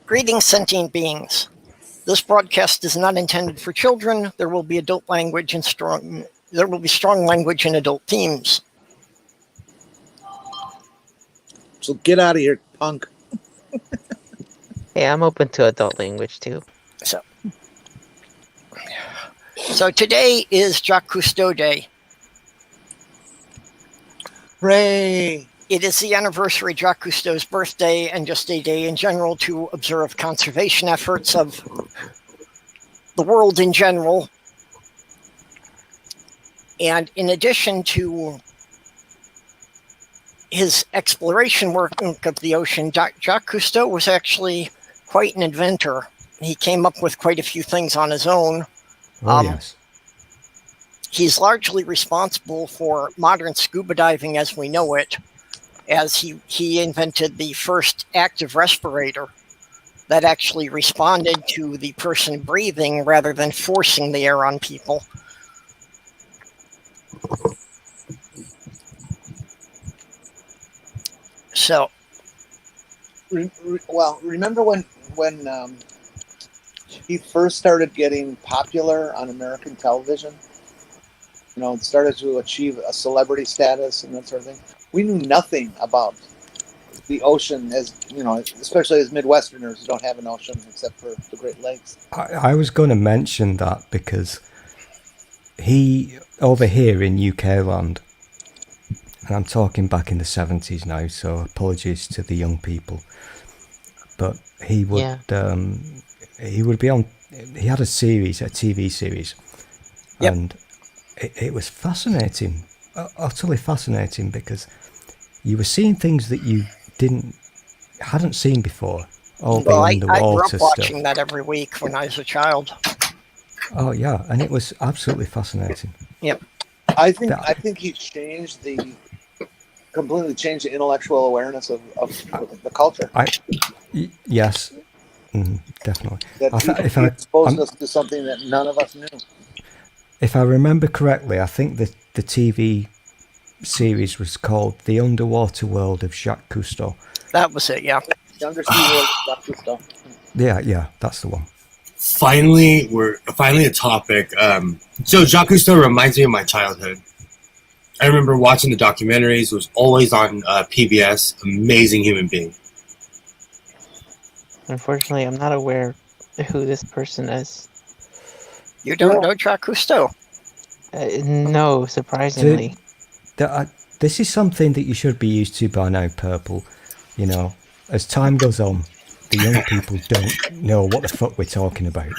Greetings, sentient beings. This broadcast is not intended for children. There will be adult language and strong language and adult themes. So get out of here, punk. Hey, I'm open to adult language too. So today is Jacques Cousteau Day. Hooray! It is the anniversary of Jacques Cousteau's birthday and just a day in general to observe conservation efforts of the world in general. And in addition to his exploration work of the ocean, Jacques Cousteau was actually quite an inventor. He came up with quite a few things on his own. Yes. He's largely responsible for modern scuba diving as we know it, as he invented the first active respirator that actually responded to the person breathing rather than forcing the air on people. So, well, remember when he first started getting popular on American television? You know, started to achieve a celebrity status and that sort of thing. We knew nothing about the ocean, as you know, especially as Midwesterners who don't have an ocean except for the Great Lakes. I was going to mention that because he, over here in UK land, and I'm talking back in the 70s now, so apologies to the young people, but he would be on, he had a TV series, yep. And it was fascinating, utterly fascinating, because you were seeing things that you hadn't seen before. All the underwater I grew up stuff. watching that every week when I was a child. Oh yeah, and it was absolutely fascinating. Yep. I think he completely changed the intellectual awareness of the culture. Yes, definitely. That he exposed us to something that none of us knew. If I remember correctly, I think the TV series was called The Underwater World of Jacques Cousteau. That was it, yeah. The Undersea World of Jacques Cousteau. Yeah, that's the one. Finally a topic. So Jacques Cousteau reminds me of my childhood. I remember watching the documentaries. It was always on PBS. Amazing human being. Unfortunately, I'm not aware who this person is. You don't know Jacques Cousteau? No, surprisingly. This is something that you should be used to by now, Purple. You know, as time goes on, the young people don't know what the fuck we're talking about.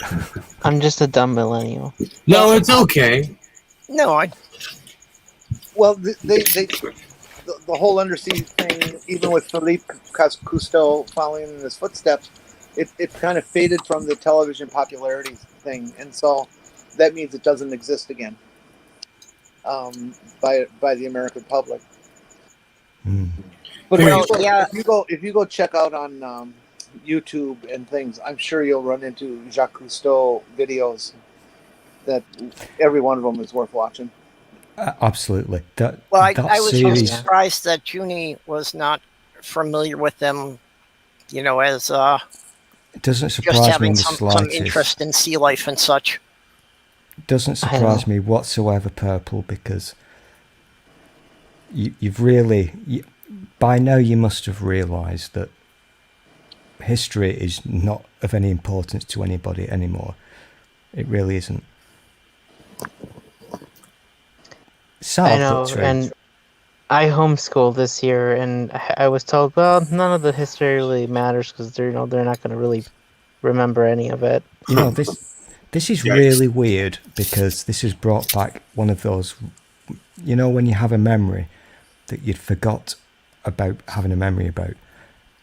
I'm just a dumb millennial. No, it's okay. No, Well, the whole undersea thing, even with Philippe Cousteau following in his footsteps, it kind of faded from the television popularity thing, and so that means it doesn't exist again by the American public. But if you go check out on YouTube and things, I'm sure you'll run into Jacques Cousteau videos that every one of them is worth watching. Absolutely. I was really surprised that Junie was not familiar with them, you know, as it doesn't surprise just having me some interest in sea life and such. It doesn't surprise me whatsoever, Purple, because you've really, by now you must have realised that history is not of any importance to anybody anymore. It really isn't. I know, and I homeschooled this year, and I was told, well, none of the history really matters because they're not going to really remember any of it. You know, this is really weird because this has brought back one of those, you know, when you have a memory that you'd forgot about having a memory about.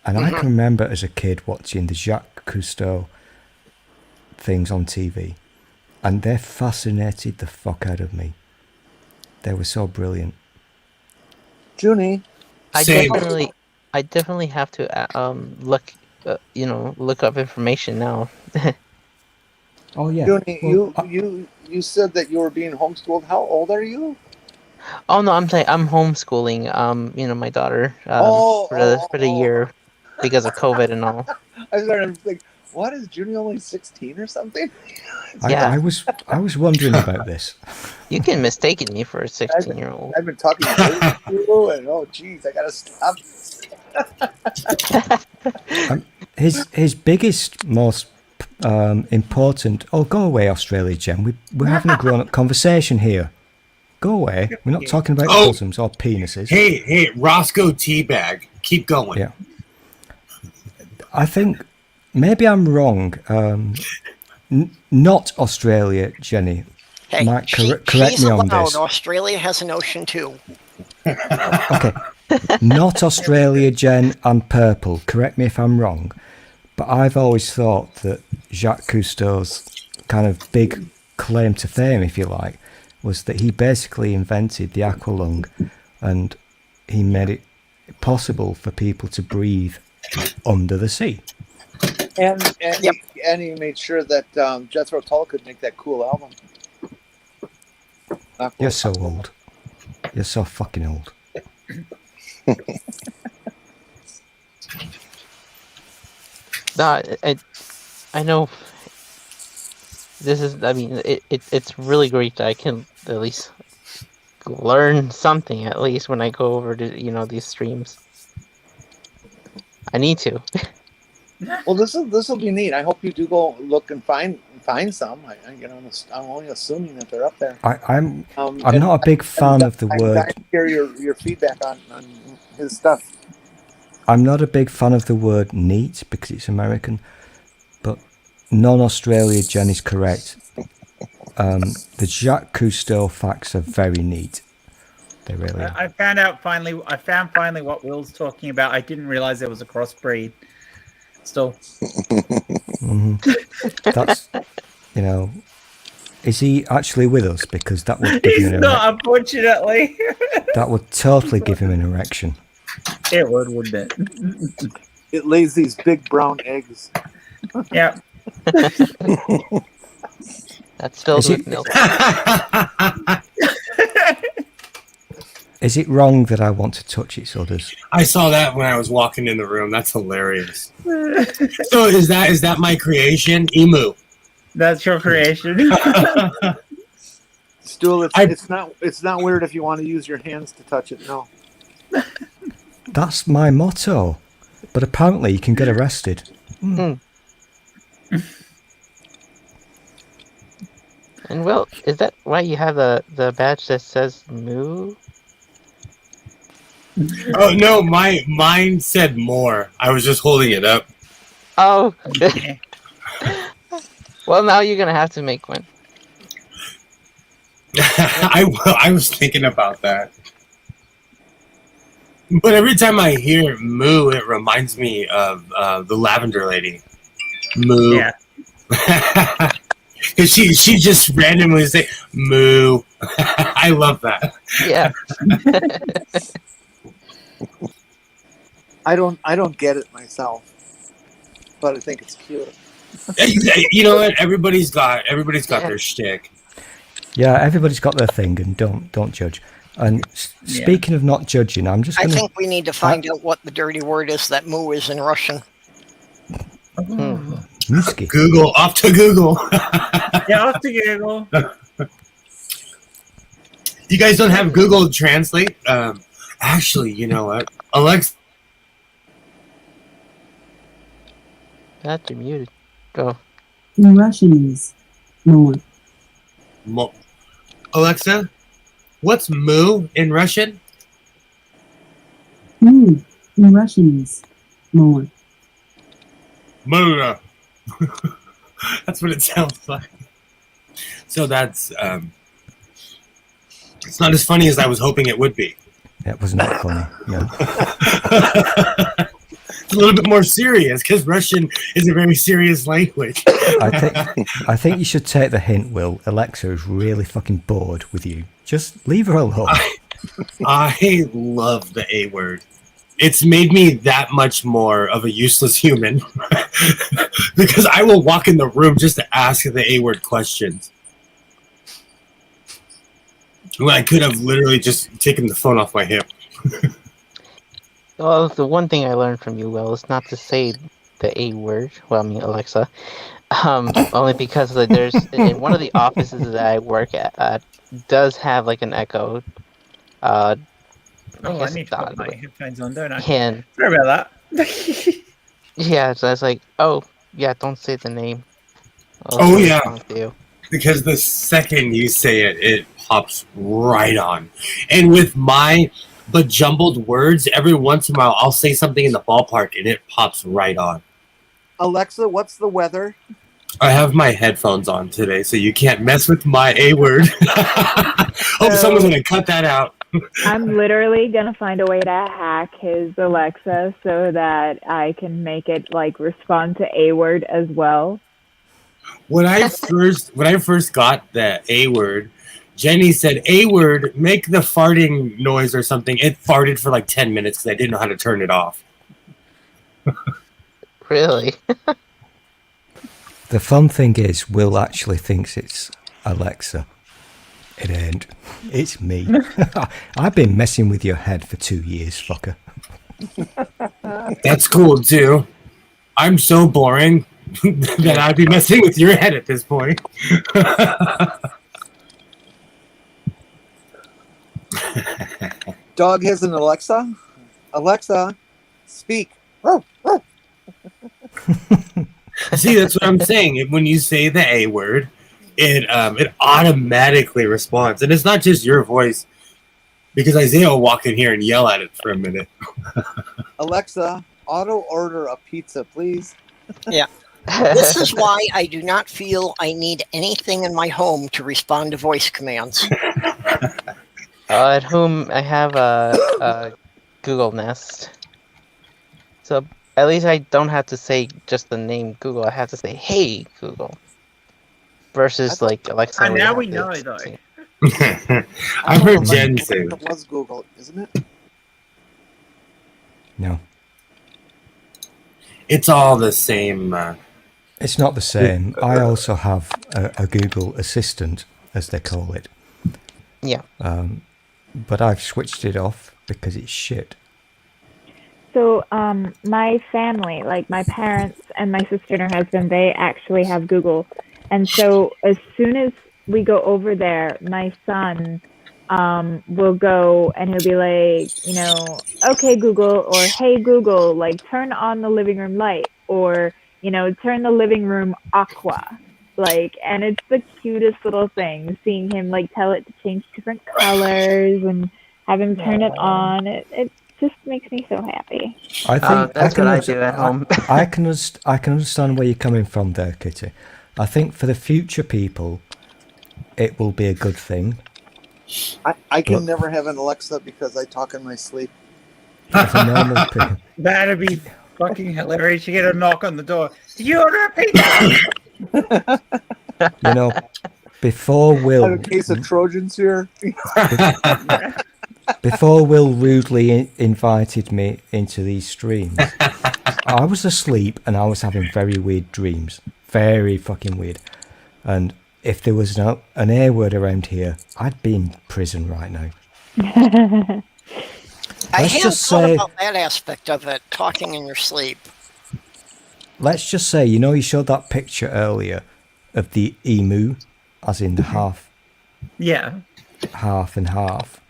And I can remember as a kid watching the Jacques Cousteau things on TV, and they fascinated the fuck out of me. They were so brilliant. Junie, I definitely have to look up information now. Oh yeah. Junie, you said that you were being homeschooled. How old are you? Oh no, I'm homeschooling. My daughter for the year. because of COVID and all. I started to think, what, is Junie only 16 or something? Yeah. I was wondering about this. You can mistaken me for a 16-year-old. I've been talking to you, and oh, geez, I gotta stop. His biggest, most important. Oh, go away, Australia, Jen. We're having a grown-up conversation here. Go away. We're not talking about bosoms or penises. Hey, Roscoe Teabag. Keep going. Yeah. I think maybe I'm wrong. Not Australia, Jenny. Hey, Mike, correct she's me on allowed. this. Australia has an ocean too. Okay. Not Australia, Jen, and purple. Correct me if I'm wrong. But I've always thought that Jacques Cousteau's kind of big claim to fame, if you like, was that he basically invented the aqualung, and he made it possible for people to breathe under the sea. And he made sure that Jethro Tull could make that cool album. You're so old. You're so fucking old. No, I know. This is. I mean, it's really great that I can at least learn something at least when I go over to these streams. I need to. Well, this will be neat. I hope you do go look and find some. I'm only assuming that they're up there. I'm not a big fan of the word. I hear your feedback on his stuff. I'm not a big fan of the word neat because it's American, but non-Australia Jen is correct. The Jacques Cousteau facts are very neat. They really are. I found finally what Will's talking about. I didn't realize there was a crossbreed. Still. Mm-hmm. That's, is he actually with us? Because that would give him an erection. Not, unfortunately. That would totally give him an erection. It would, wouldn't it? It lays these big brown eggs. Yeah. That's filled with milk. Is it wrong that I want to touch its udders? I saw that when I was walking in the room. That's hilarious. So is that my creation? Emu. That's your creation. Stool, it's not weird if you want to use your hands to touch it. No. That's my motto. But apparently you can get arrested. Mm. And Will, is that why you have the badge that says moo? Oh no, mine said more. I was just holding it up. Oh. Well, now you're gonna have to make one. I was thinking about that. But every time I hear moo, it reminds me of the Lavender Lady. Moo. Yeah. Because she just randomly say moo. I love that. Yeah. I don't get it myself, but I think it's cute. You know what? Everybody's got their shtick. Yeah, everybody's got their thing, and don't judge. And speaking of not judging, I think we need to find out what the dirty word is that moo is in Russian. Musky. Google, off to Google. Yeah, off to Google. You guys don't have Google Translate? Actually, you know what? Alexa. That's muted. Go. In Russian is more. Alexa, what's moo in Russian? Moo in Russian is more. Moo. That's what it sounds like. So that's it's not as funny as I was hoping it would be. It was not funny. No. It's a little bit more serious because Russian is a very serious language. I think you should take the hint, Will. Alexa is really fucking bored with you. Just leave her alone. I love the A word. It's made me that much more of a useless human because I will walk in the room just to ask the A word questions. When I could have literally just taken the phone off my hip. Well, the one thing I learned from you, Will, is not to say the A word. Well, I mean Alexa. Only because there's in one of the offices that I work at does have like an Echo. I Oh, I guess need it's to put not, my but headphones on, don't I? and Sorry about that. yeah, so I was like, oh yeah, don't say the name. I'll Oh still yeah, respond to you. because the second you say it, it pops right on. And with my bejumbled words, every once in a while I'll say something in the ballpark and it pops right on. Alexa, what's the weather? I have my headphones on today, so you can't mess with my A word. Hope someone's gonna cut that out. I'm literally gonna find a way to hack his Alexa so that I can make it like respond to A word as well. When I first got the A word, Jenny said, "A word, make the farting noise or something." It farted for like 10 minutes because I didn't know how to turn it off. Really? The fun thing is, Will actually thinks it's Alexa. It ain't. It's me. I've been messing with your head for 2 years, fucker. That's cool too. I'm so boring that I'd be messing with your head at this point. Dog has an Alexa. Alexa, speak. See, that's what I'm saying. When you say the A word, it automatically responds, and it's not just your voice. Because Isaiah will walk in here and yell at it for a minute. Alexa, auto order a pizza, please. This is why I do not feel I need anything in my home to respond to voice commands. At home, I have a Google Nest, so at least I don't have to say just the name Google. I have to say, "Hey Google," versus like Alexa. And where you now have we to know, though. say- I've heard Jen say It was Google, isn't it? No, it's all the same. it's not the same. I also have a Google Assistant, as they call it. Yeah. But I've switched it off because it's shit. So, my family, like my parents and my sister and her husband, they actually have Google. And so as soon as we go over there, my son will go and he'll be like, you know, okay, Google, or hey, Google, like turn on the living room light, or, you know, turn the living room aqua. Like, and it's the cutest little thing, seeing him like tell it to change different colors and have him turn it on. It just makes me so happy. I think that's what I do at home. I can understand where you're coming from there, Kitty. I think for the future people, it will be a good thing. I can But- never have an Alexa because I talk in my sleep. For the normal people, That'd be fucking hilarious. You get a knock on the door. Did you order a pizza? you know, before I have Will a case of Trojans here. before Will rudely invited me into these streams, I was asleep and I was having very weird dreams. Very fucking weird. And if there was an A word around here, I'd be in prison right now. I Let's hadn't just thought say- about that aspect of it, talking in your sleep. Let's just say, you know, you showed that picture earlier of the emu, as in the half Yeah. and half.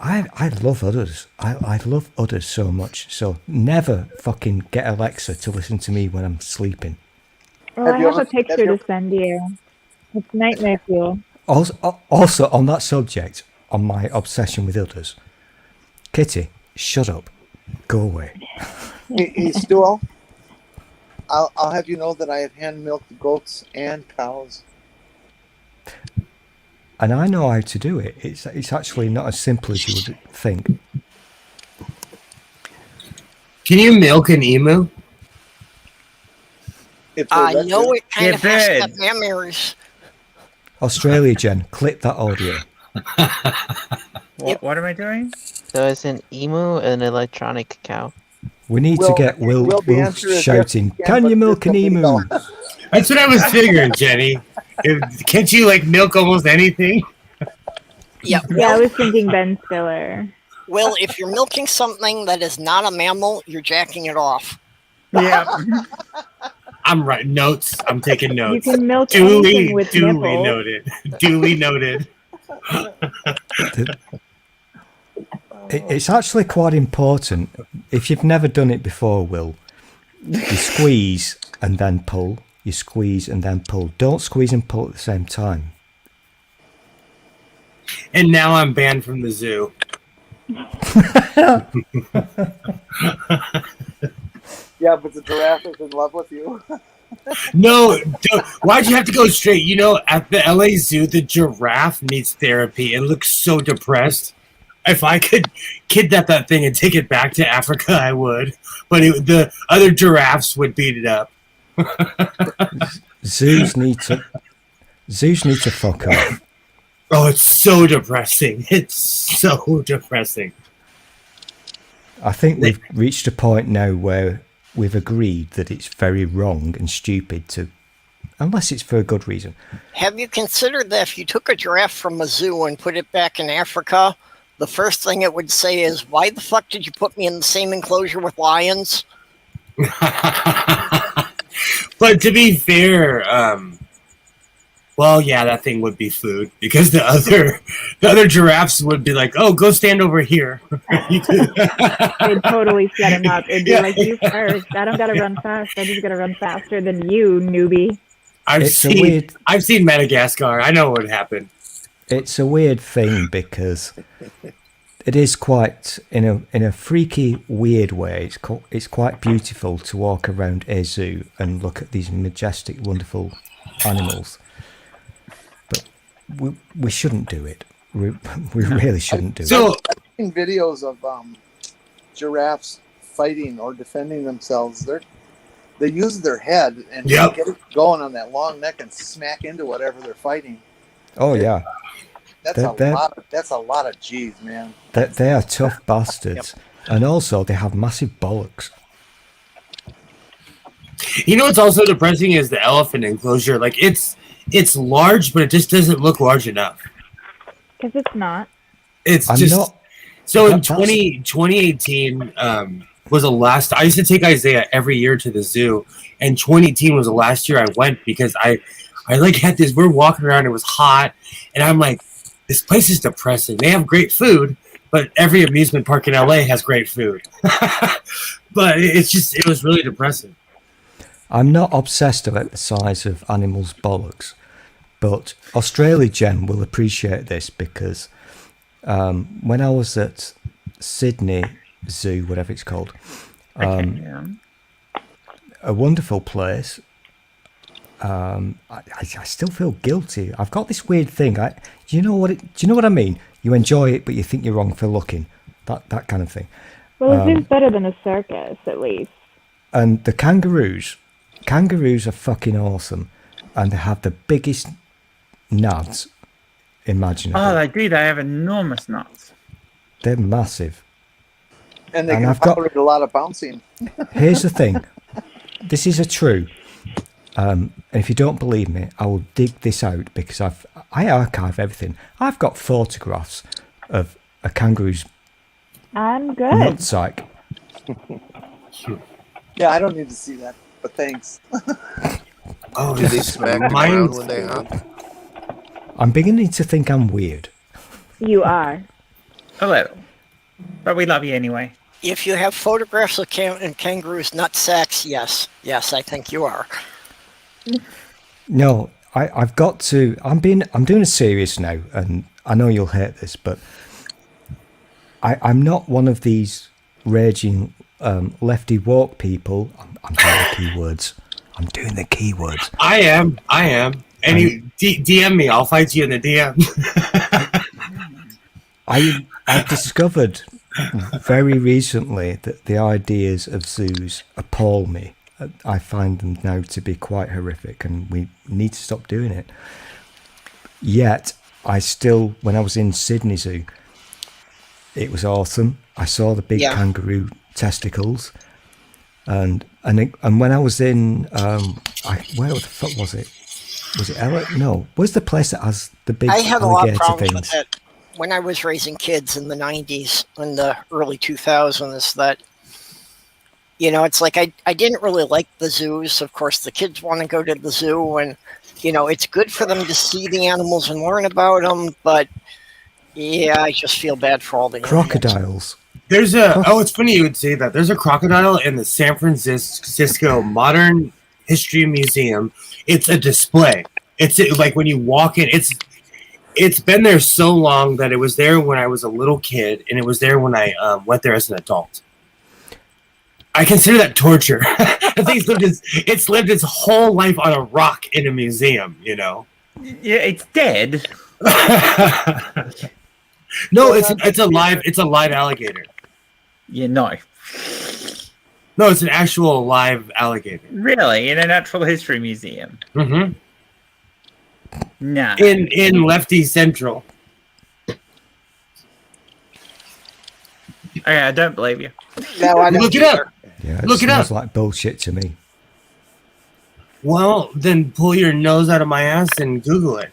I love udders. I love udders so much. So never fucking get Alexa to listen to me when I'm sleeping. Well, Have I you have a ever- picture to send you. It's nightmare fuel. Also, on that subject, on my obsession with udders, Kitty, shut up. Go away. Hey, Stu, I'll have you know that I have hand-milked goats and cows. And I know how to do it. It's actually not as simple as you would think. Can you milk an emu? If I they're know rescued. it kind Yeah, of has to bird. have memories. Australia, Jen, clip that audio. What am I doing? So it's an emu and an electronic cow. We need Will- to get Will the answer is shouting, yes, can but you milk an there's emu? something else. That's what I was figuring, Jenny. Can't you like milk almost anything? Yeah, Yeah, I was thinking Ben Stiller. Will, if you're milking something that is not a mammal, you're jacking it off. Yeah. I'm writing notes. I'm taking You notes. can milk anything with Duly nipples. noted. Duly noted. It's actually quite important. If you've never done it before, Will, you squeeze and then pull. You squeeze and then pull. Don't squeeze and pull at the same time. And now I'm banned from the zoo. Yeah, but the giraffe is in love with you. No, why'd you have to go straight? You know, at the LA Zoo, the giraffe needs therapy. It looks so depressed. If I could kidnap that thing and take it back to Africa, I would. But the other giraffes would beat it up. Zoos need to fuck off. Oh, it's so depressing. It's so depressing. I think we've reached a point now where we've agreed that it's very wrong and stupid to, unless it's for a good reason. Have you considered that if you took a giraffe from a zoo and put it back in Africa, the first thing it would say is, "Why the fuck did you put me in the same enclosure with lions?" But to be fair, well, yeah, that thing would be food because the other giraffes would be like, "Oh, go stand over here." They'd totally set him up. It'd be like, you first. I don't gotta run fast. I just gotta run faster than you, newbie. I've seen Madagascar. I know what would happen. It's a weird thing because it is quite in a freaky, weird way. It's quite beautiful to walk around a zoo and look at these majestic, wonderful animals. But we shouldn't do it. We really shouldn't do it. I've seen videos of giraffes fighting or defending themselves. They use their head and get it going on that long neck and smack into whatever they're fighting. Oh yeah. That's a lot of G's, man. They are tough bastards. Yep. And also they have massive bollocks. You know what's also depressing is the elephant enclosure. Like it's large, but it just doesn't look large enough. Because it's not. It's I'm just not, so in 2018 was the last. I used to take Isaiah every year to the zoo, and 2018 was the last year I went because I like had this. We're walking around. It was hot, and I'm like, this place is depressing. They have great food, but every amusement park in LA has great food. But it was really depressing. I'm not obsessed about the size of animals' bollocks, but Australia Jen will appreciate this because when I was at Sydney Zoo, whatever it's called, a wonderful place. I still feel guilty. I've got this weird thing. Do you know what I mean? You enjoy it, but you think you're wrong for looking. That kind of thing. Well, it seems better than a circus, at least. And the kangaroos are fucking awesome, and they have the biggest nads imaginable. Oh, they do. They have enormous nuts. They're massive. And they can tolerate a lot of bouncing. Here's the thing. This is a true. And if you don't believe me, I will dig this out because I archive everything. I've got photographs of a kangaroo's I'm good. nutsack. Yeah, I don't need to see that, but thanks. Oh, do they smack the ground when they hop? I'm beginning to think I'm weird. You are. A little. But we love you anyway. If you have photographs of kangaroos' nutsacks, yes, I think you are. No, I've got to. I'm doing a serious now, and I know you'll hate this, but I'm not one of these raging lefty woke people. I'm doing the keywords. I'm doing the keywords. I am. And you DM me. I'll fight you in the DM. I discovered very recently that the ideas of zoos appall me. I find them now to be quite horrific, and we need to stop doing it. Yet, when I was in Sydney Zoo, it was awesome. I saw the big kangaroo testicles, and when I was in, where the fuck was it? Was it Ella? No, where's the place that has the big I had a lot of alligator problems things? with it. when I was raising kids in the 90s and the early 2000s that, it's like I didn't really like the zoos. Of course, the kids want to go to the zoo and, it's good for them to see the animals and learn about them. But, yeah, I just feel bad for all the Crocodiles. There's it's funny you would say that. There's a crocodile in the San Francisco Modern History Museum. It's a display. It's like when you walk in, it's been there so long that it was there when I was a little kid, and it was there when I went there as an adult. I consider that torture. I think it's lived its whole life on a rock in a museum, Yeah, it's dead. No, it's a live alligator. Yeah, no. No, it's an actual live alligator. Really? In a natural history museum? Mm-hmm. No. In Lefty Central. Okay, I don't believe you. No, I don't Look it up. Yeah, Look it up. Sounds like bullshit to me. Well, then pull your nose out of my ass and Google it.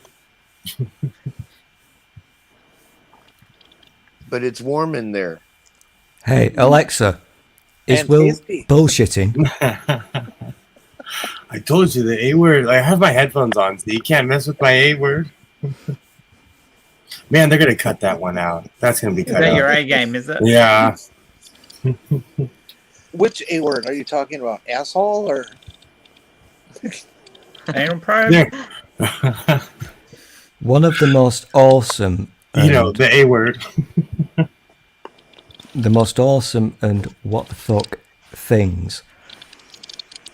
But it's warm in there. Hey, Alexa, is And Will tasty. bullshitting? I told you the A word. I have my headphones on, so you can't mess with my A word. Man, they're gonna cut that one out. That's gonna be Is cut that out. your A game, is it? Yeah. Which A word are you talking about? Asshole or? Anal probe? Yeah. One of the most awesome, The A word. the most awesome and what the fuck things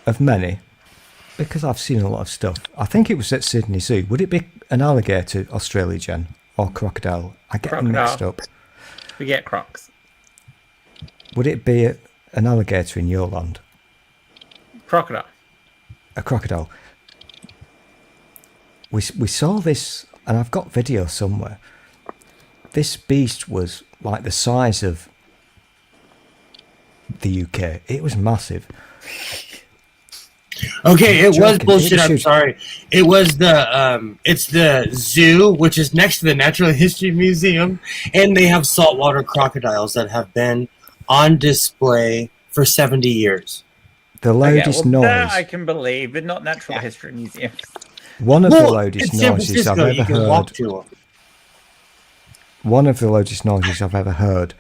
of many, because I've seen a lot of stuff. I think it was at Sydney Zoo. Would it be an alligator, Australia, Jen, or crocodile? I get them mixed up. We get crocs. Would it be an alligator in your land? Crocodile. A crocodile. We saw this, and I've got video somewhere. This beast was like the size of the UK. It was massive. Okay, it was Joking. bullshit. It I'm was sorry. It was it's the zoo, which is next to the Natural History Museum, and they have saltwater crocodiles that have been on display for 70 years. The loudest that noise. I can believe, but not natural history museums. One of the loudest in San noises I've Francisco, ever you can walk heard. to 'em. One of the loudest noises I've ever heard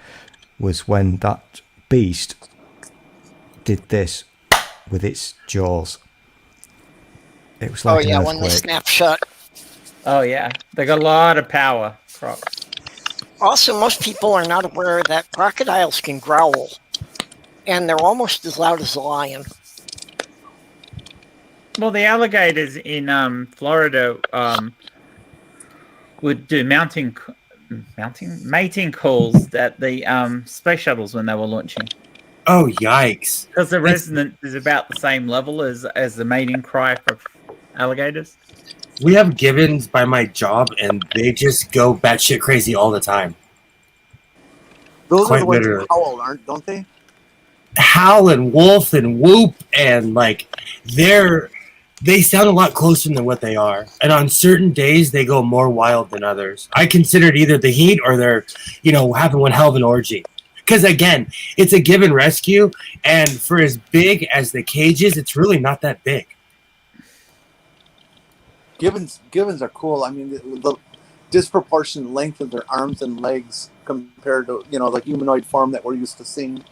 was when that beast did this with its jaws. It was like an when they earthquake. snap shut. Oh, yeah. They got a lot of power, crocs. Also, most people are not aware that crocodiles can growl, and they're almost as loud as a lion. Well, the alligators in Florida would do mating calls at the space shuttles when they were launching. Oh, yikes. Because the resonance is about the same level as the mating cry for alligators. We have gibbons by my job, and they just go batshit crazy all the time. Those Quite are the ones literally. that howl, don't they? Howl and wolf and whoop, and they sound a lot closer than what they are. And on certain days, they go more wild than others. I consider it either the heat or they're, having one hell of an orgy. Because again, it's a gibbon rescue, and for as big as the cage is, it's really not that big. Gibbons are cool. I mean, the disproportionate length of their arms and legs compared to the humanoid form that we're used to seeing.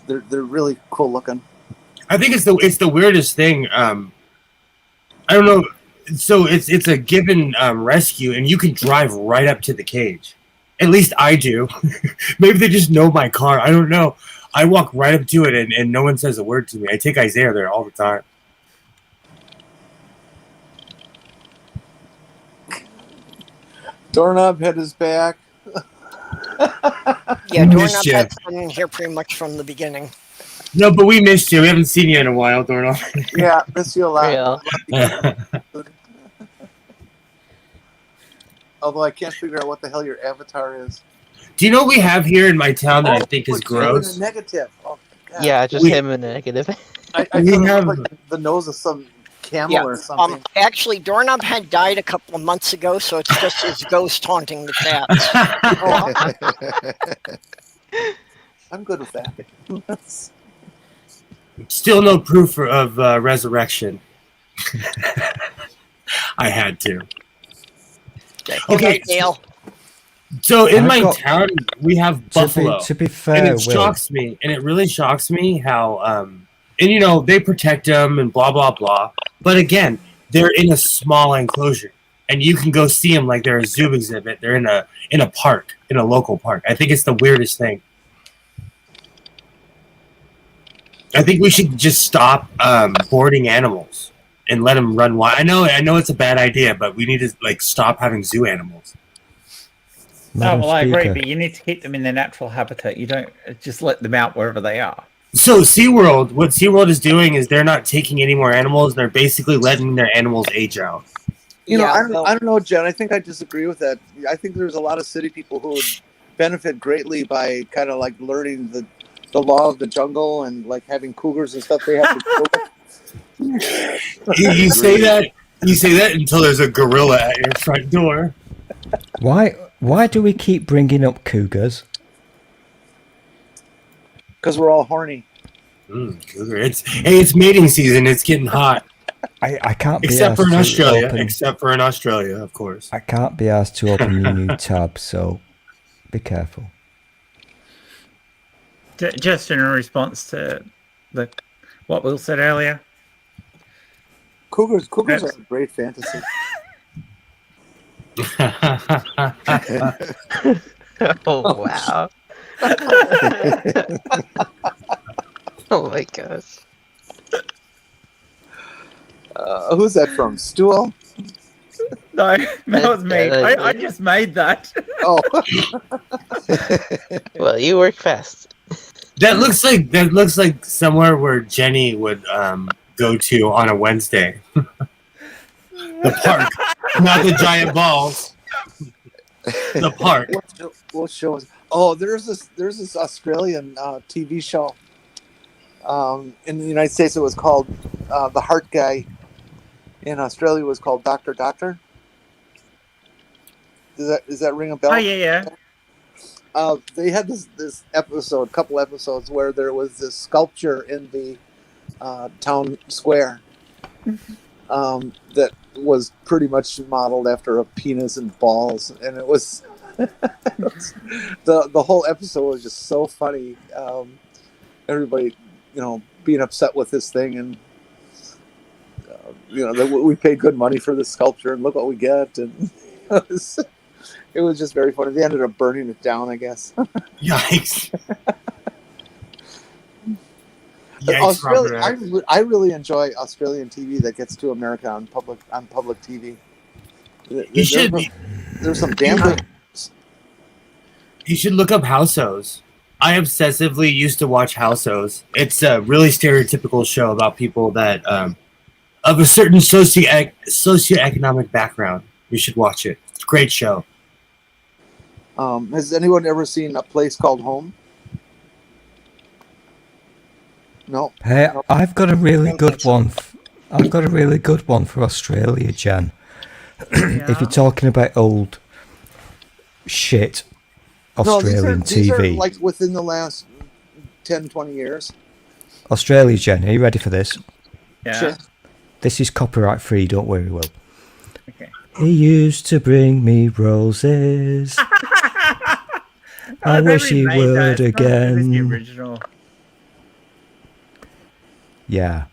They're really cool looking. I think it's the weirdest thing. I don't know. So it's a gibbon rescue, and you can drive right up to the cage. At least I do. Maybe they just know my car. I don't know. I walk right up to it, and no one says a word to me. I take Isaiah there all the time. Doorknob had his back. Yeah, Missed Doorknob ya. has been here pretty much from the beginning. No, but we missed you. We haven't seen you in a while, Doorknob. Yeah, miss you a lot. Real. Although I can't figure out what the hell your avatar is. Do you know what we have here in my town that I think is it's gross? negative. Oh, God. Yeah, just him in a negative. I We thought it have- looked like the nose of some camel or something. Actually, Doorknob had died a couple of months ago, so it's just his ghost haunting the chats. I'm good with that. Still no proof of resurrection. I had to. Okay, Dale. so in my town we have buffalo. To be fair, and it Will, shocks me, and it really shocks me how, and you know, they protect them and blah blah blah. But again, they're in a small enclosure, and you can go see them like they're a zoo exhibit. They're in a park, in a local park. I think it's the weirdest thing. I think we should just stop boarding animals and let them run wild. I know it's a bad idea, but we need to like stop having zoo animals. I agree, but you need to keep them in their natural habitat. You don't just let them out wherever they are. So SeaWorld, what SeaWorld is doing is they're not taking any more animals. They're basically letting their animals age out. You know, I don't know, Jen. I think I disagree with that. I think there's a lot of city people who would benefit greatly by kind of like learning the law of the jungle and like having cougars and stuff they have to you say that until there's a gorilla at your front door. Why do we keep bringing up cougars? Because we're all horny. Cougar. It's mating season. It's getting hot. I can't be except asked for in Australia. open, Except for in Australia, of course. I can't be asked to open a new tab, so be careful. Just in response to what Will said earlier. Cougars are a great fantasy. Oh wow. Oh my gosh. Who's that from? Stool? No, that was me. I just made that. Oh. Well, you work fast. That looks like somewhere where Jenny would go to on a Wednesday. The park, not the giant balls. The park. What show is? Oh, there's this Australian TV show. In the United States, it was called The Heart Guy. In Australia, it was called Doctor Doctor. Does that ring a bell? Oh yeah. They had this episode, couple episodes where there was this sculpture in the town square that was pretty much modeled after a penis and balls, and it was the whole episode was just so funny. Everybody, being upset with this thing, and we paid good money for this sculpture, and look what we get, and it was just very funny. They ended up burning it down, I guess. Yikes! Australia, I really enjoy Australian TV that gets to America on public TV. There's some damn good. You should look up Houseos. I obsessively used to watch Houseos. It's a really stereotypical show about people that of a certain socioeconomic background. You should watch it. It's a great show. Has anyone ever seen A Place Called Home? No. Hey, I've got a really good one. I've got a really good one for Australia, Jen. If you're talking about old shit Australian TV. These are like within the last 10, 20 years. Australia, Jen, are you ready for this? Yeah. Sure. This is copyright free, don't worry, Will. Okay. He used to bring me roses. I wish he would again. The original. Yeah.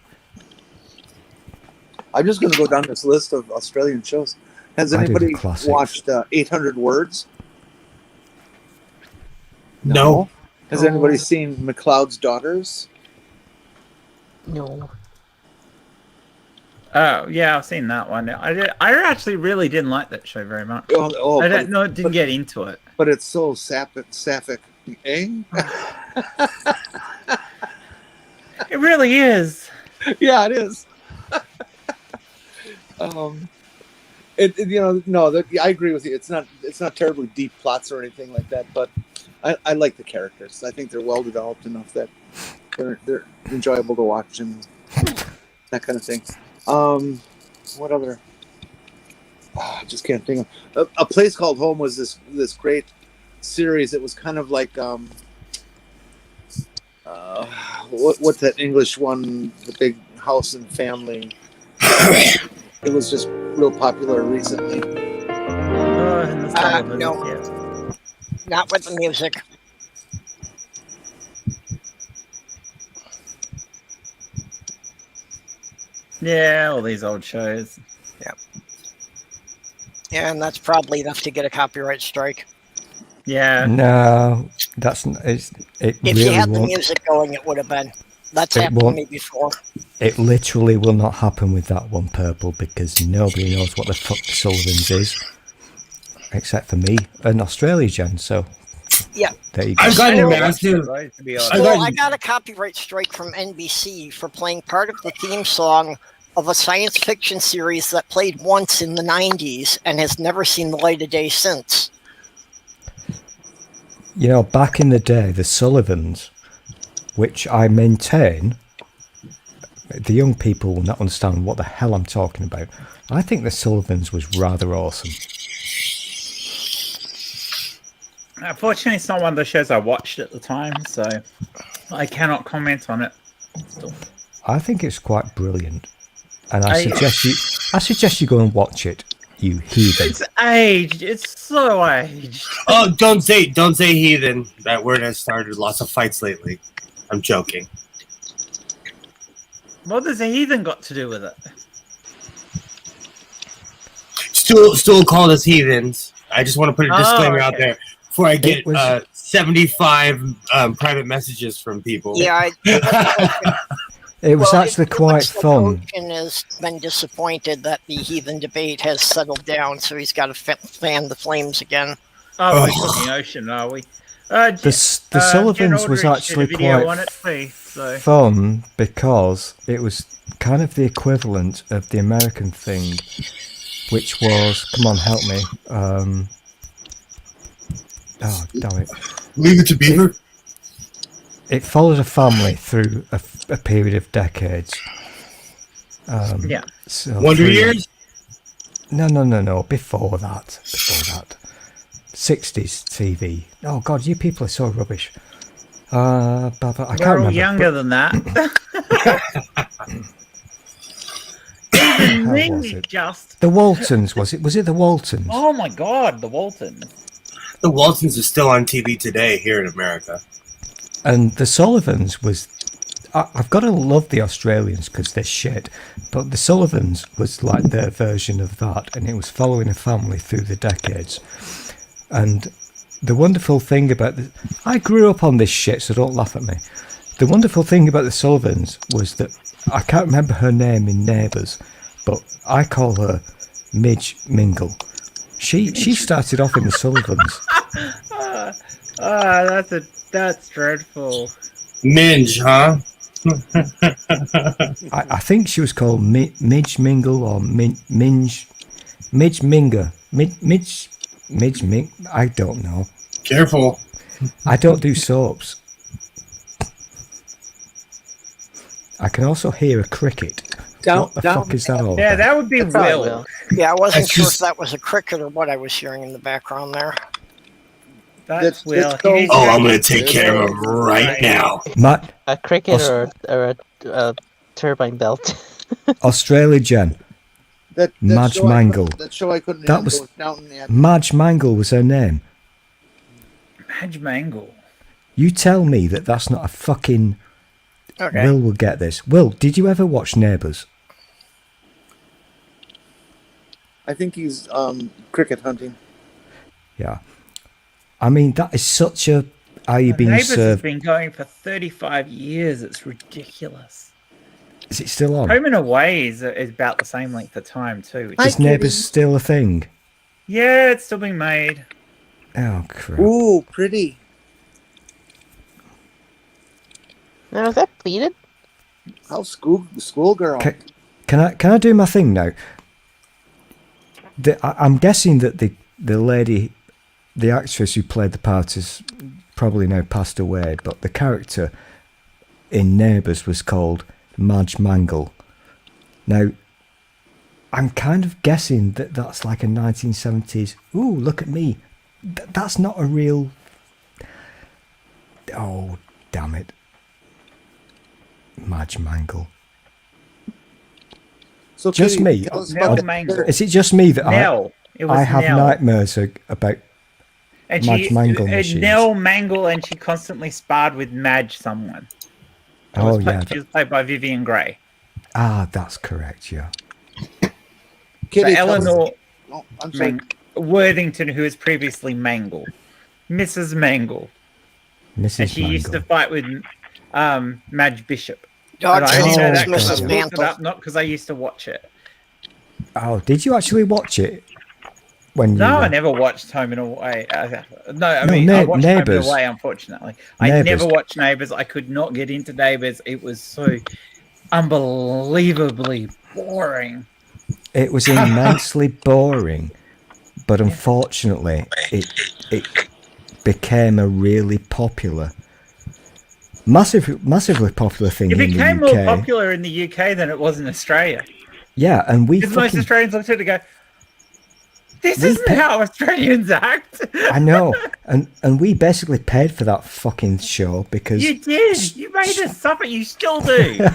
I'm just going to go down this list of Australian shows. Has anybody watched 800 Words? No. Has anybody seen McLeod's Daughters? No. Oh yeah, I've seen that one. I actually really didn't like that show very much. Didn't get into it. But it's so sapphic, eh? It really is. Yeah, it is. I agree with you. It's not terribly deep plots or anything like that, but I like the characters. I think they're well developed enough that they're enjoyable to watch and that kind of thing. What other? I just can't think of. A Place Called Home was this great series. It was kind of like what's that English one? The Big House and Family. It was just real popular recently. No, not with the music. Yeah, all these old shows. Yeah, and that's probably enough to get a copyright strike. Yeah. No, that's it. If Really you had the won't. music going, it would have been. That's It happened won't. to me before. It literally will not happen with that one, Purple, because nobody knows what the fuck the Sullivans is, except for me and Australia, Jen. So Yeah. there you go. I've gotten massive. Well, I got a copyright strike from NBC for playing part of the theme song of a science fiction series that played once in the 90s and has never seen the light of day since. You know, back in the day, the Sullivans, which I maintain, the young people will not understand what the hell I'm talking about. I think the Sullivans was rather awesome. Unfortunately, it's not one of the shows I watched at the time, so I cannot comment on it. Still. I think it's quite brilliant, and I suggest you go and watch it. You heathen! It's aged. It's so aged. Oh, don't say heathen. That word has started lots of fights lately. I'm joking. What does a heathen got to do with it? Still called us heathens. I just want to put a disclaimer out there before I get 75 private messages from people. Yeah, It was actually quite fun. Ocean has been disappointed that the heathen debate has settled down, so he's got to fan the flames again. Oh, we're talking ocean, are we? The Sullivans was actually quite fun because it was kind of the equivalent of the American thing, which was, come on, help me. Oh, damn it. Leave it to Beaver? It followed a family through a period of decades. Yeah. So Wonder Years? No. Before that. 60s TV. Oh God, you people are so rubbish. I can't We're all remember. younger than that. Even me, just. The Waltons, was it? Was it the Waltons? Oh my God, the Waltons. The Waltons are still on TV today here in America. And the Sullivans was... I've got to love the Australians because they're shit, but the Sullivans was like their version of that, and it was following a family through the decades. And the wonderful thing about... I grew up on this shit, so don't laugh at me. The wonderful thing about the Sullivans was that... I can't remember her name in Neighbours, but I call her Midge Mingle. She started off in the Sullivans. That's dreadful. Minge, huh? I think she was called Midge Mingle or Midge Minger. Midge Ming. I don't know. Careful. I don't do soaps. I can also hear a cricket. What the fuck is that all Yeah, about? that would be Will. Yeah, I wasn't sure if that was a cricket or what I was hearing in the background there. That's Will. Oh, I'm going to take care of him right now. A cricket or a turbine belt. Australia Jen. Madge Mangle. That show I couldn't. That was Madge Mangle was her name. Madge Mangle. You tell me that that's not a fucking. Okay. Will get this. Will, did you ever watch Neighbours? I think he's cricket hunting. Yeah. I mean, that is such a... Are you being Neighbours has served... been going for 35 years. It's ridiculous. Is it still on? Home and Away is about the same length of time, too. Is Neighbours still a thing? Yeah, it's still being made. Oh, crap. Ooh, pretty. Now, is that pleated? How schoolgirl. Can I do my thing now? I'm guessing that the lady, the actress who played the part is probably now passed away, but the character in Neighbours was called Madge Mangle. Now, I'm kind of guessing that that's like a 1970s. Ooh, look at me. That's not a real. Oh, damn it, Madge Mangle. So Just Kitty, me. tell us Nell about Mangle. Is it just me that Nell. It was I have Nell. nightmares about And Madge Mangle machines? Nell Mangle, and she constantly sparred with Madge someone. She was played by Vivian Grey. Ah, that's correct, yeah. Kitty, So Eleanor I'm sorry. Worthington, who was previously Mangle. Mrs. Mangle. Mrs. And she used to fight with Madge Bishop. Dodge And I only know that Mrs. because I looked it Mantle. up, not because I used to watch it. Oh, did you actually watch it? No, I never watched Home and Away. I watched Neighbours. Home and Away, unfortunately. I never watched Neighbours. I could not get into Neighbours. It was so unbelievably boring. It was immensely boring, but unfortunately, it became a really popular, massively popular thing in the UK. It became more popular in the UK than it was in Australia. Yeah, and because most Australians looked at it and go, "This isn't how Australians act." I know, and we basically paid for that fucking show because you did. You made us suffer. You still do.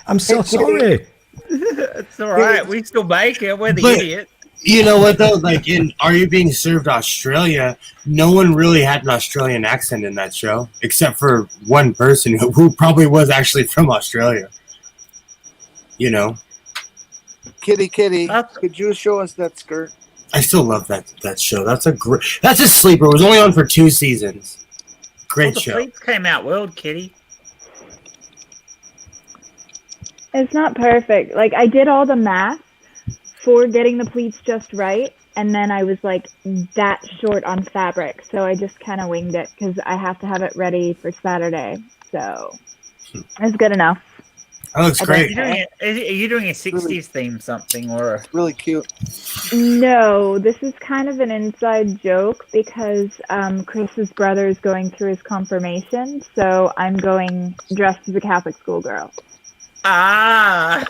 I'm so sorry. It's all right. We still make it. We're the idiots. You know what though? Like in Are You Being Served Australia, no one really had an Australian accent in that show, except for one person who probably was actually from Australia. You know. Kitty, could you show us that skirt? I still love that show. That's a sleeper. It was only on for 2 seasons. Great show. The Fleets came out world, Kitty. It's not perfect. Like, I did all the math for getting the pleats just right, and then I was like that short on fabric, so I just kind of winged it because I have to have it ready for Saturday. So it's good enough. That looks great. Are you doing a 60s theme something or really cute? No, this is kind of an inside joke because Chris's brother is going through his confirmation, so I'm going dressed as a Catholic schoolgirl. Ah!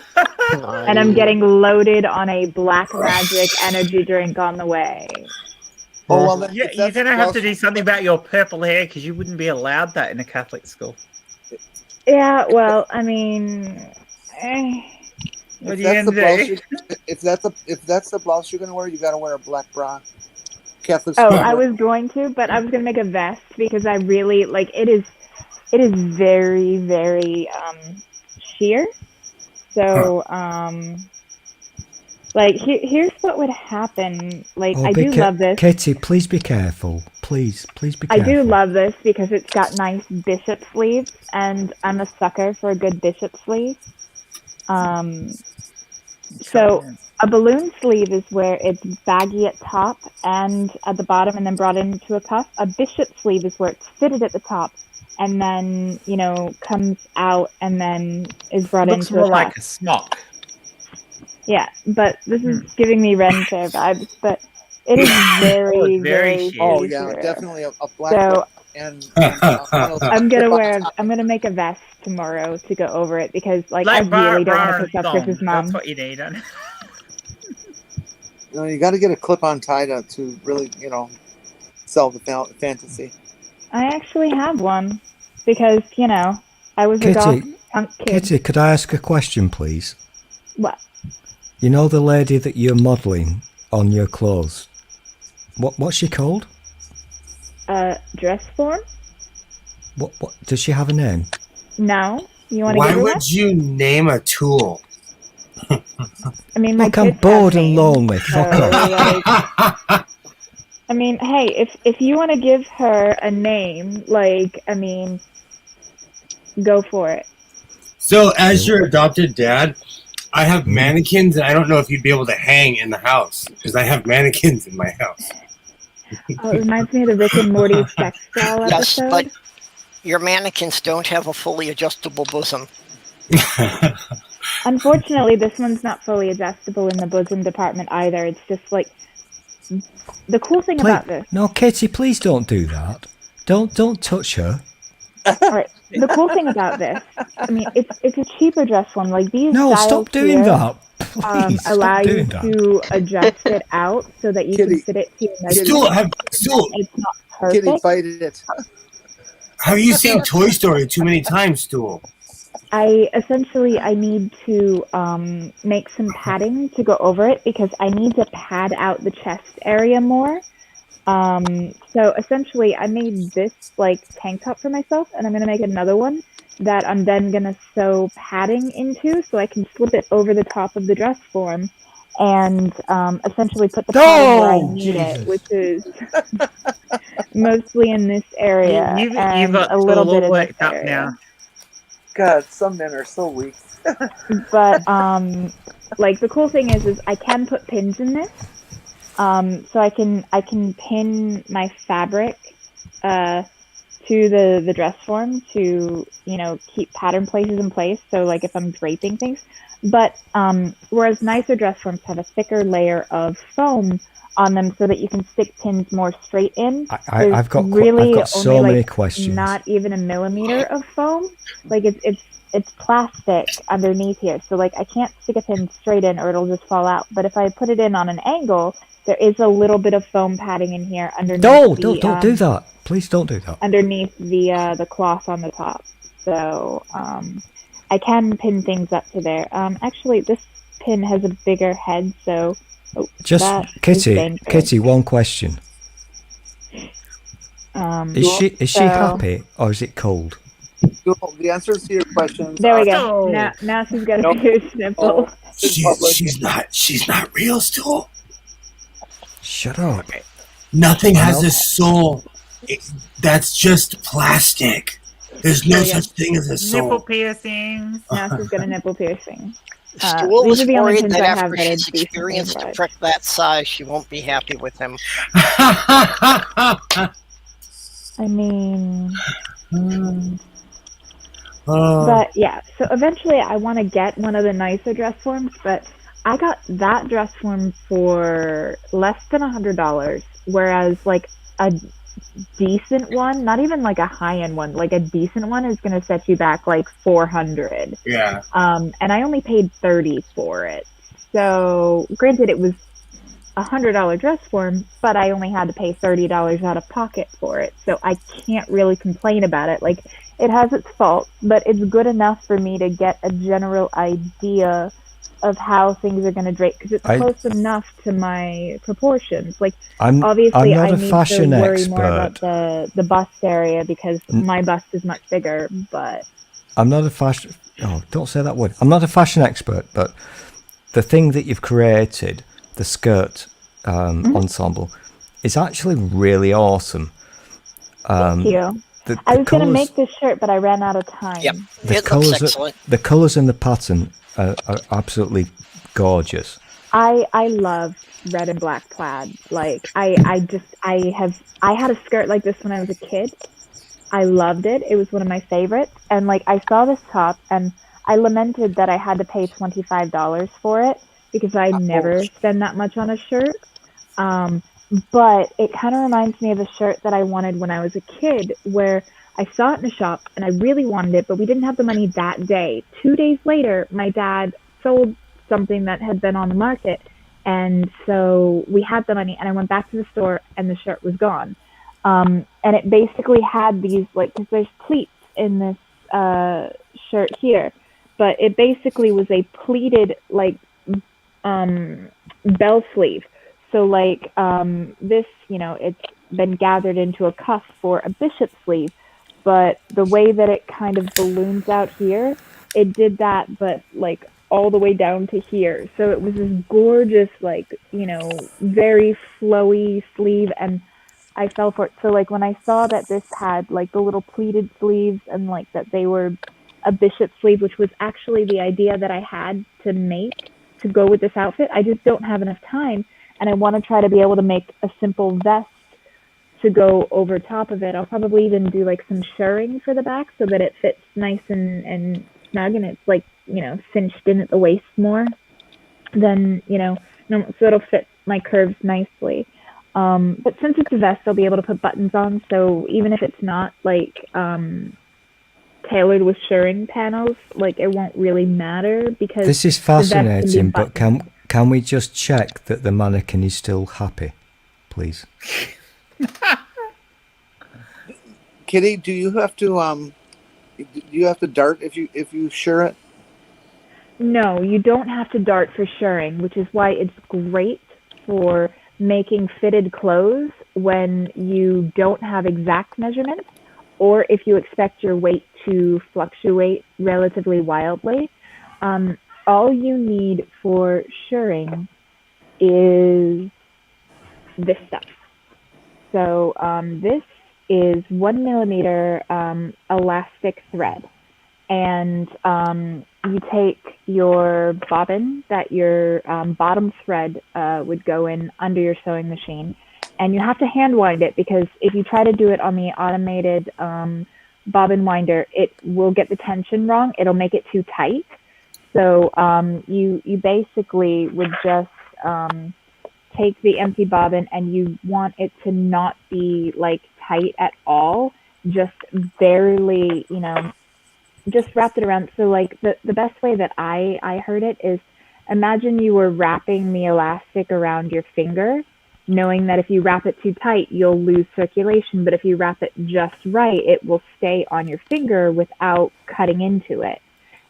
And I'm getting loaded on a black magic energy drink on the way. Oh, well, then, you're going to have to do something about your purple hair because you wouldn't be allowed that in a Catholic school. Yeah, well, I mean, what are you going to do? If that's the blouse you're going to wear, you got to wear a black bra. Catholic school. Oh, I was going to, but I was going to make a vest because I really, like, it is very, very, sheer. So, like, here's what would happen. Like, I do love this. Katie, please be careful. Please be careful. I do love this because it's got nice bishop sleeves, and I'm a sucker for a good bishop sleeve. So a balloon sleeve is where it's baggy at top and at the bottom and then brought into a cuff. A bishop sleeve is where it's fitted at the top and then, you know, comes out and then is brought into a cuff. Looks more like a smock. Yeah, but this is giving me Renfair vibes, but it is very, very oh yeah, definitely a black. So and I'm gonna make a vest tomorrow to go over it because, like, I really don't want to piss off Chris's mom. That's what you need. You know, you got to get a clip-on tie to really, you know, sell the fantasy. I actually have one because, you know, I was a goth punk kid. Kitty, could I ask a question, please? What? You know the lady that you're modelling on your clothes? What's she called? Dress form? What does she have a name? No. You want to Why give her would one? you name a tool? I mean, look, I'm bored and lonely. Fuck off. I mean, hey, if you want to give her a name, like, I mean, go for it. So, as your adopted dad, I have mannequins, and I don't know if you'd be able to hang in the house because I have mannequins in my house. Oh, it reminds me of the Rick and Morty sex doll episode. Yes, but your mannequins don't have a fully adjustable bosom. Unfortunately, this one's not fully adjustable in the bosom department either. It's just like the cool thing about this. No, Katie, please don't do that. Don't touch her. All right. The cool thing about this, I mean, it's a cheaper dress form. Like these No, styles stop doing here, that. Please, allow stop you doing that. to adjust it out so that you Kitty. can fit it to your Stool, measurement. Stool, It's not Kitty, perfect. fight it. have you seen Toy Story too many times, Stool? I need to make some padding to go over it because I need to pad out the chest area more. So essentially I made this like tank top for myself, and I'm gonna make another one that I'm then gonna sew padding into so I can slip it over the top of the dress form and essentially put the padding where I need it, which is mostly in this area You've and got a little Stool bit all in this worked up area. now. God, some men are so weak. But like the cool thing is I can put pins in this. So I can pin my fabric to the dress form to, you know, keep pattern places in place. So like if I'm draping things, but whereas nicer dress forms have a thicker layer of foam on them so that you can stick pins more straight in. I've got so only, many like, questions. Not even a millimeter of foam. Like it's plastic underneath here. So like I can't stick a pin straight in or it'll just fall out. But if I put it in on an angle, there is a little bit of foam padding in here underneath. Don't do that. Please don't do that. Underneath the cloth on the top. So I can pin things up to there. Actually, this pin has a bigger head, so just Kitty, one question. Is she happy or is it cold? The answers to your questions. There we go. Now she's got a pierced nipple. She's not real, Stool. Shut up. Nothing has a soul. That's just plastic. There's no such thing as a soul. Nipple piercing. Now she's got a nipple piercing. Stool is worried that after she's experienced a prick that size, she won't be happy with him. I mean... But yeah, so eventually I want to get one of the nicer dress forms, but I got that dress form for less than $100, whereas like a decent one, not even like a high-end one, like a decent one is going to set you back like $400. Yeah. And I only paid $30 for it. So granted, it was $100 dress form, but I only had to pay $30 out of pocket for it. So I can't really complain about it. Like, it has its faults, but it's good enough for me to get a general idea of how things are going to drape because it's close enough to my proportions. Like, obviously, I need to worry more about the bust area because my bust is much bigger. But I'm not a fashion. Oh, don't say that word. I'm not a fashion expert, but the thing that you've created, the skirt ensemble, is actually really awesome. Thank you. I was going to make this shirt, but I ran out of time. Yep, it looks excellent. The colours and the pattern are absolutely gorgeous. I love red and black plaid. Like I had a skirt like this when I was a kid. I loved it. It was one of my favorites. And like I saw this top and I lamented that I had to pay $25 for it because I never spend that much on a shirt. But it kind of reminds me of a shirt that I wanted when I was a kid where I saw it in a shop and I really wanted it, but we didn't have the money that day. 2 days later, my dad sold something that had been on the market. And so we had the money and I went back to the store and the shirt was gone. And it basically had these, like, because there's pleats in this shirt here, but it basically was a pleated, like, bell sleeve. So like this, you know, it's been gathered into a cuff for a bishop sleeve, but the way that it kind of balloons out here, it did that, but like all the way down to here. So it was this gorgeous, like, you know, very flowy sleeve, and I fell for it. So like when I saw that this had like the little pleated sleeves and like that they were a bishop sleeve, which was actually the idea that I had to make to go with this outfit, I just don't have enough time. And I want to try to be able to make a simple vest to go over top of it. I'll probably even do like some shirring for the back so that it fits nice and snug and it's like, you know, cinched in at the waist more than, you know, so it'll fit my curves nicely. But since it's a vest, I'll be able to put buttons on. So even if it's not like tailored with shirring panels, like it won't really matter because this is the vest can be fascinating, but buttoned. can we just check that the mannequin is still happy, please? Kitty, do you have to dart if you share it? No, you don't have to dart for shirring, which is why it's great for making fitted clothes when you don't have exact measurements, or if you expect your weight to fluctuate relatively wildly. All you need for shirring is this stuff. So this is 1 millimeter elastic thread. And you take your bobbin that your bottom thread would go in under your sewing machine, and you have to hand wind it because if you try to do it on the automated bobbin winder, it will get the tension wrong. It'll make it too tight. So you basically would just take the empty bobbin, and you want it to not be like tight at all, just barely, just wrapped it around. So like the best way that I heard it is, imagine you were wrapping the elastic around your finger, knowing that if you wrap it too tight, you'll lose circulation. But if you wrap it just right, it will stay on your finger without cutting into it.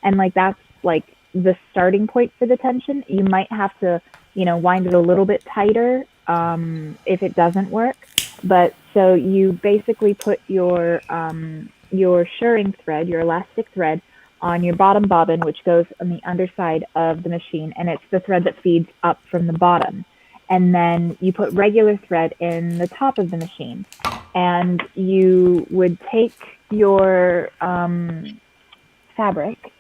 And like that's like the starting point for the tension. You might have to, wind it a little bit tighter if it doesn't work. But so you basically put your shirring thread, your elastic thread, on your bottom bobbin, which goes on the underside of the machine, and it's the thread that feeds up from the bottom. And then you put regular thread in the top of the machine, and you would take your fabric.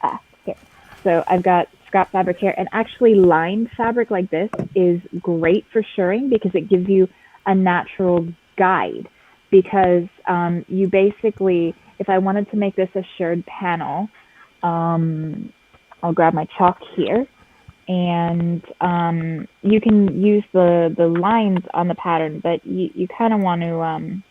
Here. So I've got scrap fabric here, and actually lined fabric like this is great for shirring because it gives you a natural guide. Because you basically, if I wanted to make this a shirred panel, I'll grab my chalk here, and you can use the lines on the pattern, but you kind of want to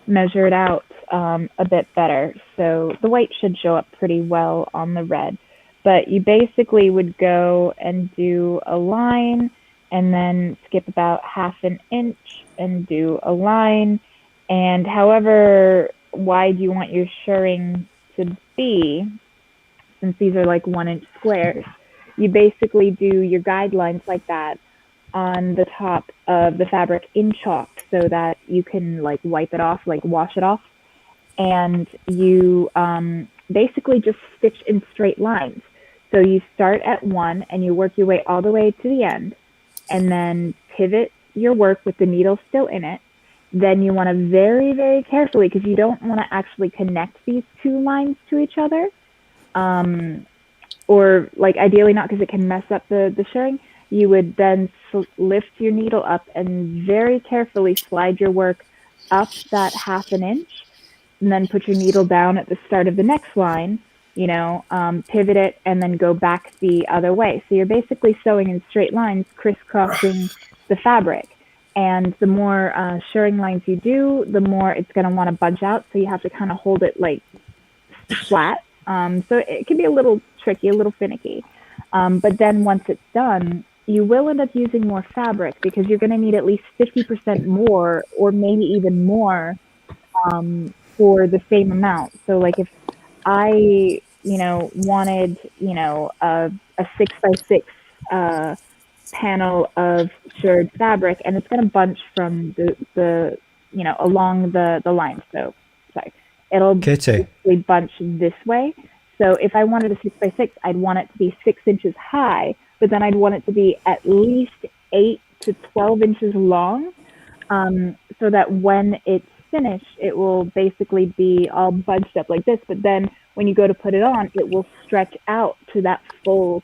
measure it out a bit better. So the white should show up pretty well on the red, but you basically would go and do a line, and then skip about 1/2 inch and do a line. And however wide you want your shirring to be, since these are like 1-inch squares, you basically do your guidelines like that on the top of the fabric in chalk so that you can like wipe it off, like wash it off. And you basically just stitch in straight lines. So you start at 1 and you work your way all the way to the end, and then pivot your work with the needle still in it. Then you want to very, very carefully, because you don't want to actually connect these two lines to each other, or like ideally not, because it can mess up the shirring. You would then lift your needle up and very carefully slide your work up that 1/2 inch, and then put your needle down at the start of the next line, pivot it, and then go back the other way. So you're basically sewing in straight lines, crisscrossing the fabric. And the more shirring lines you do, the more it's going to want to bunch out. So you have to kind of hold it like flat. So it can be a little tricky, a little finicky. But then once it's done, you will end up using more fabric because you're going to need at least 50% more, or maybe even more, for the same amount. So like if I, wanted, a 6x6 panel of shirred fabric, and it's going to bunch from the along the line. So sorry, it'll basically bunch this way. So if I wanted a 6x6, I'd want it to be 6 inches high, but then I'd want it to be at least 8 to 12 inches long, so that when it's finished, it will basically be all bunched up like this. But then when you go to put it on, it will stretch out to that full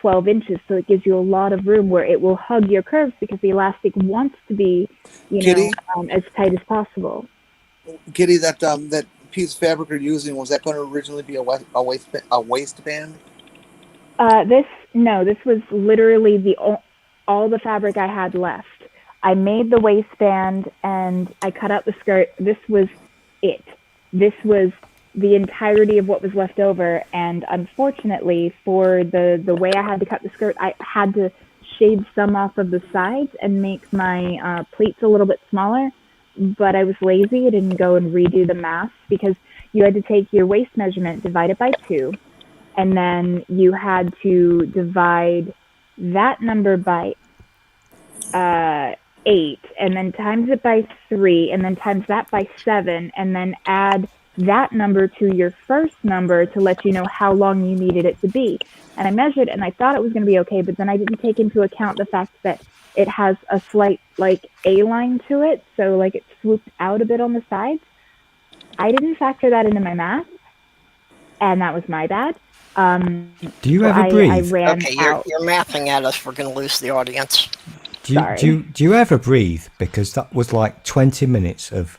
12 inches. So it gives you a lot of room where it will hug your curves, because the elastic wants to be, Kitty, as tight as possible. Kitty, that piece of fabric you're using, was that going to originally be a waistband? This was literally all the fabric I had left. I made the waistband and I cut out the skirt. This was it. This was the entirety of what was left over. And unfortunately, for the way I had to cut the skirt, I had to shave some off of the sides and make my pleats a little bit smaller. But I was lazy. I didn't go and redo the math because you had to take your waist measurement, divide it by 2, and then you had to divide that number by 8, and then times it by 3, and then times that by 7, and then add that number to your first number to let you know how long you needed it to be. And I measured, and I thought it was going to be okay, but then I didn't take into account the fact that it has a slight, like, A-line to it, so, like, it swooped out a bit on the sides. I didn't factor that into my math, and that was my bad. Do you ever breathe? I ran Okay, out. you're mathing at us. We're going to lose the audience. Do you ever breathe? Because that was like 20 minutes of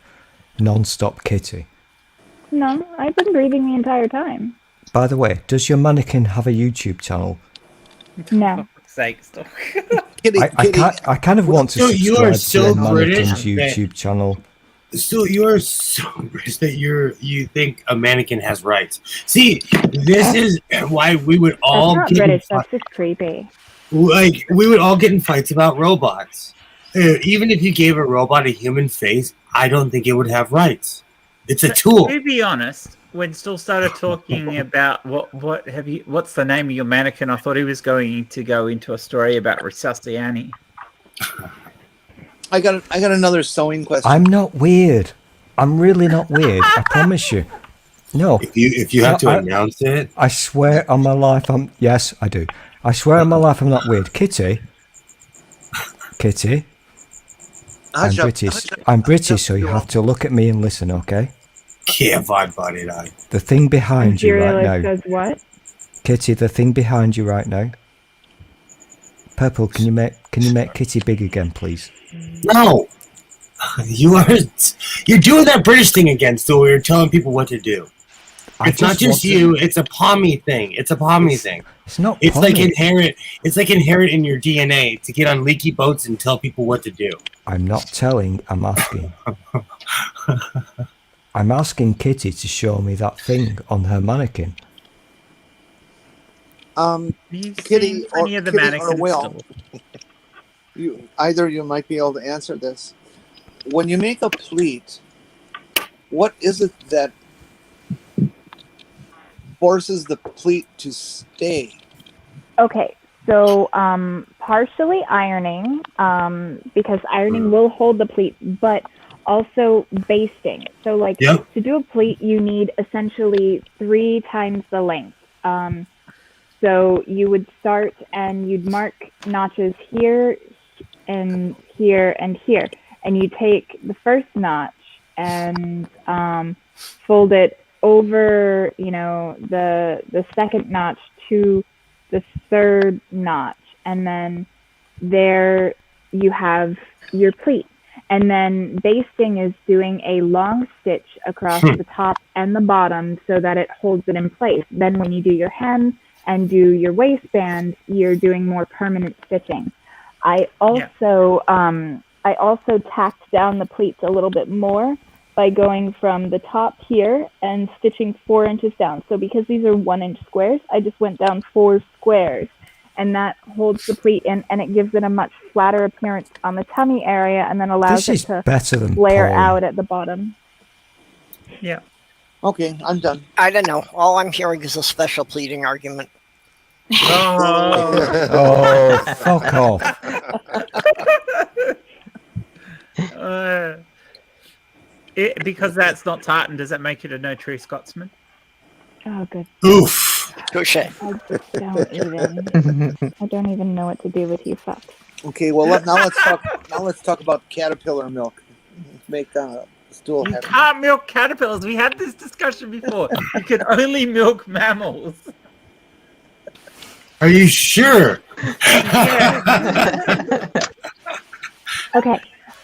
non-stop Kitty. No, I've been breathing the entire time. By the way, does your mannequin have a YouTube channel? No. Kitty, I kind of want to You are subscribe so to your British mannequin's YouTube channel. So you're so British that you think a mannequin has rights. See, this is why we would all That's not British. That's just creepy. Like, we would all get in fights about robots. Even if you gave a robot a human face, I don't think it would have rights. It's a tool. To be honest, when Still started talking about what's the name of your mannequin, I thought he was going to go into a story about Resusciani. I got another sewing question. I'm not weird. I'm really not weird. I promise you. No. If you have to announce it, I swear on my life, yes, I do. I swear on my life, I'm not weird. Kitty. I'm British. I'm British, so you have to look at me and listen, okay? Yeah, fine, buddy. The thing behind you right now. Says what? Kitty, the thing behind you right now. Purple, can you make Kitty big again, please? No. You're doing that British thing again, so you're telling people what to do. It's not just you. It's a pommy thing. It's a pommy thing. It's not. It's pommy. Like inherent. It's like inherent in your DNA to get on leaky boats and tell people what to do. I'm not telling. I'm asking. I'm asking Kitty to show me that thing on her mannequin. Kitty or Will, either you might be able to answer this. When you make a pleat, what is it that forces the pleat to stay? Okay, so partially ironing, because ironing will hold the pleat, but also basting. So, like, to do a pleat, you need essentially 3 times the length. So you would start and you'd mark notches here and here and here. And you take the first notch and fold it over, the second notch to the third notch. And then there you have your pleat. And then basting is doing a long stitch across the top and the bottom so that it holds it in place. Then when you do your hem and do your waistband, you're doing more permanent stitching. I also tacked down the pleats a little bit more by going from the top here and stitching 4 inches down. So because these are 1-inch squares, I just went down 4 squares, and that holds the pleat in, and it gives it a much flatter appearance on the tummy area, and then allows it to flare out at the bottom. Yeah. Okay, I'm done. I don't know. All I'm hearing is a special pleading argument. Oh, fuck off. Because that's not tartan, does that make it a no true Scotsman? Oh, good. Oof. Touche. I don't even know what to do with you fucks. Okay, well now let's talk about caterpillar milk. Make stool. You can't milk caterpillars. We had this discussion before. You can only milk mammals. Are you sure? Okay,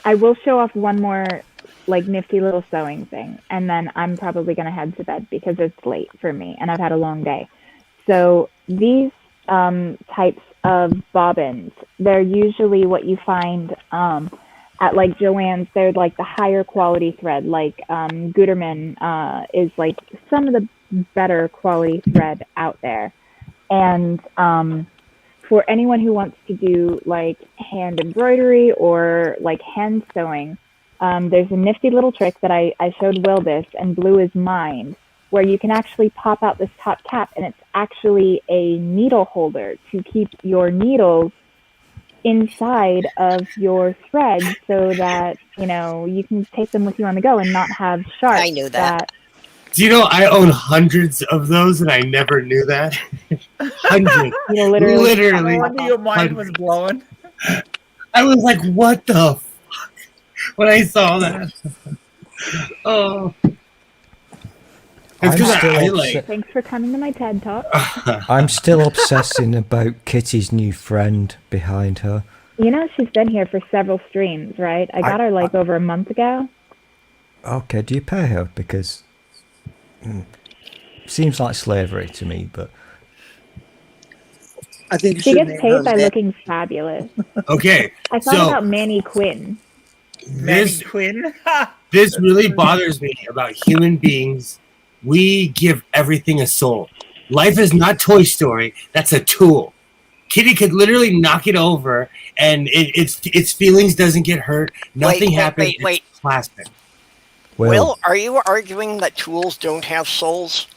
I will show off one more nifty little sewing thing, and then I'm probably going to head to bed because it's late for me and I've had a long day. So these types of bobbins, they're usually what you find at like Joann's, they're like the higher quality thread. Like Gutermann is like some of the better quality thread out there. And for anyone who wants to do like hand embroidery or like hand sewing, there's a nifty little trick that I showed Will this and blew his mind, where you can actually pop out this top cap, and it's actually a needle holder to keep your needles inside of your thread, so that you can take them with you on the go and not have sharps. I knew that. Do you know I own hundreds of those and I never knew that? Hundreds. Literally. No wonder your mind was blown. I was like, what the fuck? When I saw that. Oh. It's because I like. Thanks for coming to my TED Talk. I'm still obsessing about Kitty's new friend behind her. She's been here for several streams, right? I got her like over a month ago. Okay, do you pay her? Because seems like slavery to me, but I think she gets paid by looking fabulous. Okay, I thought about Manny Quinn. This really bothers me about human beings. We give everything a soul. Life is not Toy Story. That's a tool. Kitty could literally knock it over, and its feelings doesn't get hurt. Nothing happens. Wait. It's plastic. Will, are you arguing that tools don't have souls?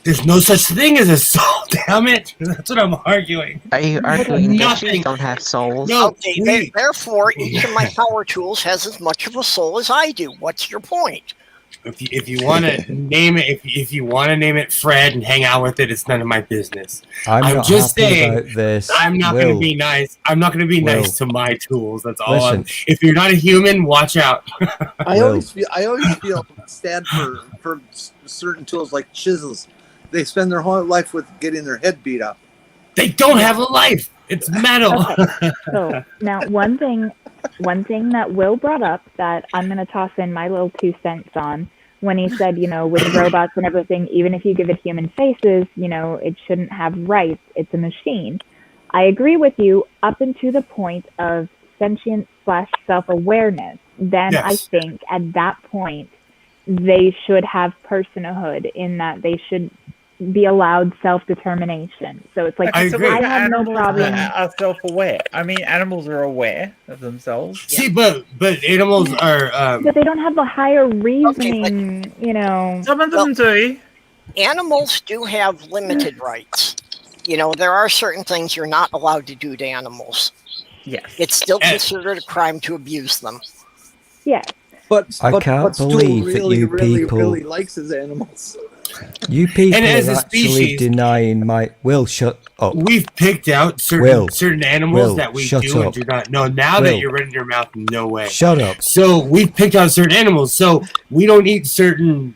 There's no such thing as a soul, damn it. That's what I'm arguing. Are you arguing that Nothing. trees don't have souls? No, Okay, therefore, each of my power tools has as much of a soul as I do. What's your point? If you want to name it, if you want to name it Fred and hang out with it, it's none of my business. I'm not just happy saying. about this. I'm not going to be nice. I'm not going to be nice to my tools. That's all. If you're not a human, watch out. I always feel sad for certain tools like chisels. They spend their whole life with getting their head beat up. They don't have a life. It's metal. Okay. So now one thing that Will brought up that I'm going to toss in my little 2 cents on, when he said, with robots and everything, even if you give it human faces, it shouldn't have rights. It's a machine. I agree with you up into the point of sentience / self-awareness. Then Yes. I think at that point, they should have personhood, in that they should be allowed self-determination. So it's like, I agree. I have no problem. Are self-aware. I mean, animals are aware of themselves. See, but animals are. But they don't have the higher reasoning, Some of them do. Animals do have limited rights. There are certain things you're not allowed to do to animals. Yes. It's still considered a crime to abuse them. Yes. But I can't Stu believe that really, you really, people- really likes his animals. You people And as are a actually species- denying my... Will, shut up. We've picked out certain animals that we shut do and up. do not. No, now that Will. you're running your mouth, no way. Shut up. So we've picked out certain animals. So we don't eat certain.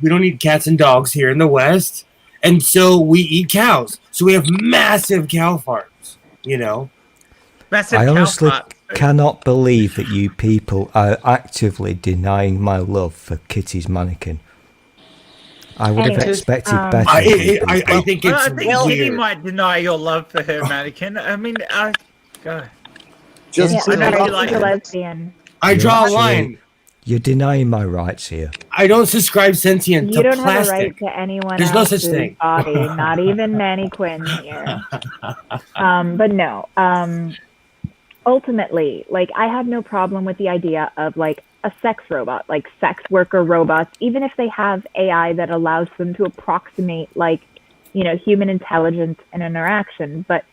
We don't eat cats and dogs here in the West, and so we eat cows. So we have massive cow farms. Massive I cow honestly fart. cannot believe that you people are actively denying my love for Kitty's mannequin. I would have Anyways, expected better. I from you think people. it's Well, I think Kitty weird. might deny your love for her mannequin. I mean, God. Just Yeah, I know sorry, you like she's a it. lesbian. I You're draw a actually- line. You're denying my rights here. I don't subscribe sentient You to don't have a plastic. right to anyone There's no else's such thing. body, not even Manny Quinn here. But no. Ultimately, like, I have no problem with the idea of like a sex robot, like sex worker robots, even if they have AI that allows them to approximate like, human intelligence and interaction. But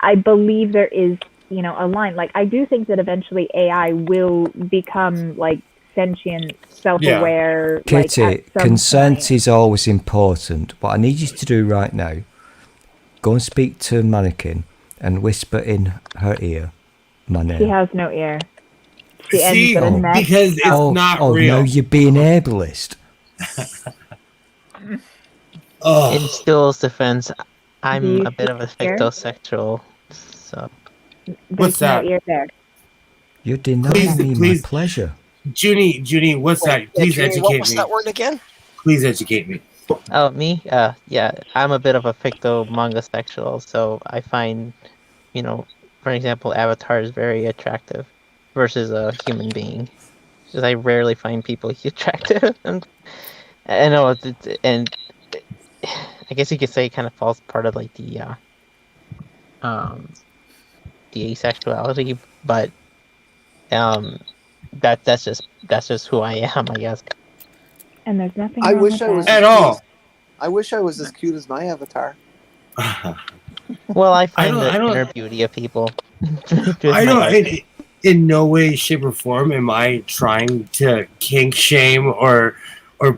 I believe there is, a line. Like, I do think that eventually AI will become like sentient, self-aware. Kitty, like, at some consent point. is always important. What I need you to do right now, go and speak to Mannequin and whisper in her ear my name. She has no ear. She See, ends with a neck. because it's not real. No, you're being ableist. Oh. In Still's defense, Do I'm you a bit of a hear? fictosexual, so What's There's no that? ear there. You're denying me Please. my pleasure. Junie, what's that? Please Junie, what educate was me. that word again? Please educate me. Oh, me? Yeah, I'm a bit of a ficto manga sexual, so I find, for example, Avatar is very attractive. versus a human being. Because I rarely find people attractive, and I know and I guess you could say it kind of falls part of like the asexuality, but that's just who I am, I guess. And there's nothing I wrong wish with I was that. At all. I wish I was as cute as my avatar. Well, I find I the don't- inner beauty of people. I don't. In no way, shape, or form am I trying to kink shame or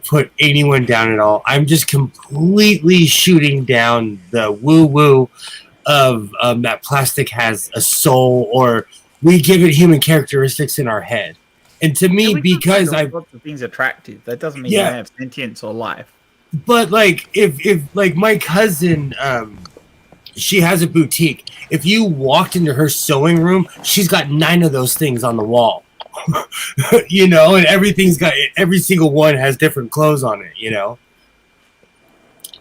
put anyone down at all. I'm just completely shooting down the woo woo of that plastic has a soul, or we give it human characteristics in our head. And to me, because I lots of things attractive, that doesn't mean Yeah. they have sentience or life. But like if like my cousin, she has a boutique. If you walked into her sewing room, she's got 9 of those things on the wall. You know, and every single one has different clothes on it, you know.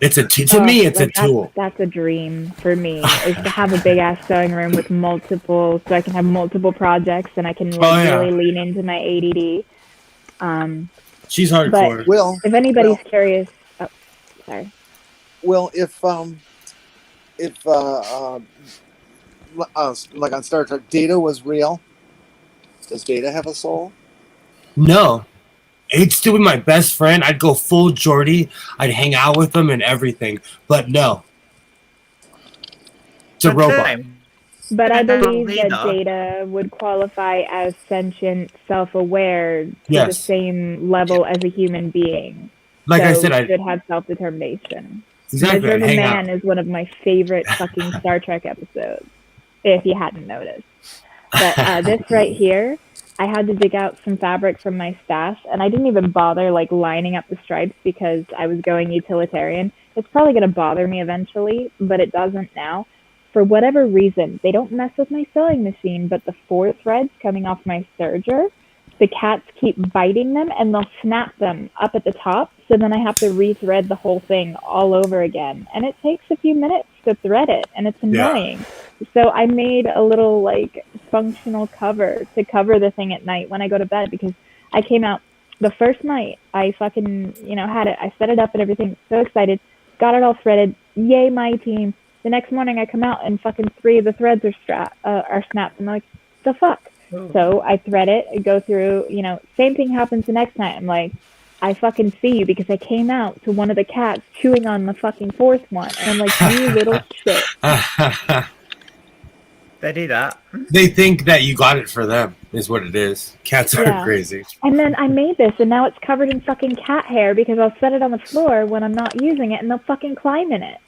It's to me it's a tool. That's a dream for me, is to have a big ass sewing room with multiple, so I can have multiple projects and I can really lean into my ADD. She's hardcore. But Will, if anybody's curious, oh, sorry. Will, if like on Star Trek, Data was real, does Data have a soul? No. He'd still be my best friend. I'd go full Geordie. I'd hang out with him and everything. But no. It's a robot. But I believe Data. that Data would qualify as sentient, self-aware to the Yes. same level as a human being. Like I So said, I should have self-determination. exactly. Measure I'd of a hang Man out. is one of my favorite fucking Star Trek episodes, if you hadn't noticed. But this right here, I had to dig out some fabric from my stash, and I didn't even bother like lining up the stripes because I was going utilitarian. It's probably going to bother me eventually, but it doesn't now. For whatever reason, they don't mess with my sewing machine, but the 4 threads coming off my serger, the cats keep biting them and they'll snap them up at the top, so then I have to rethread the whole thing all over again. And it takes a few minutes to thread it, and it's annoying. So I made a little like functional cover to cover the thing at night when I go to bed, because I came out the first night, I fucking, had it, I set it up and everything, so excited, got it all threaded, yay my team. The next morning I come out and fucking 3 of the threads are snapped. I'm like, the fuck? Oh. So I thread it, I go through, same thing happens the next night. I'm like, I fucking see you because I came out to one of the cats chewing on the fucking 4th one. And I'm like, you little shit. They do that. They think that you got it for them, is what it is. Cats are Yeah. crazy. And then I made this, and now it's covered in fucking cat hair because I'll set it on the floor when I'm not using it, and they'll fucking climb in it.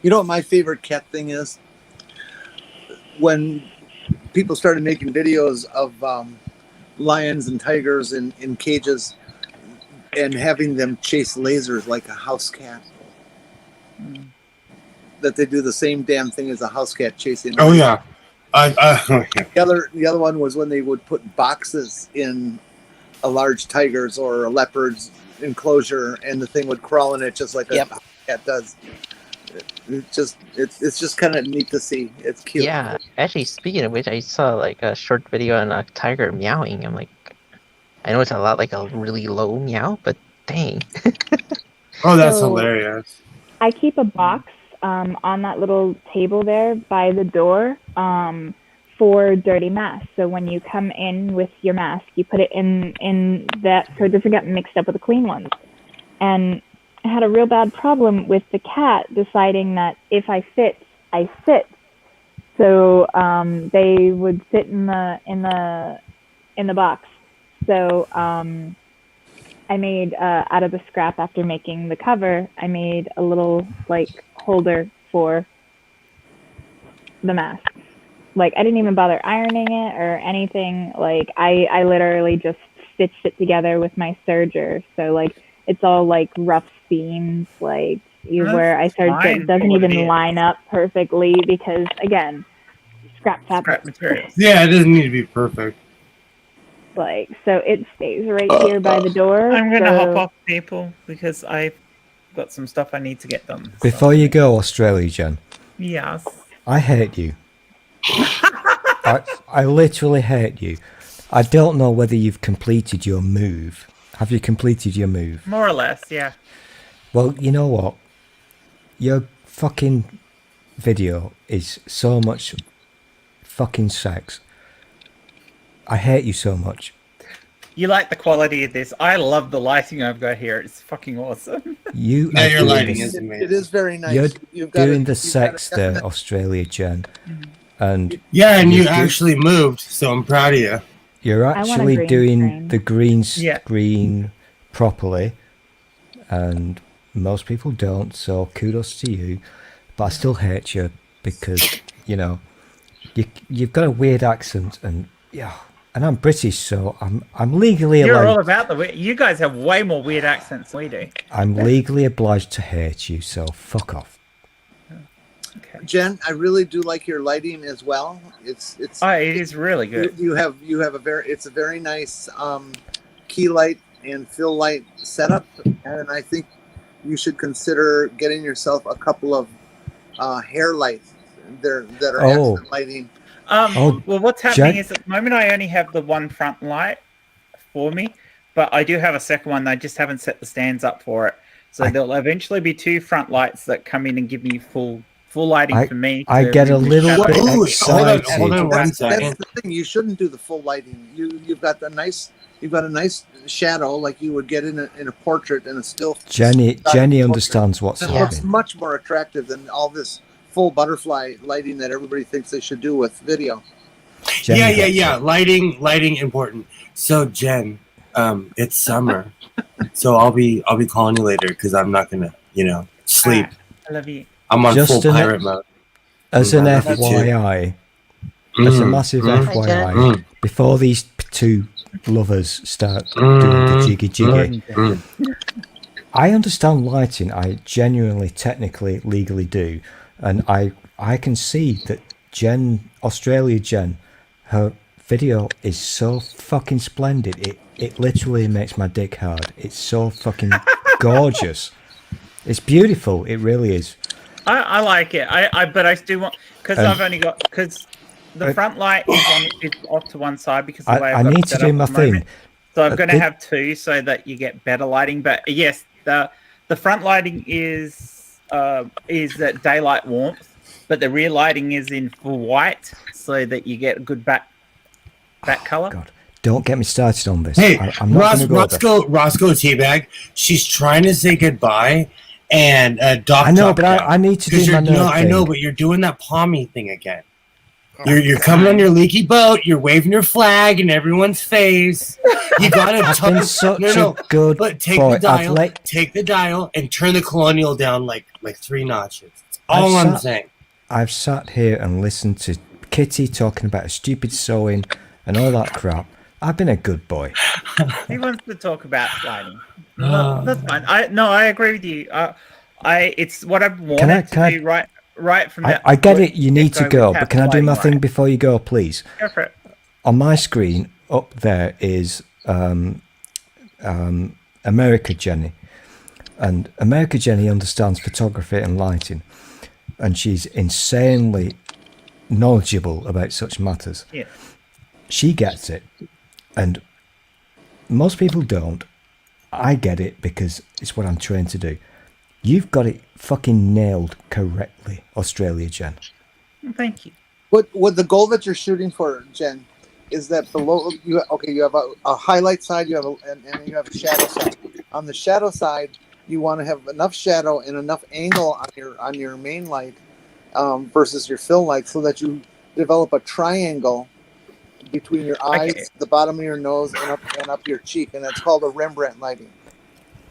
You know what my favorite cat thing is? When people started making videos of lions and tigers in cages and having them chase lasers like a house cat. That they do the same damn thing as a house cat chasing. Oh lasers. yeah. The other one was when they would put boxes in a large tiger's or a leopard's enclosure, and the thing would crawl in it just like a cat does. It's just kind of neat to see. It's cute. Yeah, actually, speaking of which, I saw like a short video on a tiger meowing. I'm like, I know it's a lot like a really low meow, but dang. Oh, that's So- hilarious. I keep a box on that little table there by the door for dirty masks. So when you come in with your mask, you put it in that so it doesn't get mixed up with the clean ones. And I had a real bad problem with the cat deciding that if I sit, I sit. So they would sit in the box. So I made out of the scrap after making the cover, I made a little like holder for the mask. Like I didn't even bother ironing it or anything. Like I literally just stitched it together with my serger. So like it's all like rough seams, like where I serged it doesn't even line up perfectly because again, scrap fabric. Materials. Yeah, it doesn't need to be perfect. Like so it stays right here by the door. I'm gonna so- hop off, people, because I've got some stuff I need to get done. So- Before you go, Australia, Jen, Yes. I hate you. I literally hate you. I don't know whether you've completed your move. Have you completed your move? More or less, yeah. Well, you know what? Your fucking video is so much fucking sex. I hate you so much. You like the quality of this. I love the lighting I've got here. It's fucking awesome. You Yeah, are your doing lighting this- is amazing. It is very nice. You're You've got doing a- the you've sex got a there, definite- Australia, Jen. And Yeah, and you do- actually moved, so I'm proud of you. you're want a actually green doing screen. the green Yeah. screen properly. And most people don't, so kudos to you. But I still hate you because, you know, you've got a weird accent, and yeah, and I'm British, so I'm legally You're allowed. all about the. You guys have way more weird accents than we do. I'm legally obliged to hate you, so fuck off. Okay. Jen, I really do like your lighting as well. It's Oh, it is really you, good. you have a very nice key light and fill light setup, and I think you should consider getting yourself a couple of hair lights that are Oh. accent lighting. Oh, Well, what's happening Jack- is at the moment I only have the one front light for me, but I do have a second one. I just haven't set the stands up for it. So there'll eventually be two front lights that come in and give me full lighting for me. I to get a remove little shadow. bit Ooh, excited. hold on one That's second. the thing. You shouldn't do the full lighting. You've got a nice shadow like you would get in a portrait and a still. Jenny portrait. understands what's It looks happening. much more attractive than all this full butterfly lighting that everybody thinks they should do with video. Jenny gets Yeah. it. Lighting important. So Jen, it's summer, so I'll be calling you later because I'm not gonna, sleep. I love you. I'm on Just full an- pirate mode. As an I love you too. FYI, as a Mm, massive mm, FYI, mm, before these two lovers start doing the mm, jiggy jiggy, mm. I understand lighting. I genuinely, technically, legally do, and I can see that Australia Jen, her video is so fucking splendid. It literally makes my dick hard. It's so fucking gorgeous. It's beautiful. It really is. I like it. But I still want because I've only got because the front light is off to one side because of the way I I've got need it to set do up my at the thing. moment. So I'm going to Did- have two so that you get better lighting. But yes, the front lighting is that daylight warmth, but the rear lighting is in full white so that you get a good back color. God, don't get me started on this. Hey, I'm not going to go there. Roscoe Teabag, she's trying to say goodbye, and Doc. I know, but I need to do my nerd I know, thing. but you're doing that palmy thing again. You're coming on your leaky boat. You're waving your flag in everyone's face. You gotta I've been such no, a good but take boy. the dial. I've Take the dial and turn the colonial down like 3 notches. That's all I'm saying. I've sat here and listened to Kitty talking about stupid sewing and all that crap. I've been a good boy. He wants to talk about lighting. Well, that's fine. I agree with you. It's what I've wanted to do right from that. I get it. You need to with go, have but can I the do my lighting thing right. before you go, please? Go for it. On my screen up there is America Jenny, and America Jenny understands photography and lighting, and she's insanely knowledgeable about such matters. Yeah. She gets it, and most people don't. I get it because it's what I'm trained to do. You've got it fucking nailed correctly, Australia Jen. Thank you. What the goal that you're shooting for, Jen, is that below you have a highlight side, you have and you have a shadow side. On the shadow side, you want to have enough shadow and enough angle on your main light versus your fill light, so that you develop a triangle between your eyes, the bottom of your nose, and up your cheek, and that's called a Rembrandt lighting.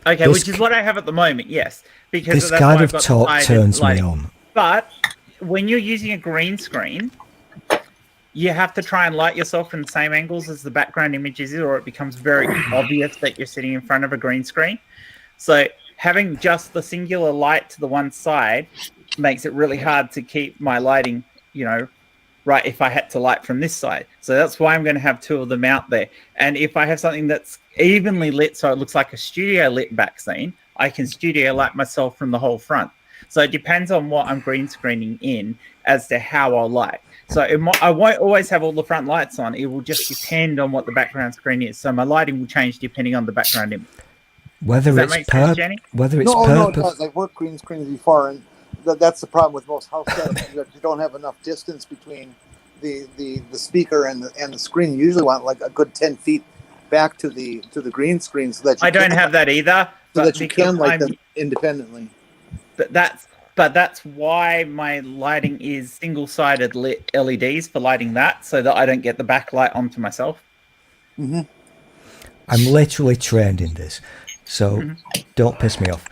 Okay, This which is what I have at the moment. Yes, because This that's kind why of I've got the talk side turns me lighting. on. But when you're using a green screen, you have to try and light yourself in the same angles as the background image is, or it becomes very obvious that you're sitting in front of a green screen. So having just the singular light to the one side makes it really hard to keep my lighting, right if I had to light from this side. So that's why I'm going to have two of them out there. And if I have something that's evenly lit so it looks like a studio lit back scene, I can studio light myself from the whole front. So it depends on what I'm green screening in as to how I'll light. So I won't always have all the front lights on. It will just depend on what the background screen is. So my lighting will change depending on the background image. Whether Does that it's make sense, Jenny? whether it's No, it purpose. does. I've worked green screens before, and that's the problem with most house setups. That you don't have enough distance between the speaker and the screen. You usually want like a good 10 feet back to the green screen so that you I don't have that either. so that you can light them independently. But that's why my lighting is single-sided lit LEDs for lighting that, so that I don't get the backlight onto myself. Mm-hmm. I'm literally trained in this, so don't piss me off.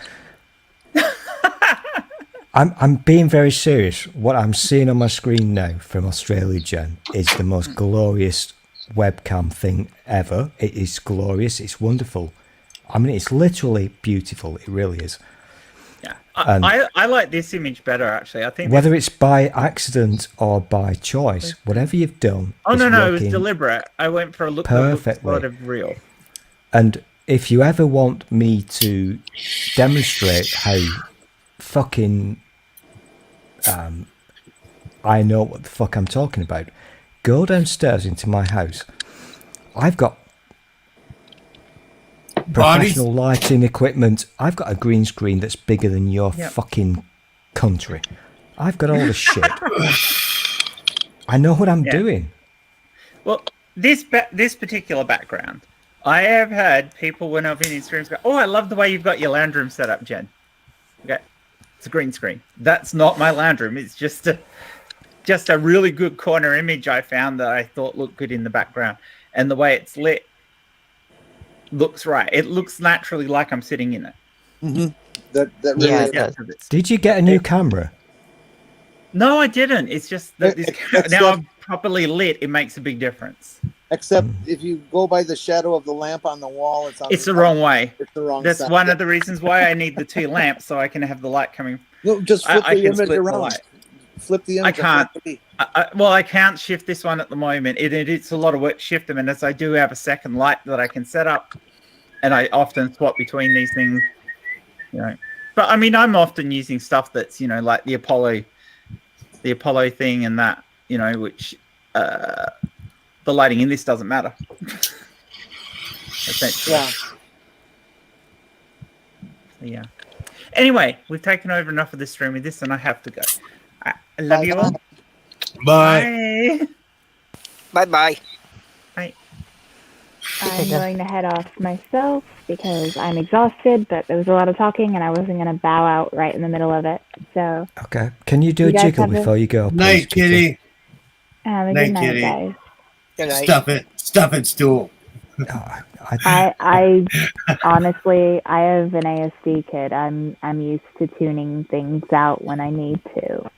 I'm being very serious. What I'm seeing on my screen now from Australia Gen is the most glorious webcam thing ever. It is glorious. It's wonderful. I mean, it's literally beautiful. It really is. Yeah, I like this image better actually. I think whether it's by accident or by choice, whatever you've done. Oh no, it was working deliberate. I went for a look perfectly. that looked sort of real. And if you ever want me to demonstrate how fucking I know what the fuck I'm talking about, go downstairs into my house. I've got professional lighting equipment. I've got a green screen that's bigger than your fucking country. I've got all the shit. I know what I'm doing. Well, this particular background, I have had people when I've been in streams go, "Oh, I love the way you've got your lounge room set up, Jen." Okay, it's a green screen. That's not my lounge room. It's just a really good corner image I found that I thought looked good in the background, and the way it's lit looks right. It looks naturally like I'm sitting in it. Mm-hmm. That really it does. Did you get a new camera? No, I didn't. It's just that now I'm properly lit. It makes a big difference. Except if you go by the shadow of the lamp on the wall, it's the wrong way. It's the wrong That's side. one of the reasons why I need the two lamps, so I can have the light coming. No, just flip the image around. Flip the image. I can't. I can't shift this one at the moment. It's a lot of work to shift them, and as I do have a second light that I can set up, and I often swap between these things, you know. But I mean, I'm often using stuff that's, you know, like the Apollo thing and that, you know, which the lighting in this doesn't matter. Essentially. Yeah. Anyway, we've taken over enough of this stream with this, and I have to go. I love you all. Bye. Bye. I'm going to head off myself because I'm exhausted, but there was a lot of talking and I wasn't going to bow out right in the middle of it. So okay, can you do a jiggle before you go? Night, Kitty. Have a good night, guys. Good night. Stuff it, stool. I honestly, I have an ASD kid. I'm used to tuning things out when I need to.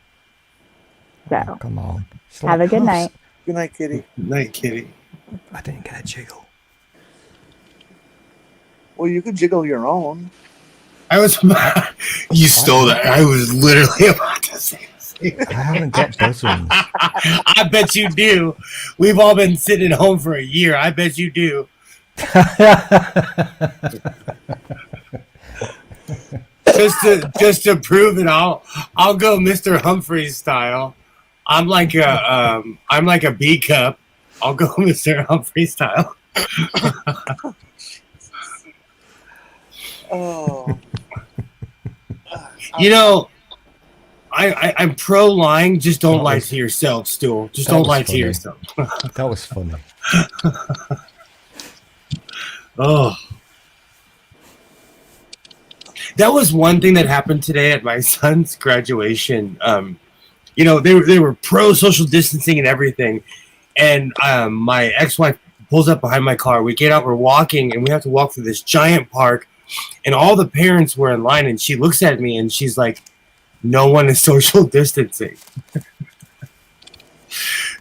So come on. Have a good night. Good night, Kitty. Night, Kitty. I didn't get a jiggle. Well, you could jiggle your own. You stole that. I was literally about to say the I haven't got buttons. I bet you do. We've all been sitting at home for a year. I bet you do. just to prove it, I'll go Mr. Humphreys style. I'm like a B cup. I'll go Mr. Humphreys style. Oh. You know, I'm pro lying. Just don't lie to yourself, Stool. Just don't lie to yourself. That was funny. Oh. That was one thing that happened today at my son's graduation. You know, they were pro social distancing and everything. And my ex-wife pulls up behind my car. We get out, we're walking, and we have to walk through this giant park. And all the parents were in line, and she looks at me, and she's like, no one is social distancing.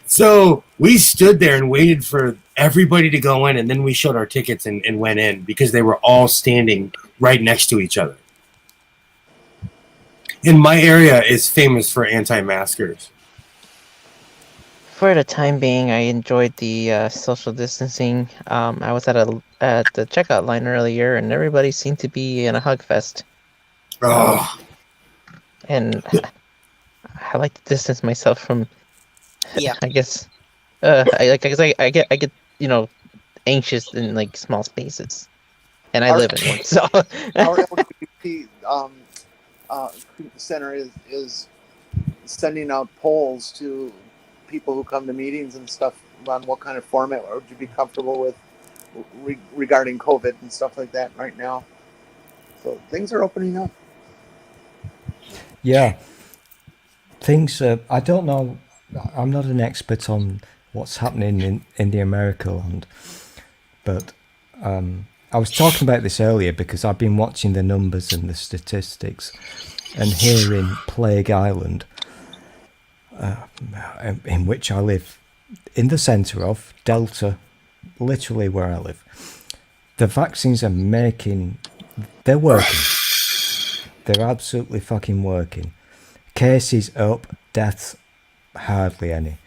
So we stood there and waited for everybody to go in, and then we showed our tickets and went in because they were all standing right next to each other. And my area is famous for anti-maskers. For the time being, I enjoyed the social distancing. I was at the checkout line earlier, and everybody seemed to be in a hug fest. Oh. and I like to distance myself from. Yeah. I guess. Because I get anxious in like small spaces, and I Our- live in one. So Our LGBT center is sending out polls to people who come to meetings and stuff on what kind of format would you be comfortable with regarding COVID and stuff like that right now. So things are opening up. Yeah. Things, I don't know, I'm not an expert on what's happening in the America land, but I was talking about this earlier because I've been watching the numbers and the statistics, and here in Plague Island, in which I live, in the centre of Delta, literally where I live, the vaccines are they're working. They're absolutely fucking working. Cases up, deaths hardly any.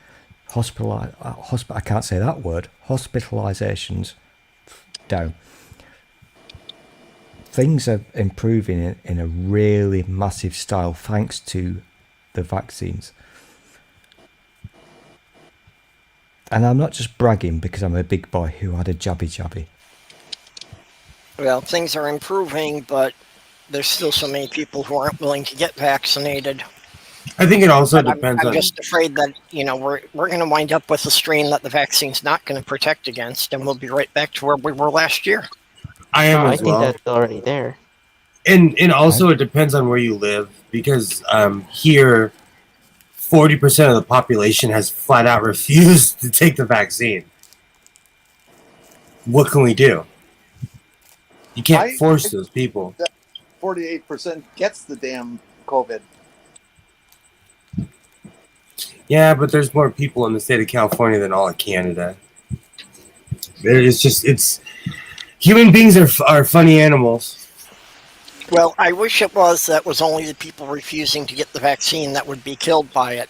I can't say that word. Hospitalizations down. Things are improving in a really massive style thanks to the vaccines. And I'm not just bragging because I'm a big boy who had a jabby. Well, things are improving, but there's still so many people who aren't willing to get vaccinated. I think it also And depends I'm on. just afraid that we're going to wind up with a strain that the vaccine's not going to protect against, and we'll be right back to where we were last year. I am I as think well. that's already there. And also it depends on where you live, because here 40% of the population has flat out refused to take the vaccine. What can we do? You can't force those people. 48% gets the damn COVID. Yeah, but there's more people in the state of California than all of Canada. It's human beings are funny animals. Well, I wish it was only the people refusing to get the vaccine that would be killed by it.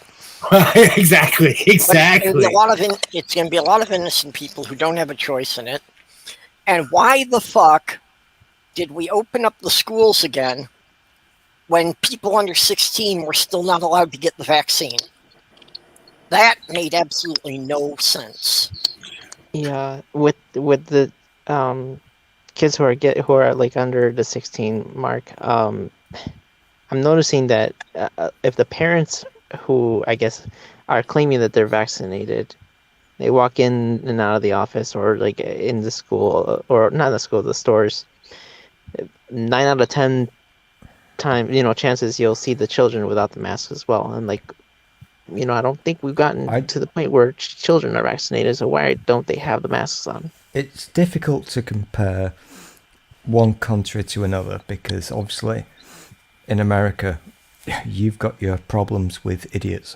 Exactly. But it's going to be a lot of innocent people who don't have a choice in it. And why the fuck did we open up the schools again when people under 16 were still not allowed to get the vaccine? That made absolutely no sense. Yeah, with the kids who are like under the 16 mark, I'm noticing that if the parents who I guess are claiming that they're vaccinated, they walk in and out of the office or like in the school, or not the school, the stores, 9 out of 10 chances you'll see the children without the mask as well. And like, I don't think we've gotten to the point where children are vaccinated, so why don't they have the masks on? It's difficult to compare one country to another because obviously in America you've got your problems with idiots,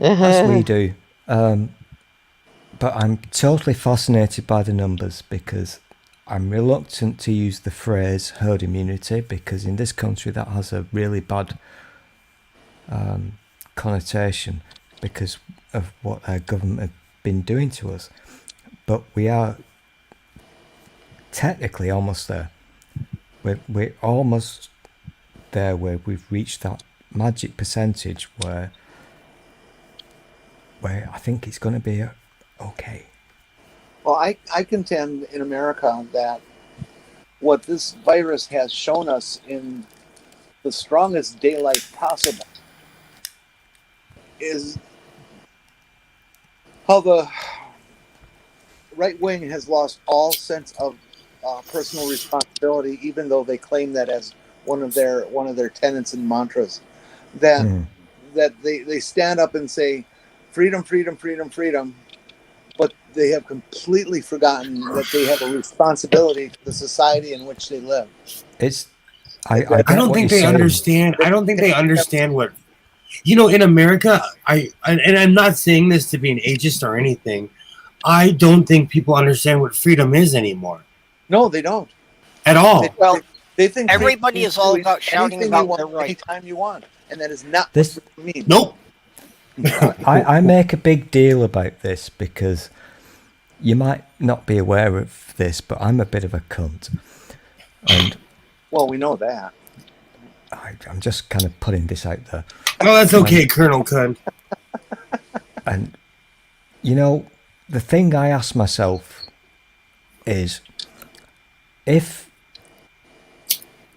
as we do. But I'm totally fascinated by the numbers because I'm reluctant to use the phrase herd immunity because in this country that has a really bad connotation because of what our government have been doing to us. But we are technically almost there. We're almost there where we've reached that magic percentage where I think it's going to be okay. Well, I contend in America that what this virus has shown us in the strongest daylight possible is how the right wing has lost all sense of personal responsibility, even though they claim that as one of their tenets and mantras. That they stand up and say freedom, freedom, freedom, freedom, but they have completely forgotten that they have a responsibility to the society in which they live. I don't think they understand. I don't think they understand what, in America, and I'm not saying this to be an ageist or anything. I don't think people understand what freedom is anymore. No, they don't. At all. They think everybody is all about shouting about their right. Anytime you want. And that is not what it means. Nope. I make a big deal about this because you might not be aware of this, but I'm a bit of a cunt. And well, we know that. I'm just kind of putting this out there. Oh, that's okay, Colonel Kuhn. And, you know, the thing I ask myself is, if,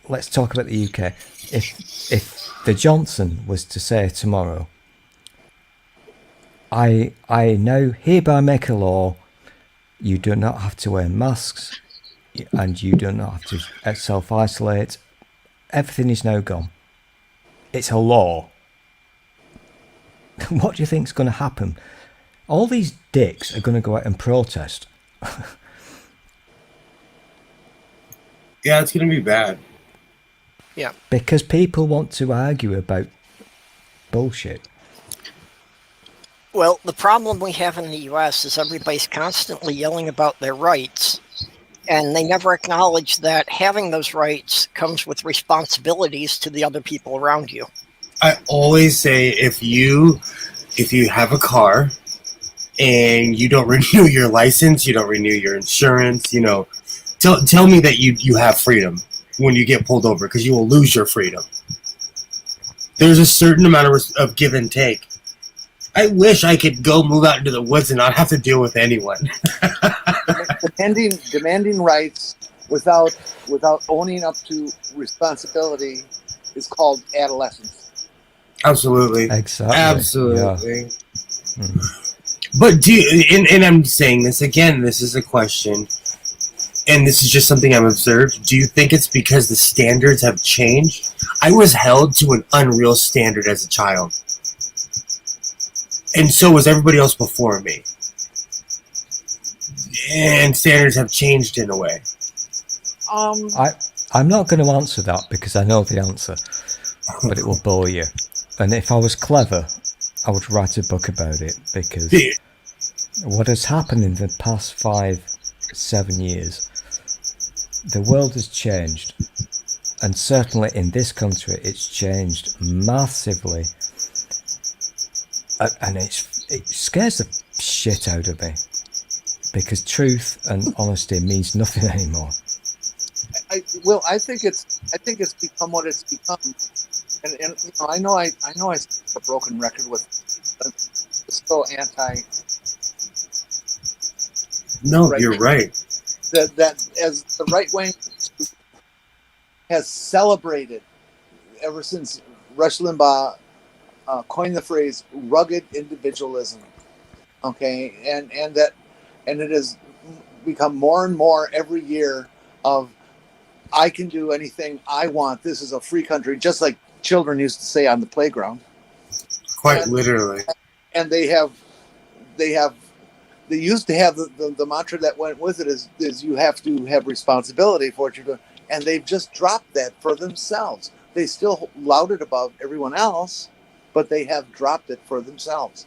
let's talk about the UK, if the Johnson was to say tomorrow, I now hereby make a law, you do not have to wear masks, and you do not have to self-isolate, everything is now gone. It's a law. What do you think is going to happen? All these dicks are going to go out and protest. Yeah, it's going to be bad. Yeah. Because people want to argue about bullshit. Well, the problem we have in the U.S. is everybody's constantly yelling about their rights, and they never acknowledge that having those rights comes with responsibilities to the other people around you. I always say if you have a car and you don't renew your license, you don't renew your insurance, tell me that you have freedom when you get pulled over, because you will lose your freedom. There's a certain amount of give and take. I wish I could go move out into the woods and not have to deal with anyone. demanding rights without owning up to responsibility is called adolescence. Absolutely. Exactly. Absolutely. Yeah. But and I'm saying this again, this is a question, and this is just something I've observed. Do you think it's because the standards have changed? I was held to an unreal standard as a child. And so was everybody else before me. And standards have changed in a way. I'm not going to answer that because I know the answer, but it will bore you. And if I was clever, I would write a book about it, because what has happened in the past 5-7 years, the world has changed. And certainly in this country, it's changed massively. And it scares the shit out of me, because truth and honesty means nothing anymore. I think it's become what it's become, and I know I speak a broken record with so anti. No, right you're right. That as the right wing has celebrated ever since Rush Limbaugh coined the phrase rugged individualism, okay, and it has become more and more every year of, I can do anything I want, this is a free country, just like children used to say on the playground. Quite literally. And they used to have the mantra that went with it is you have to have responsibility for what you're doing, and they've just dropped that for themselves. They still loud it above everyone else, but they have dropped it for themselves.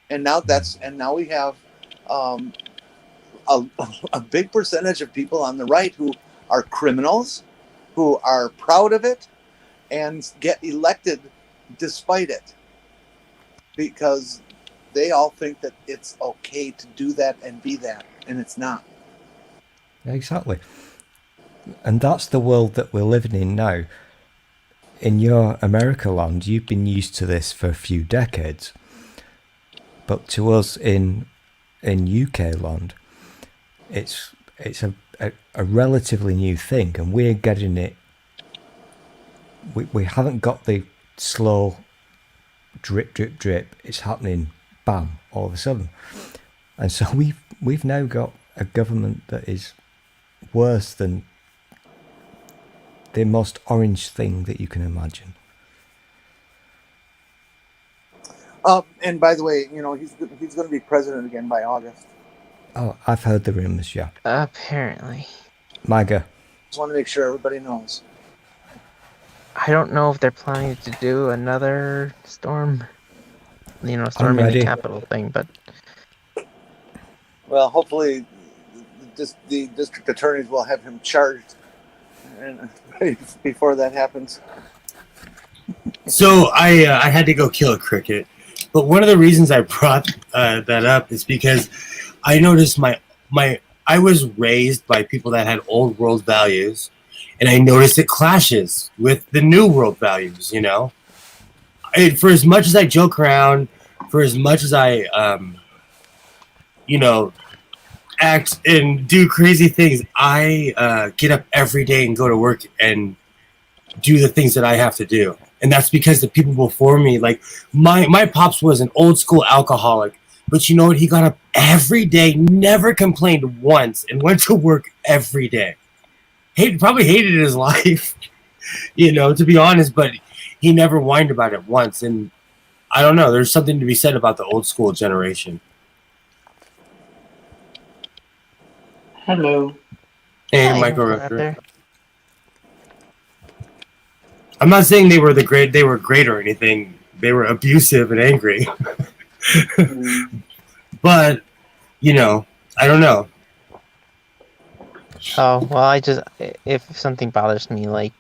And now we have a big percentage of people on the right who are criminals, who are proud of it, and get elected despite it, because they all think that it's okay to do that and be that, and it's not. Exactly. And that's the world that we're living in now. In your America land, you've been used to this for a few decades. But to us in UK land, it's a relatively new thing, and we're getting it. We haven't got the slow drip, drip, drip. It's happening, bam, all of a sudden. And so we've now got a government that is worse than the most orange thing that you can imagine. And by the way, he's going to be president again by August. Oh, I've heard the rumors, yeah. Apparently. MAGA. Just want to make sure everybody knows. I don't know if they're planning to do another storming the Capitol thing, but... Well, hopefully the district attorneys will have him charged before that happens. So I had to go kill a cricket. But one of the reasons I brought that up is because I noticed I was raised by people that had old world values, and I notice it clashes with the new world values. For as much as I joke around, for as much as I act and do crazy things, I get up every day and go to work and do the things that I have to do. And that's because the people before me, like my pops was an old school alcoholic, but you know what? He got up every day, never complained once, and went to work every day. Probably hated his life, to be honest, but he never whined about it once. And I don't know, there's something to be said about the old school generation. Hello. Hey, Hi, Michael out Rutger. there. I'm not saying they were great or anything. They were abusive and angry. But, I don't know. Oh, well, if something bothers me, like,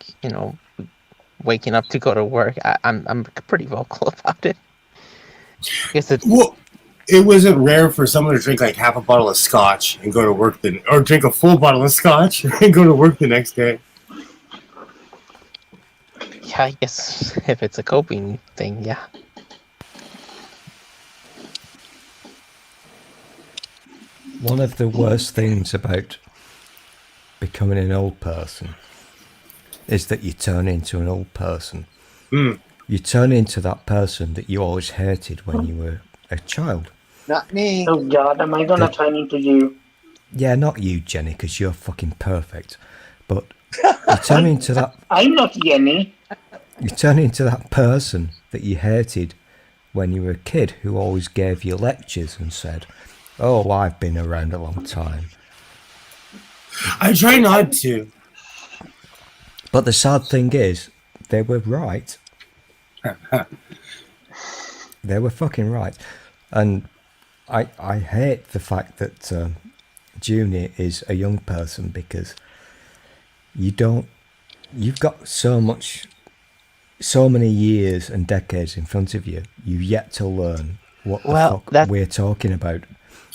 waking up to go to work, I'm pretty vocal about it. I guess it's... Well, it wasn't rare for someone to drink like half a bottle of scotch and go to work or drink a full bottle of scotch and go to work the next day. Yeah, I guess if it's a coping thing, yeah. One of the worst things about becoming an old person is that you turn into an old person. Mm. You turn into that person that you always hated when you were a child. Not me. Oh God, am I gonna turn into you? Yeah, not you, Jenny, because you're fucking perfect. But you turn into that. I'm not Jenny. You turn into that person that you hated when you were a kid, who always gave you lectures and said, "Oh, I've been around a long time." I try not to. But the sad thing is, they were right. They were fucking right. And I hate the fact that Junior is a young person, because you've got so many years and decades in front of you. You've yet to learn what the fuck we're talking about.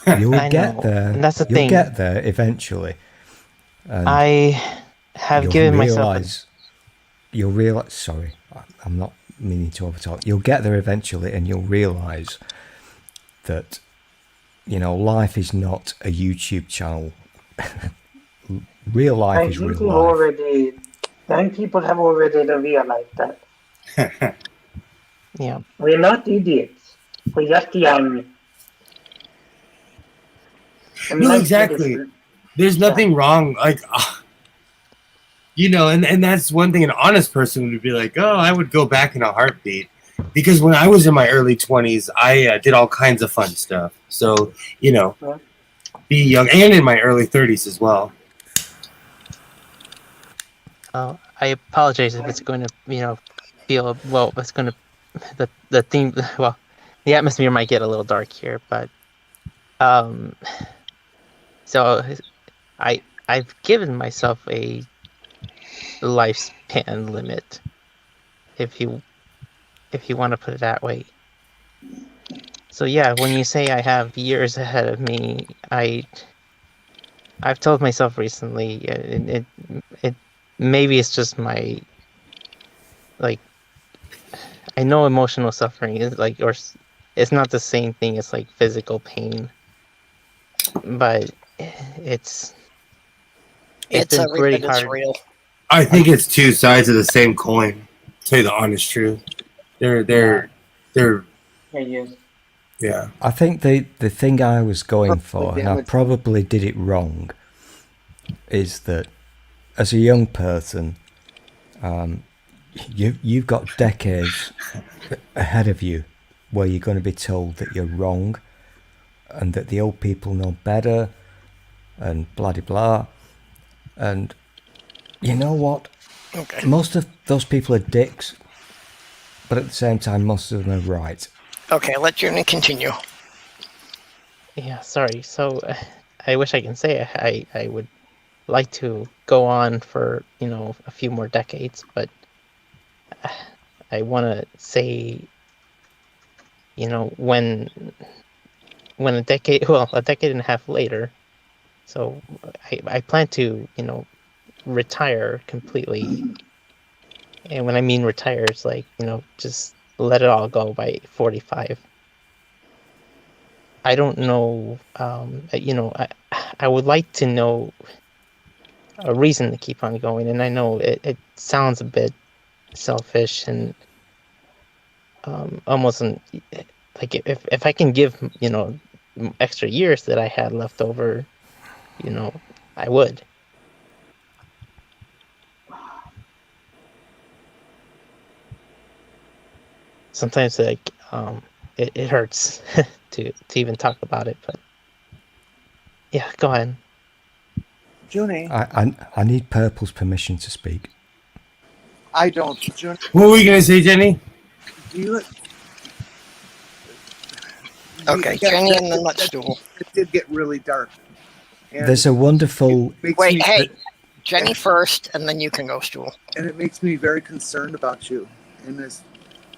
You'll get there. And that's the You'll thing. get there eventually. And I have given myself... You'll realize. Sorry, I'm not meaning to overtalk. You'll get there eventually, and you'll realize that life is not a YouTube channel. Real life is real life. Young people have already realized that. Yeah. We're not idiots. We're just young. No, exactly. There's nothing wrong. Like, and that's one thing an honest person would be like, oh, I would go back in a heartbeat. Because when I was in my early 20s, I did all kinds of fun stuff. So, be young, and in my early 30s as well. I apologize if it's going to, feel, well, it's going to, the theme, well, the atmosphere might get a little dark here, but, so I've given myself a lifespan limit, if you want to put it that way. So yeah, when you say I have years ahead of me, I've told myself recently, it maybe it's just my, like, I know emotional suffering is like, or it's not the same thing as like physical pain, but it's been pretty hard. Real. I think it's two sides of the same coin. To tell you the honest truth, they're yeah. I think the thing I was going for, and I probably did it wrong, is that as a young person, you've got decades ahead of you where you're going to be told that you're wrong, and that the old people know better, and blah de blah. And you know what? Okay. Most of those people are dicks, but at the same time, most of them are right. Okay, let Junie continue. Yeah, sorry. So I wish I can say I would like to go on for, a few more decades, but I want to say, when a decade and a half later, so I plan to, retire completely. And when I mean retire, it's like, just let it all go by 45. I don't know, I would like to know a reason to keep on going. And I know it sounds a bit selfish and almost like if I can give, extra years that I had left over, I would. Sometimes like it hurts to even talk about it, but yeah, go ahead. Junie, I need Purple's permission to speak. I don't. Junie, What were you gonna say, Jenny? do you? Okay, Jenny and the Nutstool. It did get really dark. And There's a wonderful. Wait, hey, Jenny first, and then you can go, Stool. And it makes me very concerned about you. And if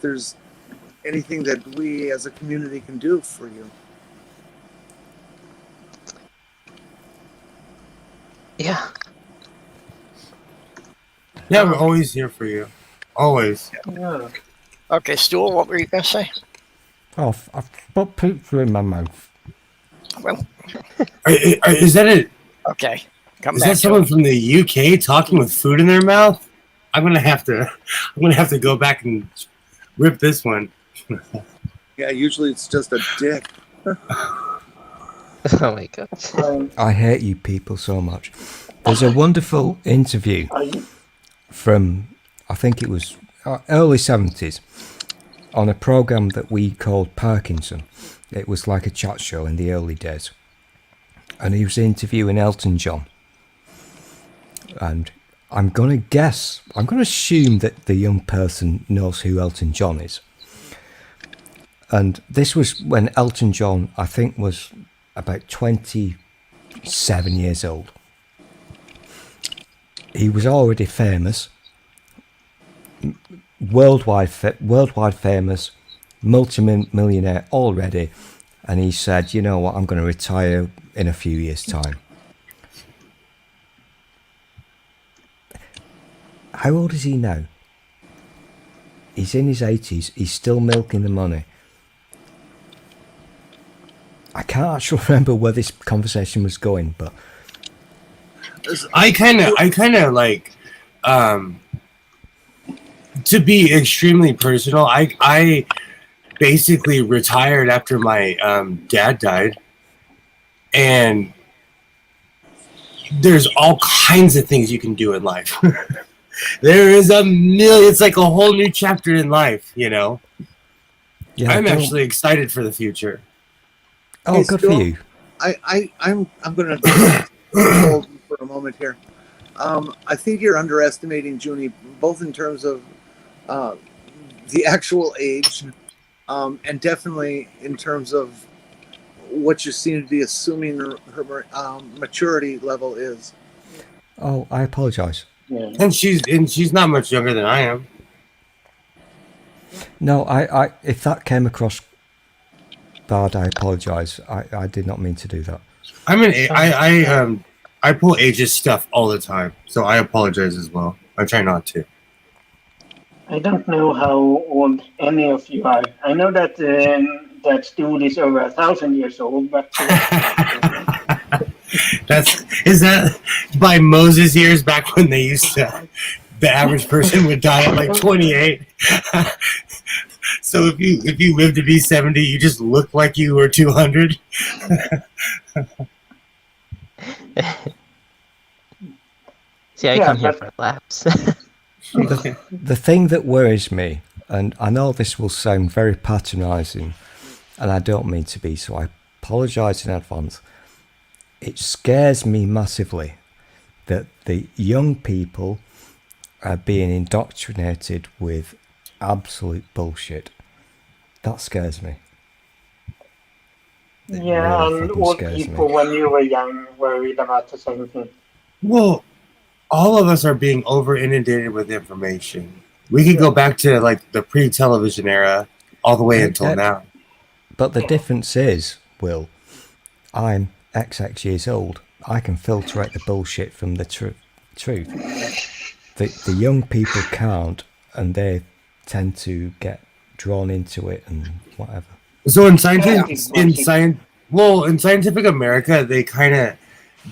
there's anything that we as a community can do for you. Yeah. Yeah, we're always here for you. Always. Yeah. Okay, Stool, what were you going to say? Oh, I've put pizza in my mouth. Well, Is that it? okay. Is that someone from the UK talking with food in their mouth? I'm gonna have to go back and rip this one. Yeah, usually it's just a dick. Oh my god. I hate you people so much. There's a wonderful interview from, I think it was early 70s, on a program that we called Parkinson. It was like a chat show in the early days. And he was interviewing Elton John. And I'm going to assume that the young person knows who Elton John is. And this was when Elton John, I think, was about 27 years old. He was already famous, worldwide famous, multi-millionaire already. And he said, you know what, I'm going to retire in a few years' time. How old is he now? He's in his 80s. He's still milking the money. I can't actually remember where this conversation was going, but I kind of like, to be extremely personal, I basically retired after my dad died, and there's all kinds of things you can do in life. There is a million. It's like a whole new chapter in life, Yeah, I'm actually excited for the future. Oh, Hey, good Stu, for you. I'm going to hold you for a moment here. I think you're underestimating Junie, both in terms of the actual age, and definitely in terms of what you seem to be assuming her maturity level is. Oh, I apologise. Yeah. And she's not much younger than I am. No, I if that came across bad, I apologise. I did not mean to do that. I pull ageist stuff all the time, so I apologize as well. I try not to. I don't know how old any of you are. I know that that dude is over 1,000 years old, but Is that by Moses years, back when they used to, the average person would die at like 28. So if you live to be 70, you just look like you were 200. See, I come here for laps. The thing that worries me, and I know this will sound very patronising, and I don't mean to be, so I apologise in advance. It scares me massively that the young people are being indoctrinated with absolute bullshit. That scares me. It yeah, really and fucking old scares people me. when you were young worried about the same thing. Well, all of us are being over inundated with information. We could go back to like the pre-television era all the way until now. But the difference is, Will, I'm XX years old. I can filter out the bullshit from the truth. truth. The young people can't, and they tend to get drawn into it and whatever. So in Scientific America,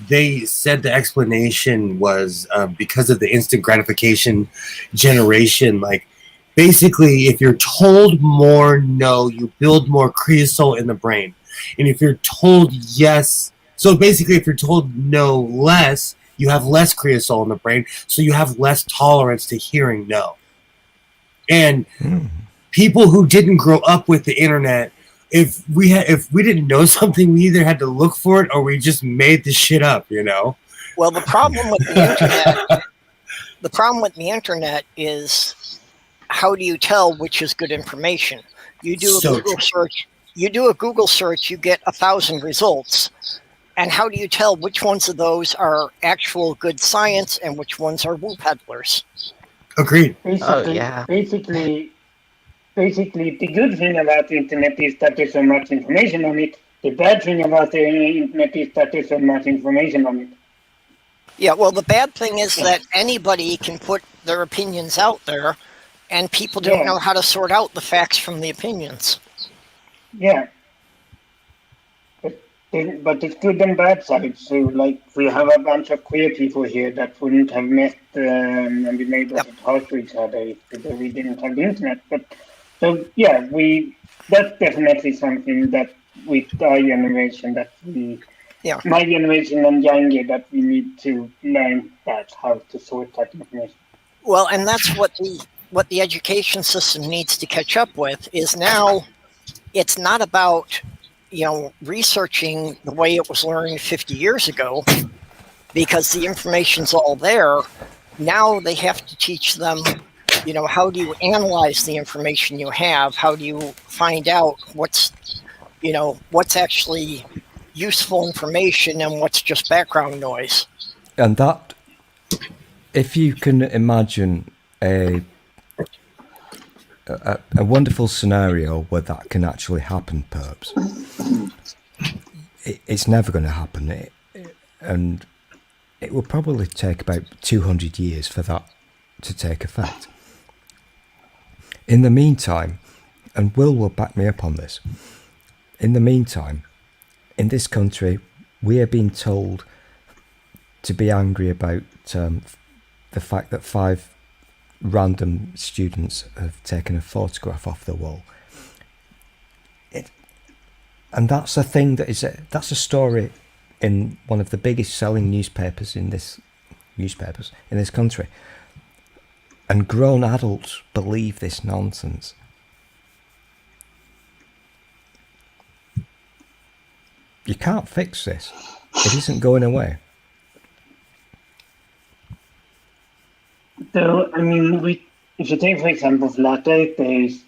they said the explanation was because of the instant gratification generation. Like, basically, if you're told more no, you build more creosote in the brain, and if you're told yes, so basically, if you're told no less, you have less creosote in the brain, so you have less tolerance to hearing no. And people who didn't grow up with the internet, if we didn't know something, we either had to look for it or we just made the shit up, you know? Well, the problem with the internet, is how do you tell which is good information? You do a Google search, you get 1,000 results. And how do you tell which ones of those are actual good science and which ones are woo peddlers? Agreed. Basically, the good thing about the internet is that there's so much information on it. The bad thing about the internet is that there's so much information on it. Yeah, well, the bad thing is that anybody can put their opinions out there, and people don't know how to sort out the facts from the opinions. Yeah. But it's good and bad sides. So, like, we have a bunch of queer people here that wouldn't have met and been able to talk to each other if we didn't have the internet. But so, yeah, that's definitely something that with our generation my generation and younger, that we need to learn how to sort that information. Well, and that's what the education system needs to catch up with, is now it's not about researching the way it was learned 50 years ago, because the information's all there. Now they have to teach them, how do you analyze the information you have? How do you find out what's actually useful information and what's just background noise? And that, if you can imagine a wonderful scenario where that can actually happen, perhaps. It's never going to happen, and it will probably take about 200 years for that to take effect. In the meantime, and will back me up on this, in the meantime, in this country, we are being told to be angry about the fact that 5 random students have taken a photograph off the wall. And that's a thing that's a story in one of the biggest selling newspapers in this country. And grown adults believe this nonsense. You can't fix this. It isn't going away. So, I mean, if you take, for example, flat earthers,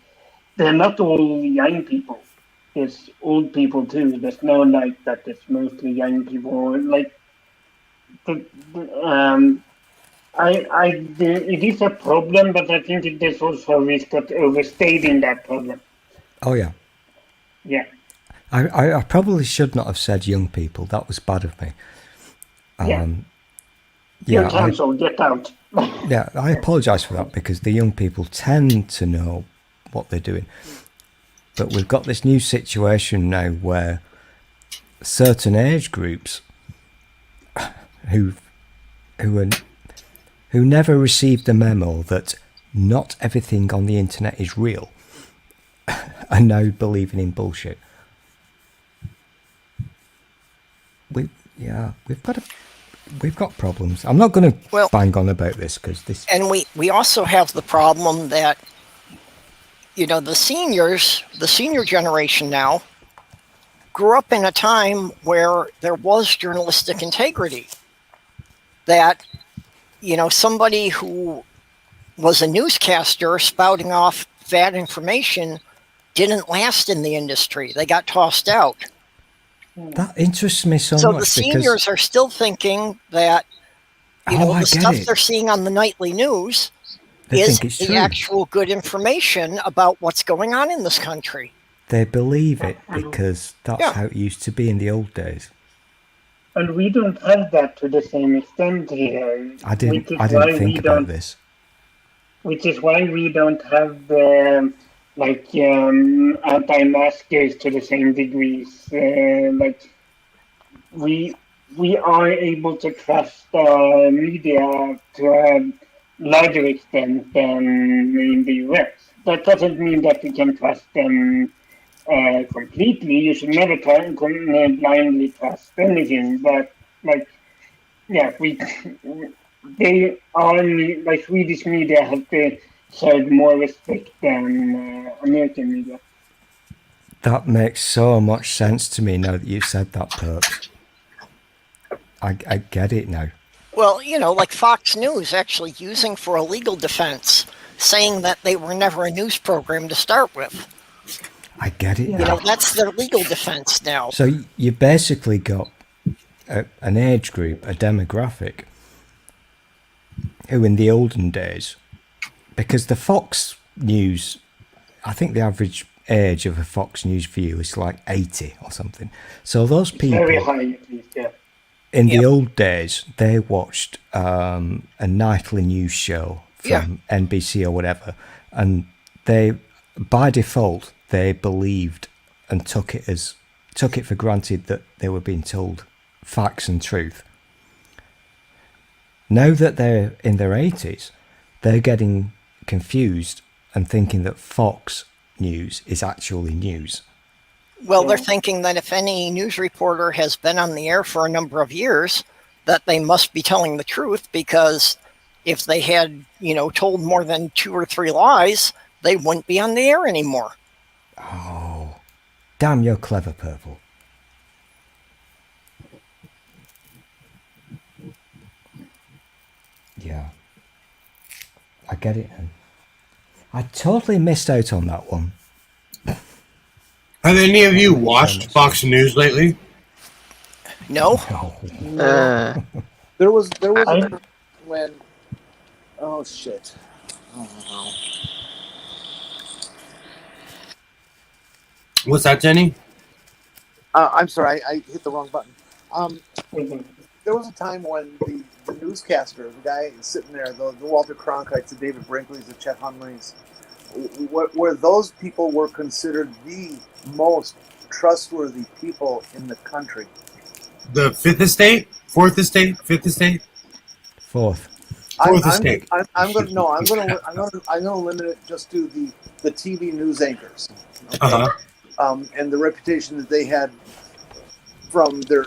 they're not all young people. There's old people too. There's no like that. It's mostly young people. Like, it is a problem, but I think there's also a risk of overstating that problem. Oh yeah. Yeah. I probably should not have said young people. That was bad of me. You're cancelled. Get out. Yeah, I apologise for that, because the young people tend to know what they're doing. But we've got this new situation now where certain age groups who never received the memo that not everything on the internet is real are now believing in bullshit. We've got problems. I'm not going to bang on about this, because this. And we also have the problem that the senior generation now grew up in a time where there was journalistic integrity. That somebody who was a newscaster spouting off bad information didn't last in the industry. They got tossed out. That interests me so much. So the seniors are still thinking that the stuff they're seeing on the nightly news is the actual good information about what's going on in this country. They believe it because that's how it used to be in the old days. And we don't have that to the same extent here. I didn't which is why think we about don't, this. Which is why we don't have the anti-maskers to the same degrees. We are able to trust media to a larger extent than in the US. That doesn't mean that we can trust them completely. You should never blindly trust anything. But yeah, they are like Swedish media have showed more respect than American media. That makes so much sense to me now that you've said that, Perps. I get it now. Well, like Fox News actually using for a legal defense, saying that they were never a news program to start with. I get it now. That's their legal defense now. So you basically got an age group, a demographic, who in the olden days, because the Fox News, I think the average age of a Fox News viewer is like 80 or something. So those people, very high, at least, yeah. In the old days, they watched a nightly news show from NBC or whatever, and they, by default, they believed and took it for granted that they were being told facts and truth. Now that they're in their 80s, they're getting confused and thinking that Fox News is actually news. Well, they're thinking that if any news reporter has been on the air for a number of years, that they must be telling the truth, because if they had, told more than 2 or 3 lies, they wouldn't be on the air anymore. Oh, damn, you're clever, Purple. Yeah, I get it. I totally missed out on that one. Have any of you watched Fox News lately? No. There was a time when, oh shit, oh, What's that, Jenny? I'm sorry, I hit the wrong button. There was a time when the newscaster, the guy sitting there, the Walter Cronkites, the David Brinkley's, the Chet Hunleys, where those people were considered the most trustworthy people in the country. The Fifth Estate, Fourth Estate, Fifth Estate, Fourth Estate. I'm going to limit it just to the TV news anchors. Okay? And the reputation that they had from their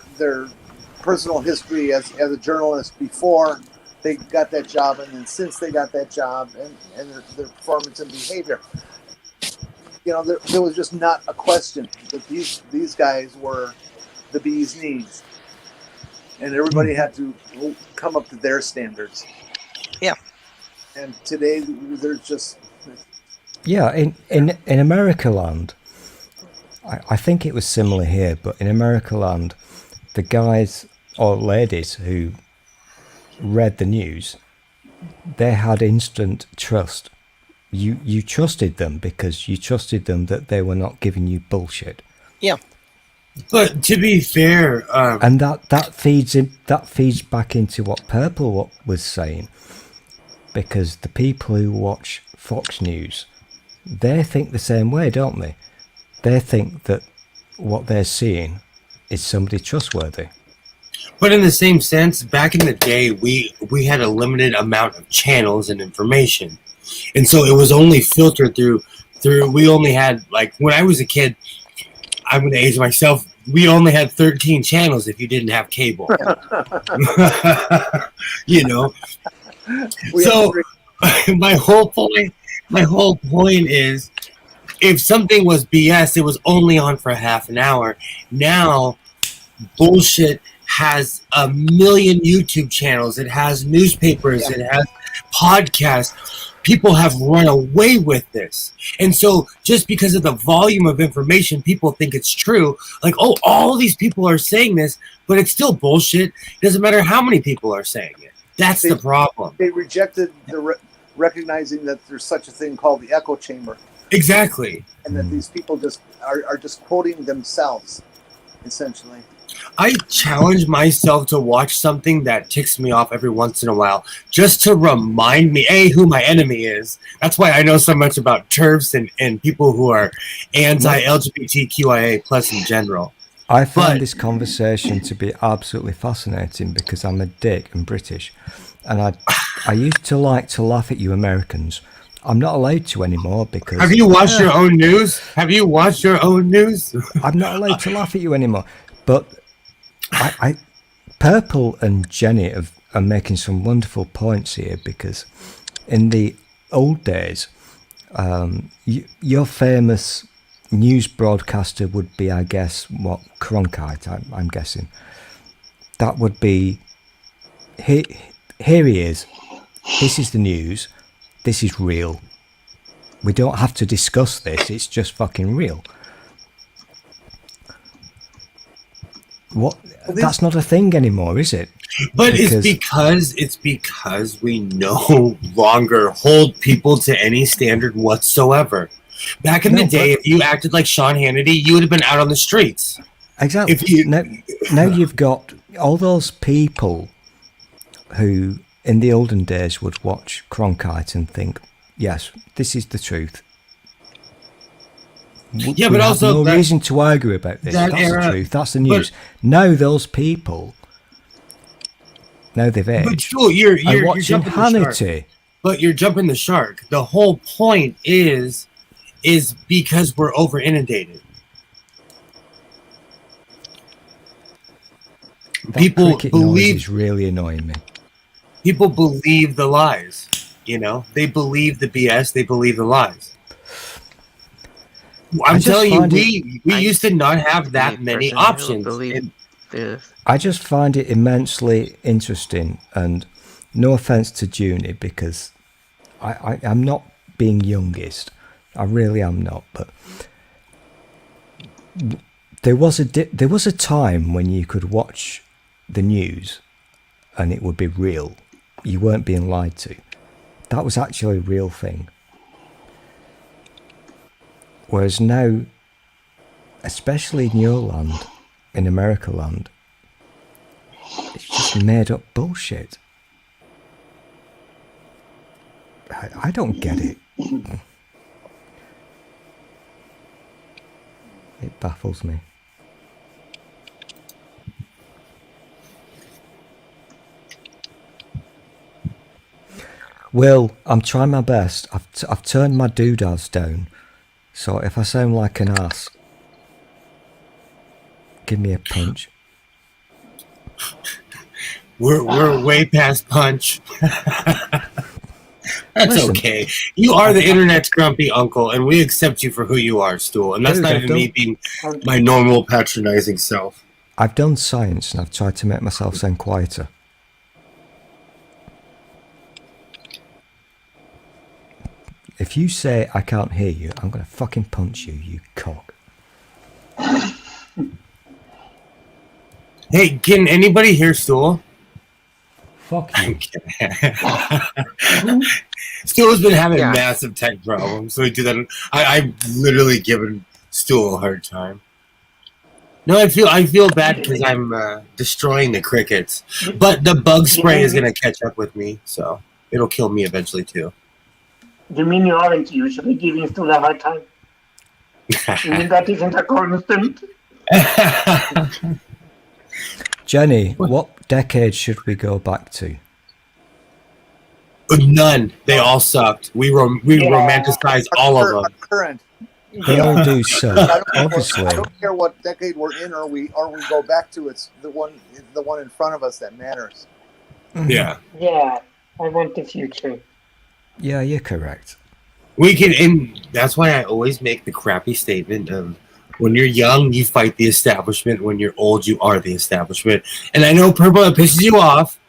personal history as a journalist before they got that job, and then since they got that job, and their performance and behavior. There was just not a question that these guys were the bee's knees, and everybody had to come up to their standards. Yeah. And today, there's just... Yeah, in America land, I think it was similar here, but in America land, the guys or ladies who read the news, they had instant trust. You trusted them because you trusted them that they were not giving you bullshit. Yeah. But to be fair, and that feeds back into what Purple was saying, because the people who watch Fox News, they think the same way, don't they? They think that what they're seeing is somebody trustworthy. But in the same sense, back in the day, we had a limited amount of channels and information, and so it was only filtered through. We only had, like, when I was a kid, I'm going to age myself. We only had 13 channels if you didn't have cable. So my whole point is, if something was BS, it was only on for half an hour. Now, bullshit has a million YouTube channels. It has newspapers. It has podcasts. People have run away with this. And so just because of the volume of information, people think it's true. Like, oh, all these people are saying this, but it's still bullshit. It doesn't matter how many people are saying it. That's the problem. They rejected recognizing that there's such a thing called the echo chamber. Exactly. And that these people just are just quoting themselves, essentially. I challenge myself to watch something that ticks me off every once in a while, just to remind me, A, who my enemy is. That's why I know so much about TERFs and people who are anti-LGBTQIA plus in general. I find this conversation to be absolutely fascinating because I'm a dick and British, and I used to like to laugh at you Americans. I'm not allowed to anymore because... Have you watched your own news? Have you watched your own news? I'm not allowed to laugh at you anymore. But Purple and Jenny are making some wonderful points here, because in the old days, your famous news broadcaster would be, I guess, what, Cronkite, I'm guessing. That would be, here he is, this is the news, this is real. We don't have to discuss this, it's just fucking real. What? That's not a thing anymore, is it? But it's because we no longer hold people to any standard whatsoever. Back in the day, if you acted like Sean Hannity, you would have been out on the streets. Exactly. Now you've got all those people who, in the olden days, would watch Cronkite and think, yes, this is the truth. Yeah, we but have also no reason to argue about this. That's the truth. That's the news. Now those people, now they've aged. But Joel, you're watching jumping Hannity. the shark. But you're jumping the shark. The whole point is because we're over inundated. People believe is really annoying me. People believe the lies. You know, they believe the BS. They believe the lies. I'm telling you, we used to not have that many options. I just find it immensely interesting, and no offense to Junie, because I'm not being youngest. I really am not, but there was a time when you could watch the news and it would be real. You weren't being lied to. That was actually a real thing. Whereas now, especially in your land, in America land, it's just made up bullshit. I don't get it. It baffles me. Will, I'm trying my best. I've turned my doodads down, so if I sound like an ass, give me a punch. We're way past punch. That's okay. You are the internet's grumpy uncle, and we accept you for who you are, Stool. And that's not even me being my normal patronizing self. I've done science, and I've tried to make myself sound quieter. If you say I can't hear you, I'm going to fucking punch you, you cock. Hey, can anybody hear Stool? Fuck you. Stool's been having massive tech problems, so we do that. I'm literally giving Stool a hard time. No, I feel bad because I'm destroying the crickets, but the bug spray is gonna catch up with me, so it'll kill me eventually too. You mean you aren't usually giving Stool a hard time? You mean that isn't a constant? Jenny, what decade should we go back to? None. They all sucked. We romanticized all of them. Current. They all do suck, obviously. I don't care what decade we're in, or we go back to. It's the one in front of us that matters. Yeah. Yeah, I want the future. Yeah, you're correct. We can, and that's why I always make the crappy statement of, when you're young, you fight the establishment. When you're old, you are the establishment. And I know, Purple, it pisses you off.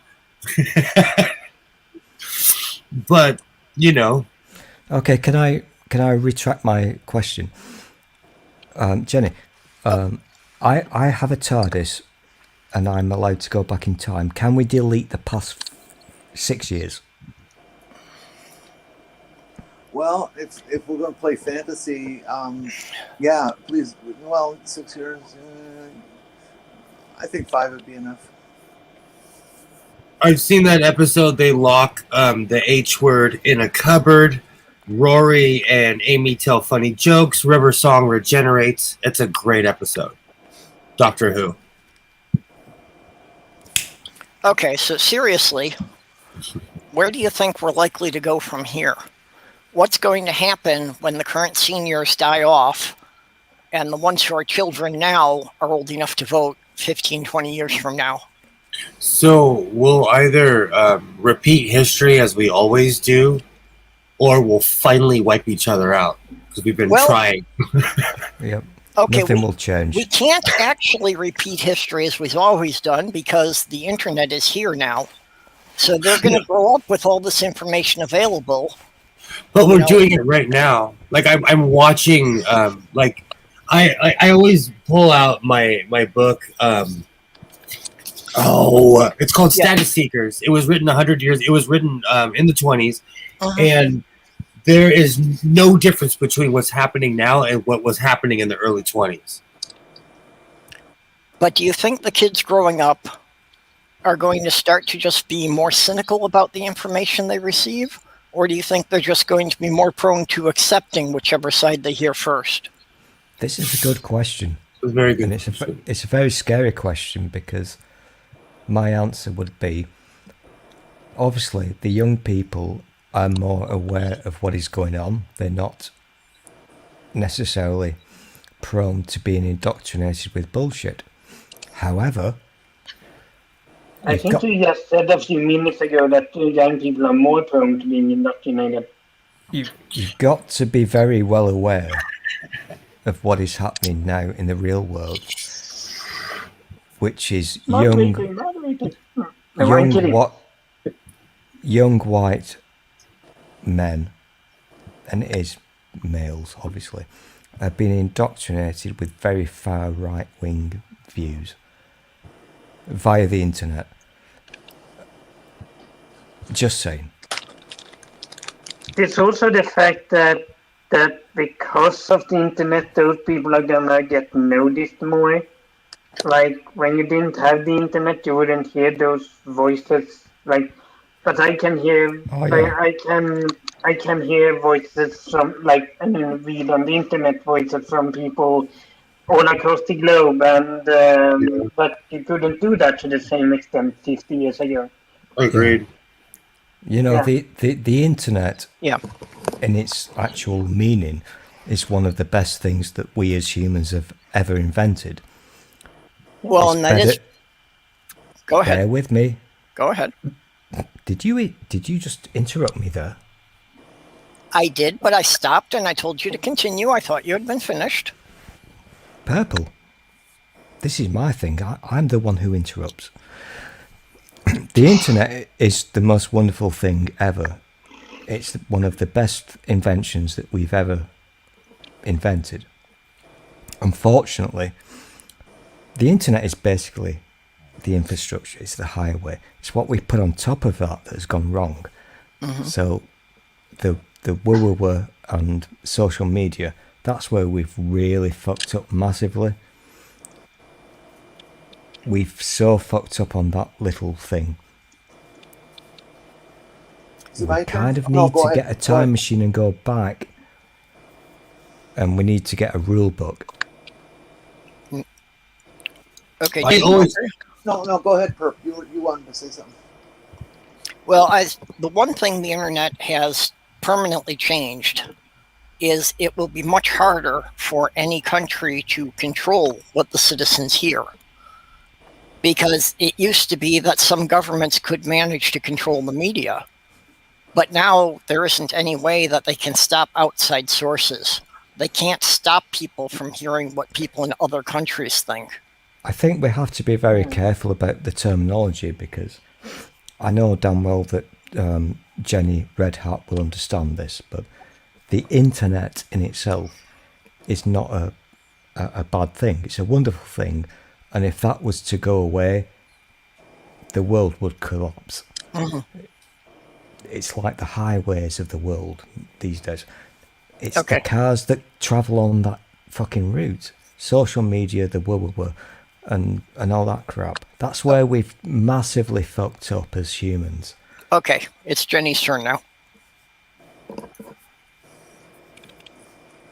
But, you know. Okay, can I retract my question? Jenny, I have a TARDIS and I'm allowed to go back in time. Can we delete the past 6 years? Well, if we're going to play fantasy, yeah, please. Well, 6 years. I think 5 would be enough. I've seen that episode. They lock the H word in a cupboard. Rory and Amy tell funny jokes. River Song regenerates. It's a great episode. Doctor Who. Okay, so seriously, where do you think we're likely to go from here? What's going to happen when the current seniors die off and the ones who are children now are old enough to vote 15, 20 years from now? So we'll either repeat history as we always do, or we'll finally wipe each other out because we've been trying. Yep. Okay, Nothing will change. We can't actually repeat history as we've always done because the internet is here now. So they're going to grow up with all this information available. But we're doing it right now. Like I'm watching. Like I always pull out my book. It's called Status Seekers. It was written 100 years. It was written in the 20s, and there is no difference between what's happening now and what was happening in the early 20s. But do you think the kids growing up are going to start to just be more cynical about the information they receive? Or do you think they're just going to be more prone to accepting whichever side they hear first? This is a good question. It's very good. And it's a very scary question because my answer would be, obviously, the young people are more aware of what is going on. They're not necessarily prone to being indoctrinated with bullshit. However, I think you just said a few minutes ago that young people are more prone to being indoctrinated. You've got to be very well aware of what is happening now in the real world, which is young white men, and it is males, obviously, have been indoctrinated with very far right-wing views via the internet. Just saying. It's also the fact that because of the internet, those people are gonna get noticed more. Like when you didn't have the internet, you wouldn't hear those voices. Like, but I can hear. I can hear voices from read on the internet voices from people all across the globe, and but you couldn't do that to the same extent 50 years ago. Agreed. You know, the internet, in its actual meaning, is one of the best things that we as humans have ever invented. Well, and that is. Go ahead. Bear with me. Go ahead. Did you just interrupt me there? I did, but I stopped and I told you to continue. I thought you had been finished. Purple. This is my thing. I'm the one who interrupts. The internet is the most wonderful thing ever. It's one of the best inventions that we've ever invented. Unfortunately, the internet is basically the infrastructure. It's the highway. It's what we put on top of that has gone wrong. So the woo-woo and social media, that's where we've really fucked up massively. We've so fucked up on that little thing. We kind of need to get a time machine and go back, and we need to get a rule book. Okay. No, go ahead, Perp. You wanted to say something. Well, the one thing the internet has permanently changed is it will be much harder for any country to control what the citizens hear. Because it used to be that some governments could manage to control the media. But now there isn't any way that they can stop outside sources. They can't stop people from hearing what people in other countries think. I think we have to be very careful about the terminology, because I know damn well that Jenny Redheart will understand this, but the internet in itself is not a bad thing. It's a wonderful thing. And if that was to go away, the world would collapse. It's like the highways of the world these days. It's the cars that travel on that fucking route. Social media, the and all that crap. That's where we've massively fucked up as humans. Okay, it's Jenny's turn now.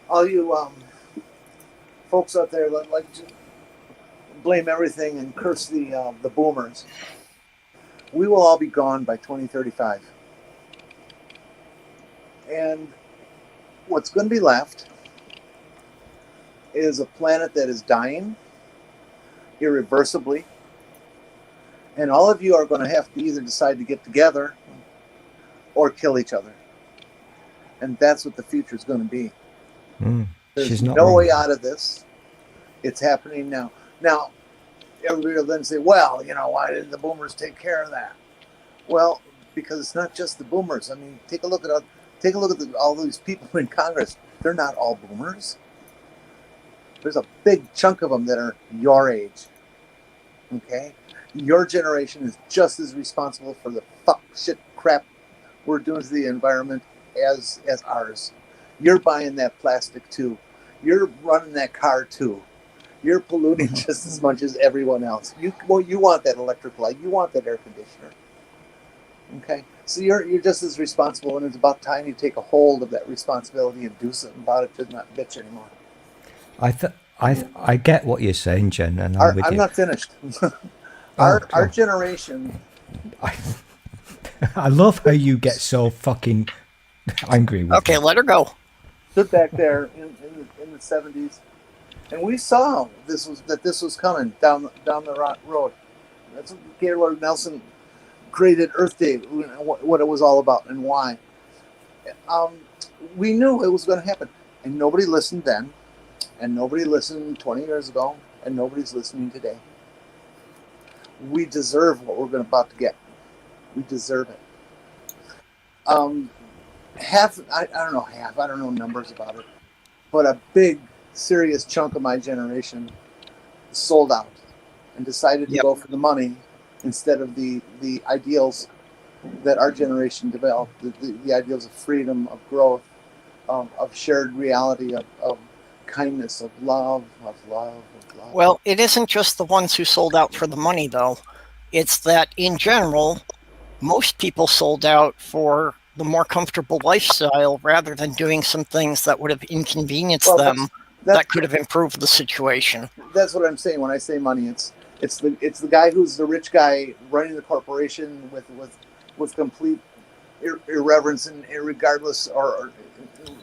All you folks out there that like to blame everything and curse the boomers. We will all be gone by 2035. And what's going to be left is a planet that is dying irreversibly. And all of you are going to have to either decide to get together or kill each other. And that's what the future is going to be. There's no way out of this. It's happening now. Now, everybody will then say, well, you know, why didn't the boomers take care of that? Well, because it's not just the boomers. I mean, take a look at all these people in Congress. They're not all boomers. There's a big chunk of them that are your age. Okay? Your generation is just as responsible for the shit crap we're doing to the environment as ours. You're buying that plastic too. You're running that car too. You're polluting just as much as everyone else. You want that electric light. You want that air conditioner. Okay? So you're just as responsible, and it's about time you take a hold of that responsibility and do something about it, to not bitch anymore. I get what you're saying, Jen, and I'm with you. I'm not finished. Our generation. I love how you get so fucking angry with Okay, me. let her go. Stood back there in the 70s, and we saw this was coming down the road. That's what Gaylord Nelson created Earth Day, what it was all about and why. We knew it was going to happen, and nobody listened then, and nobody listened 20 years ago, and nobody's listening today. We deserve what we're about to get. We deserve it. I don't know numbers about it, but a big, serious chunk of my generation sold out and decided to go for the money instead of the ideals that our generation developed, the ideals of freedom, of growth, of shared reality, of kindness, of love. Well, it isn't just the ones who sold out for the money, though. It's that, in general, most people sold out for the more comfortable lifestyle rather than doing some things that would have inconvenienced them that could have improved the situation. That's what I'm saying when I say money. It's the guy who's the rich guy running the corporation with complete irreverence and irregardless or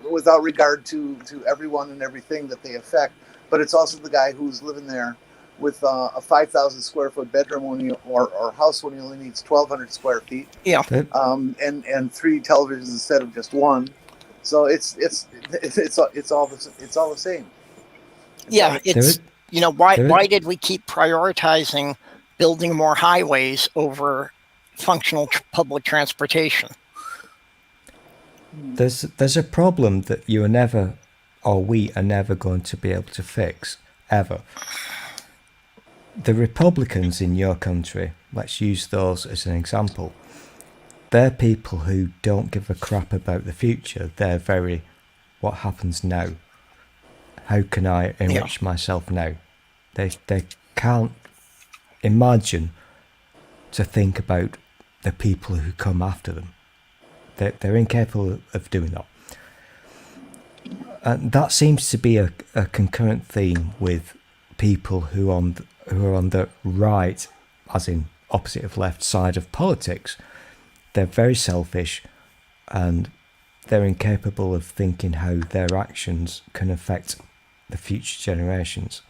without regard to everyone and everything that they affect. But it's also the guy who's living there with a 5,000 square foot bedroom or house when he only needs 1,200 square feet. Yeah. And 3 televisions instead of just one. So it's all the same. Yeah, it's why did we keep prioritizing building more highways over functional public transportation? There's a problem that you are never, or we are never going to be able to fix, ever. The Republicans in your country, let's use those as an example, they're people who don't give a crap about the future. They're very, what happens now? How can I enrich myself now? They can't imagine to think about the people who come after them. They're incapable of doing that. And that seems to be a concurrent theme with people who are on the right, as in opposite of left side of politics. They're very selfish and they're incapable of thinking how their actions can affect the future generations.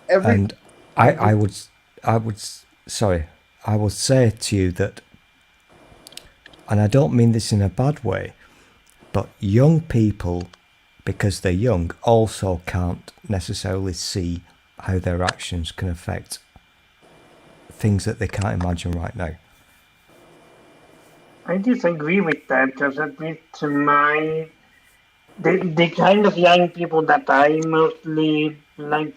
I would say to you that, and I don't mean this in a bad way, but young people, because they're young, also can't necessarily see how their actions can affect things that they can't imagine right now. I disagree with that, because at least to the kind of young people that I mostly like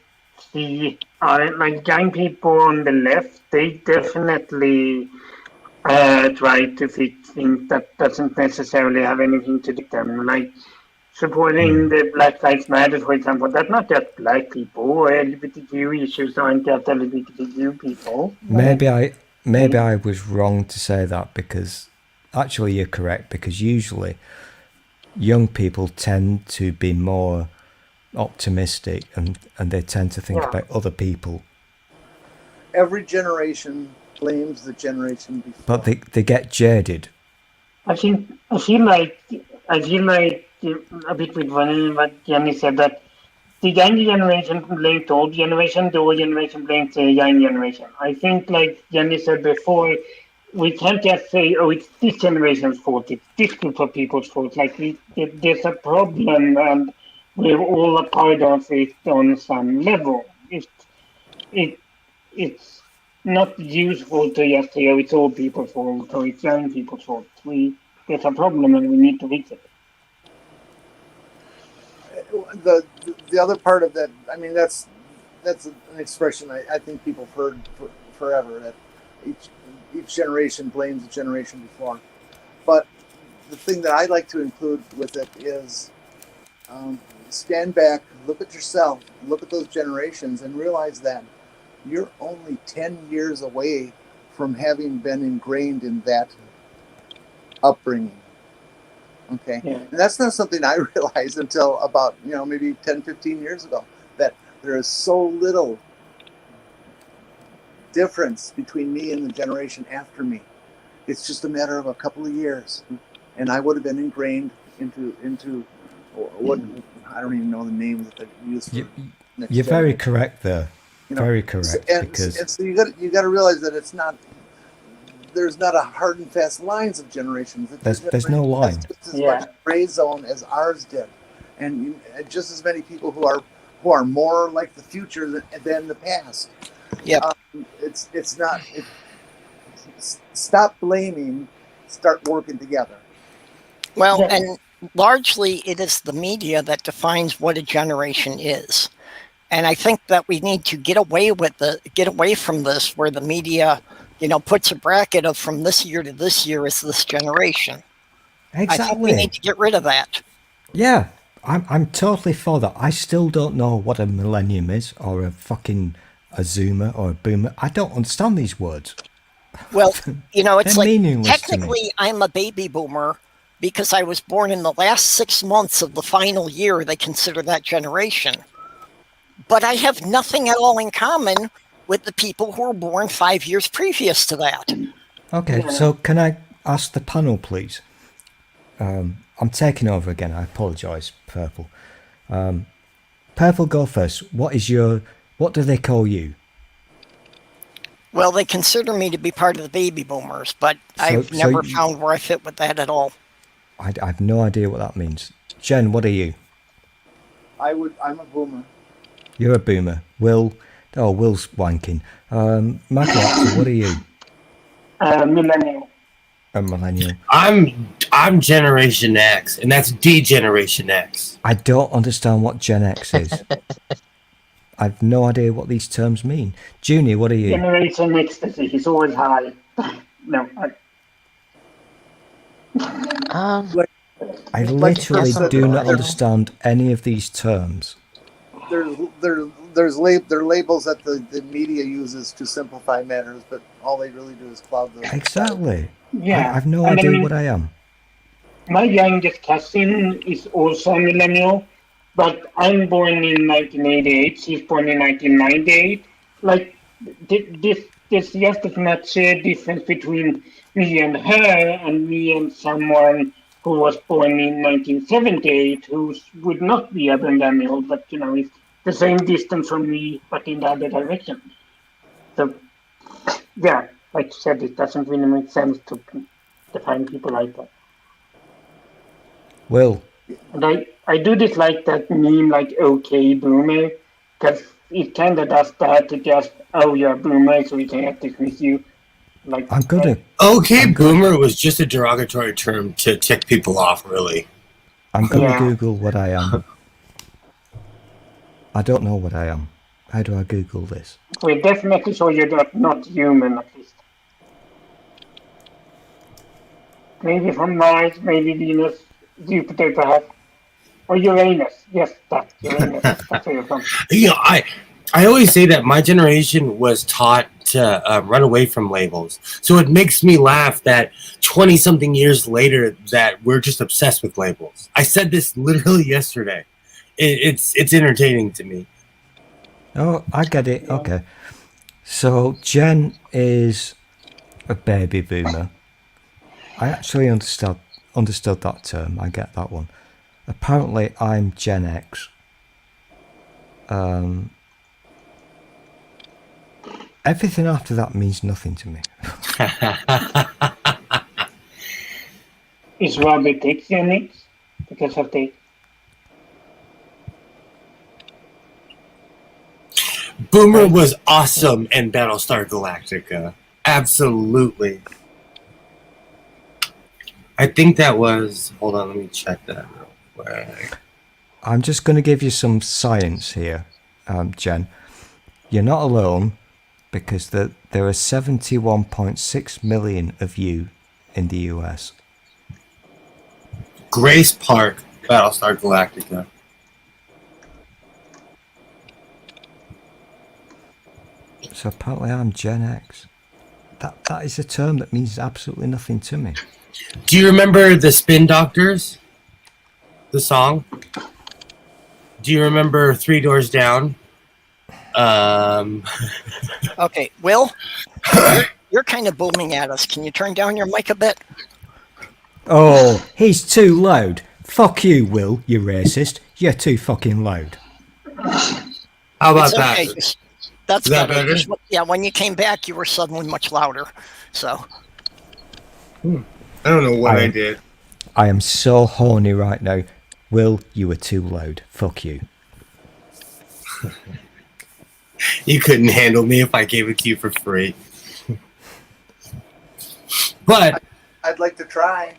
see are like young people on the left. They definitely try to fix things that doesn't necessarily have anything to do with them. Like, supporting the Black Lives Matter, for example. That's not just black people, or LGBTQ issues aren't just LGBTQ people. Maybe I was wrong to say that, because actually you're correct, because usually young people tend to be more optimistic and they tend to think about other people. Every generation blames the generation before. But they get jaded. I feel like a bit with what Jenny said, that the young generation blames the old generation, the old generation blames the young generation. I think, like Jenny said before, we can't just say, oh, it's this generation's fault, it's this group of people's fault. Like, there's a problem, and we're all a part of it on some level. It's not useful to just say, oh, it's old people's fault, or it's young people's fault. There's a problem, and we need to fix it. The other part of that, I mean, that's an expression I think people have heard forever, that each generation blames the generation before. But the thing that I like to include with it is stand back, look at yourself, look at those generations, and realize that you're only 10 years away from having been ingrained in that upbringing. Okay. Yeah. And that's not something I realized until about, maybe 10, 15 years ago, that there is so little difference between me and the generation after me. It's just a matter of a couple of years. And I would have been ingrained into what, I don't even know the name that they use for next You're very generation. correct there. Very correct. And so you got to realize that there's not a hard and fast lines of generations. There's no line. Just as much gray zone as ours did, and just as many people who are more like the future than the past. Yeah. It's not. Stop blaming. Start working together. Well, and largely it is the media that defines what a generation is. And I think that we need to get away from this, where the media, puts a bracket of from this year to this year is this generation. Exactly. I think we need to get rid of that. Yeah, I'm totally for that. I still don't know what a millennium is, or a zoomer, or a boomer. I don't understand these words. Well, it's like, meaningless technically I'm a baby boomer because I was born in the last 6 months of the final year they consider that generation. But I have nothing at all in common with the people who were born 5 years previous to that. Okay, so can I ask the panel, please? I'm taking over again. I apologise, Purple. Purple, go first. What do they call you? Well, they consider me to be part of the baby boomers, but I've never found where I fit with that at all. I have no idea what that means. Jen, what are you? I'm a boomer. You're a boomer. Will's wanking. Michael, what are you? Millennial. A millennial. I'm Generation X, and that's D-Generation X. I don't understand what Gen X is. I've no idea what these terms mean. Junior, what are you? Generation Ecstasy. He's always high. No. I literally do not understand any of these terms. There's labels that the media uses to simplify matters, but all they really do is cloud those. Exactly. Yeah. I have no idea what I am. My youngest cousin is also a millennial, but I'm born in 1988. She's born in 1998. Like, there's just as much difference between me and her and me and someone who was born in 1978 who would not be a millennial, but, it's the same distance from me, but in the other direction. So, yeah, like you said, it doesn't really make sense to define people like that. Will. And I do dislike that meme, like, okay, boomer, because it kind of does that to just, oh, you're a boomer, so we can't dismiss you. Like, I'm gonna. Okay, boomer was just a derogatory term to tick people off, really. I'm gonna Google what I am. I don't know what I am. How do I Google this? We're definitely sure you're not human, at least. Maybe from Mars, maybe Venus, Jupiter, perhaps. Or Uranus. Yes, that's Uranus. That's where you're from. You know, I always say that my generation was taught to run away from labels. So it makes me laugh that 20-something years later that we're just obsessed with labels. I said this literally yesterday. It's entertaining to me. Oh, I get it. Okay. So Jen is a baby boomer. I actually understood that term. I get that one. Apparently, I'm Gen X. Everything after that means nothing to me. Is Robert X Gen X? Because of the... Boomer was awesome in Battlestar Galactica. Absolutely. I think that was... Hold on, let me check that real quick. I'm just going to give you some science here, Jen. You're not alone, because there are 71.6 million of you in the US. Grace Park, Battlestar Galactica. So apparently I'm Gen X. That is a term that means absolutely nothing to me. Do you remember the Spin Doctors? The song? Do you remember Three Doors Down? Okay, Will, you're kind of booming at us. Can you turn down your mic a bit? Oh, he's too loud. Fuck you, Will, you racist. You're too fucking loud. How about It's that? okay. That's Is that better. better? Just yeah, when you came back, you were suddenly much louder. So I don't know what I did. I am so horny right now. Will, you were too loud. Fuck you. You couldn't handle me if I gave it to you for free. But I'd like to try.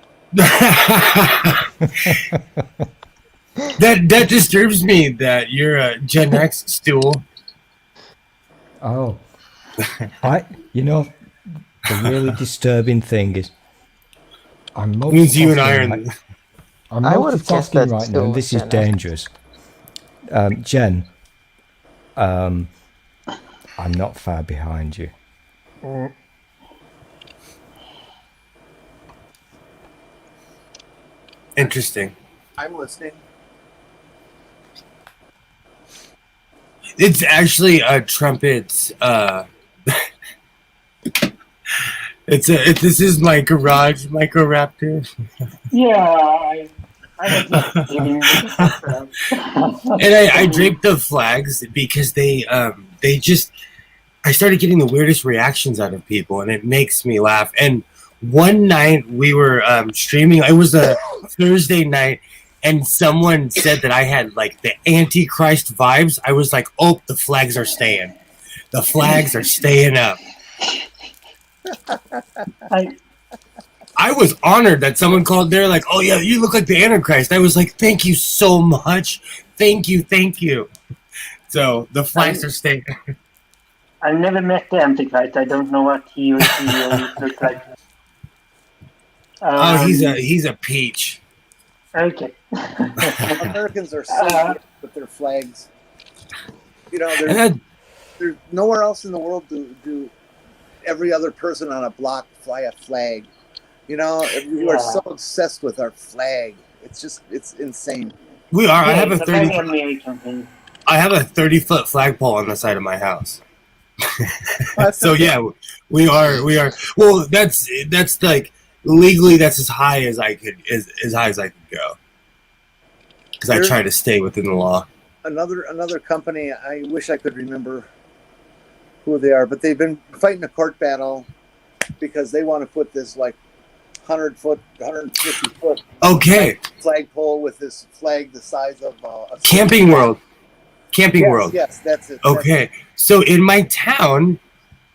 that disturbs me that you're a Gen X stool. Oh. The really disturbing thing is I'm Means you and I are multitasking in I'm I would have guessed multitasking that right now, still and this is Gen X. dangerous. Jen, I'm not far behind you. Interesting. I'm listening. It's actually a trumpet. This is my garage Microraptor. Yeah, I was just kidding. And I draped the flags because they just I started getting the weirdest reactions out of people, and it makes me laugh. And one night we were streaming. It was a Thursday night, and someone said that I had like the Antichrist vibes. I was like, "Oh, the flags are staying. The flags are staying up." I was honored that someone called there like, "Oh yeah, you look like the Antichrist." I was like, "Thank you so much. Thank you. So the flags are staying. I never met the Antichrist. I don't know what he or she always looks like. Oh, he's a peach. Okay. Americans are so good with their flags. You know, there's nowhere else in the world do every other person on a block fly a flag. You know, we are so obsessed with our flag. It's insane. We are. Yeah, I have a it's a very American thing. I have a 30-foot flagpole on the side of my house. So yeah, we are. Well, that's like legally that's as high as I could go. Because I try to stay within the law. Another company. I wish I could remember who they are, but they've been fighting a court battle because they want to put this like 100-foot, 150-foot flagpole with this flag the size of a Camping World. Camping World. Yes, that's it. Okay, so in my town,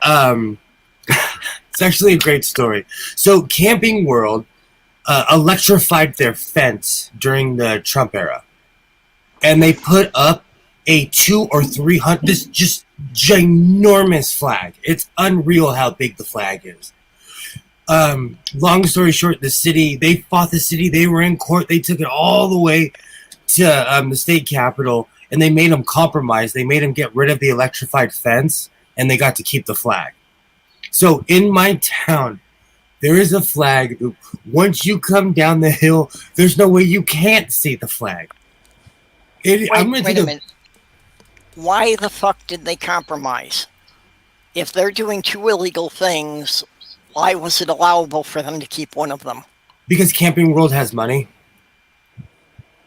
it's actually a great story. So Camping World electrified their fence during the Trump era, and they put up a 200 or 300 this just ginormous flag. It's unreal how big the flag is. Long story short, they fought the city. They were in court. They took it all the way to the state capitol, and they made them compromise. They made them get rid of the electrified fence, and they got to keep the flag. So in my town, there is a flag. Once you come down the hill, there's no way you can't see the flag. Wait a minute. Why the fuck did they compromise? If they're doing two illegal things, why was it allowable for them to keep one of them? Because Camping World has money.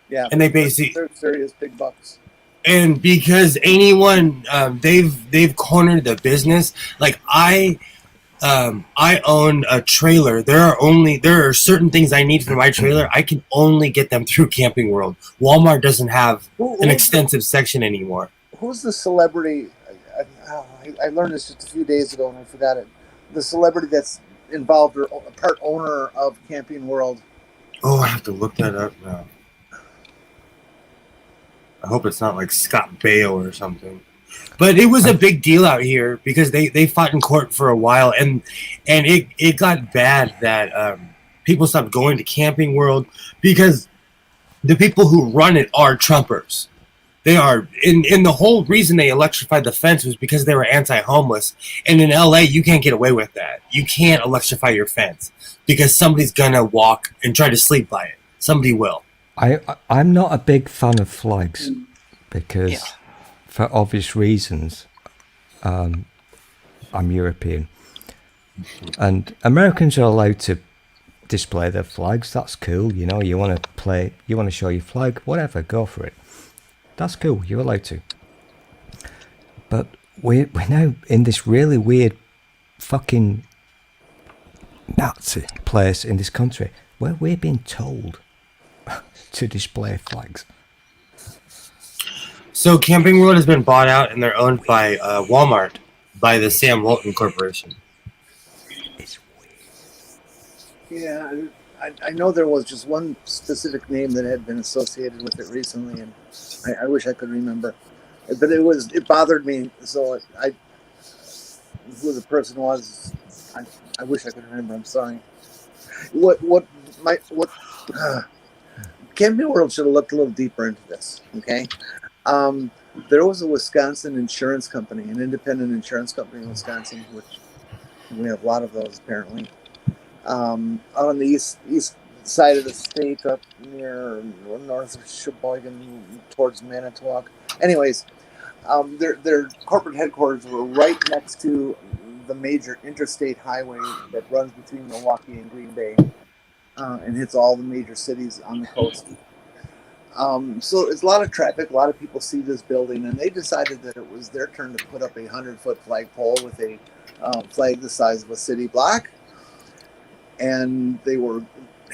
Yeah, and they basically they're serious big bucks. And because anyone, they've cornered the business. Like I own a trailer. There are certain things I need for my trailer. I can only get them through Camping World. Walmart doesn't have an extensive section anymore. Who's the celebrity? I learned this just a few days ago and I forgot it. The celebrity that's involved or a part owner of Camping World. Oh, I have to look that up now. I hope it's not like Scott Baio or something. But it was a big deal out here because they fought in court for a while, and it got bad that people stopped going to Camping World because the people who run it are Trumpers. They are, and the whole reason they electrified the fence was because they were anti-homeless. And in LA, you can't get away with that. You can't electrify your fence because somebody's gonna walk and try to sleep by it. Somebody will. I'm not a big fan of flags because, for obvious reasons, I'm European, and Americans are allowed to display their flags. That's cool. You know, you want to show your flag, whatever, go for it. That's cool. You're allowed to. But we're now in this really weird fucking Nazi place in this country where we're being told to display flags. So Camping World has been bought out and they're owned by Walmart, by the Sam Walton Corporation. It's weird. Yeah, I know there was just one specific name that had been associated with it recently, and I wish I could remember. But it bothered me, so who the person was, I wish I could remember. I'm sorry. Camping World should have looked a little deeper into this. Okay, there was a Wisconsin insurance company, an independent insurance company in Wisconsin, which we have a lot of those apparently. Out on the east side of the state, up near north of Sheboygan, towards Manitowoc. Anyways, their corporate headquarters were right next to the major interstate highway that runs between Milwaukee and Green Bay, and hits all the major cities on the coast. So it's a lot of traffic. A lot of people see this building, and they decided that it was their turn to put up a 100-foot flagpole with a flag the size of a city block. And they were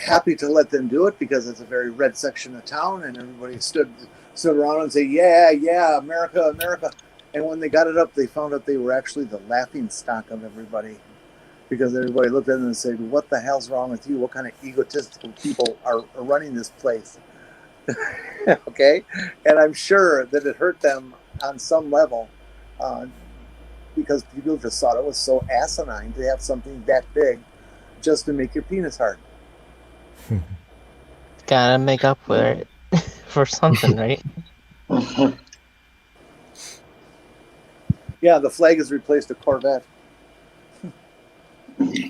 happy to let them do it because it's a very red section of town, and everybody stood around and say, yeah, America, America. And when they got it up, they found out they were actually the laughing stock of everybody, because everybody looked at them and said, what the hell's wrong with you? What kind of egotistical people are running this place? Okay? And I'm sure that it hurt them on some level because people just thought it was so asinine to have something that big just to make your penis hard. Gotta make up for it for something, right? Yeah, the flag has replaced a Corvette.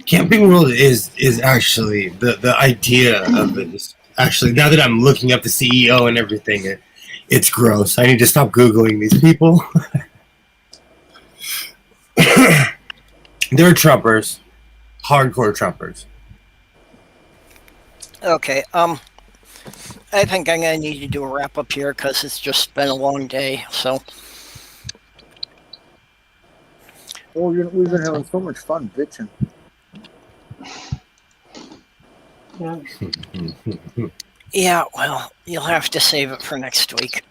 Camping World is actually the idea of it is actually, now that I'm looking up the CEO and everything, it's gross. I need to stop Googling these people. They're Trumpers, hardcore Trumpers. Okay, I think I'm going to need to do a wrap up here because it's just been a long day, so. Oh, we've been having so much fun bitching. Yeah, well, you'll have to save it for next week.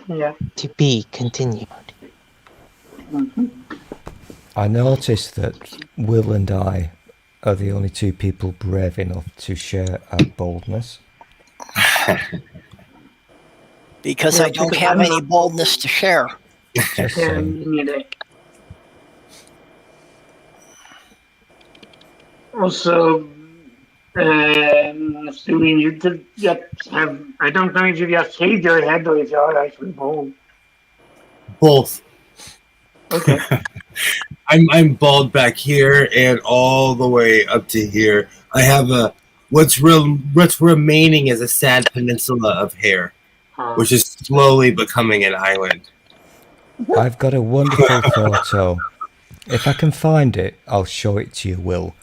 Yeah. To be continued. I noticed that Will and I are the only two people brave enough to share our boldness. Because I don't have any boldness to share. Just saying. Also, So you could just have, I don't know if you just shave your head or if you're actually bald. Both. Okay. I'm bald back here and all the way up to here. I have what's remaining is a sad peninsula of hair, which is slowly becoming an island. I've got a wonderful photo. If I can find it, I'll show it to you, Will.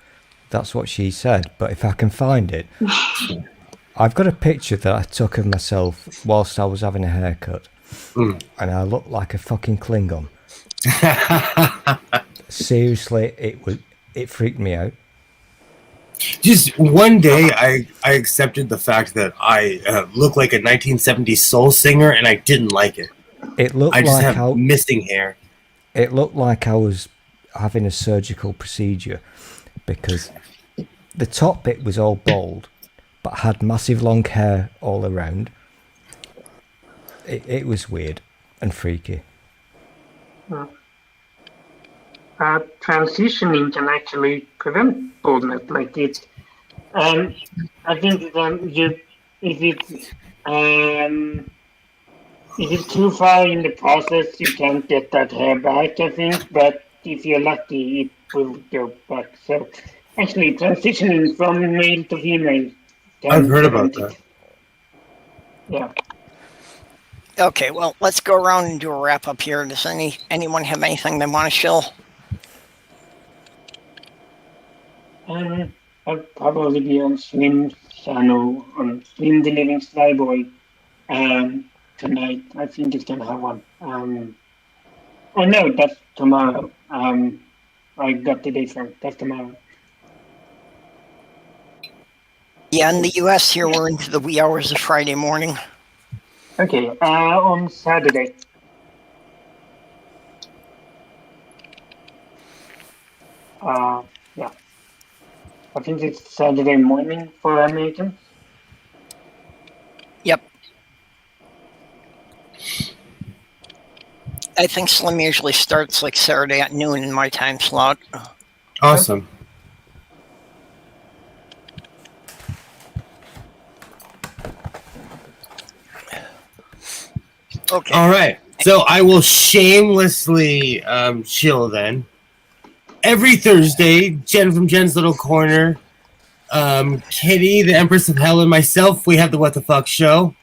That's what she said. But if I can find it, I've got a picture that I took of myself whilst I was having a haircut. And I look like a fucking Klingon. Seriously, it freaked me out. Just one day, I accepted the fact that I look like a 1970s soul singer, and I didn't like it. It looked I just like have missing hair. It looked like I was having a surgical procedure because the top bit was all bald, but had massive long hair all around. It was weird and freaky. Transitioning can actually prevent baldness. Like it, I think if it's too far in the process, you can't get that hair back. I think, but if you're lucky, it will go back. So, actually, transitioning from male to female. I've heard about that. Yeah. Okay, well, let's go around and do a wrap up here. Does anyone have anything they want to show? I'll probably be on Slim's channel, on Slim the Living Slyboy, tonight. I think he's gonna have one. Oh no, that's tomorrow. I got the date wrong. That's tomorrow. Yeah, in the US here, we're into the wee hours of Friday morning. Okay, on Saturday. Yeah. I think it's Saturday morning for Americans. Yep. I think Slim usually starts like Saturday at noon in my time slot. Awesome. Okay. All right. So I will shamelessly chill then. Every Thursday, Jen from Jen's Little Corner, Kitty, the Empress of Hell, and myself, we have the What the Fuck Show.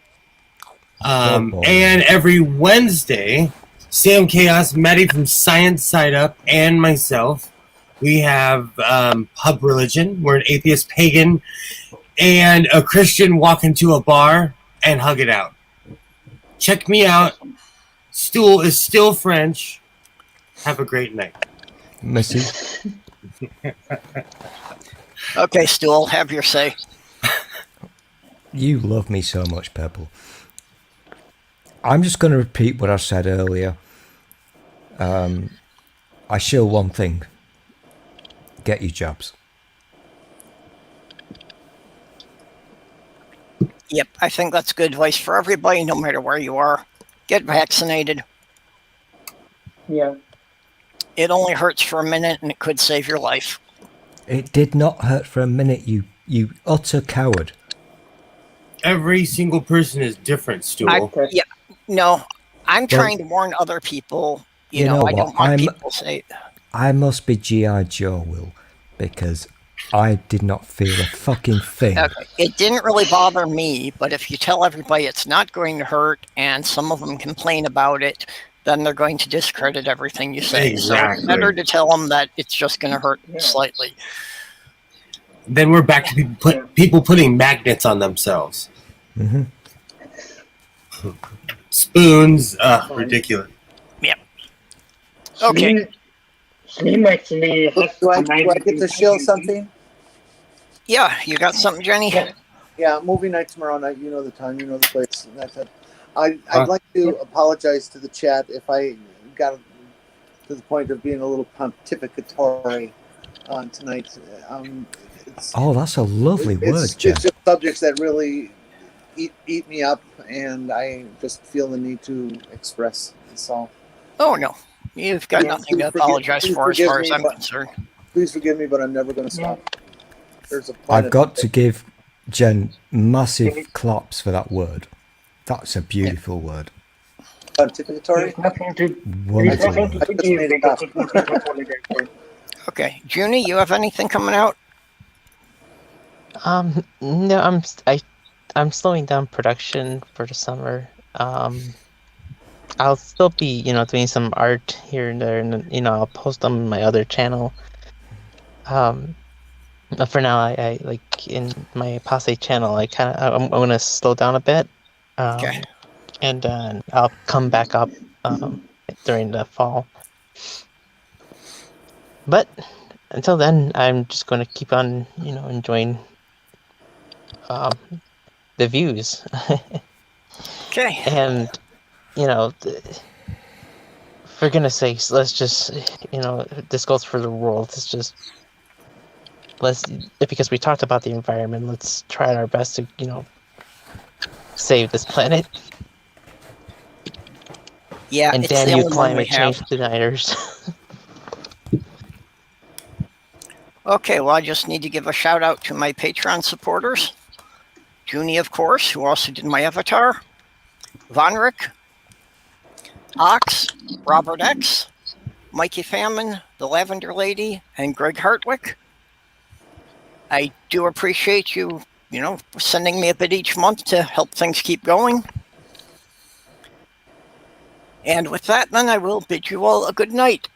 And every Wednesday, Sam Chaos, Maddie from Science Side Up, and myself, we have Pub Religion. We're an atheist pagan and a Christian walk into a bar and hug it out. Check me out. Stool is still French. Have a great night. Missy. Okay, Stool, have your say. You love me so much, Purple. I'm just going to repeat what I said earlier. I show one thing. Get your jabs. Yep, I think that's good advice for everybody, no matter where you are. Get vaccinated. Yeah. It only hurts for a minute, and it could save your life. It did not hurt for a minute, you utter coward. Every single person is different, Stool. Yeah, no, I'm trying to warn other people. You know I don't want people to say... I must be G.I. Joe, Will, because I did not feel a fucking thing. Okay. It didn't really bother me, but if you tell everybody it's not going to hurt, and some of them complain about it, then they're going to discredit everything you say. Exactly. So it's better to tell them that it's just going to hurt slightly. Then we're back to people putting magnets on themselves. Mm-hmm. Spoons, ridiculous. Yep. Okay. Slim actually has Do I get to show something? Yeah, you got something, Jenny? Yeah, movie night tomorrow night. You know the time, you know the place. That's it. I'd like to apologize to the chat if I got to the point of being a little pontificatory on tonight. That's a lovely word, Jen. It's just subjects that really eat me up, and I just feel the need to express. So. Oh, no. You've got nothing to apologize for as far as I'm concerned. Please forgive me, but I'm never going to stop. there's a point. I've got to give Jen massive claps for that word. That's a beautiful word. Pontificatory. There's nothing to Wonderful nothing to word. forgive because there's nothing to apologize for. Okay, Junie, you have anything coming out? No, I'm slowing down production for the summer. I'll still be, doing some art here and there, and I'll post on my other channel. But for now, I like in my Passe channel, I'm gonna slow down a bit. Okay. And I'll come back up during the fall. But until then, I'm just going to keep on, enjoying the views. Okay. And, for goodness sakes, let's just, this goes for the world. It's just, because we talked about the environment, let's try our best to, save this planet. Yeah, And it's damn the you, only one we climate have. change deniers. Okay, well, I just need to give a shout out to my Patreon supporters. Junie, of course, who also did my avatar. Vonric, Ox, Robert X, Mikey Famine, The Lavender Lady, and Greg Hartwick. I do appreciate you, sending me a bit each month to help things keep going. And with that, then, I will bid you all a good night.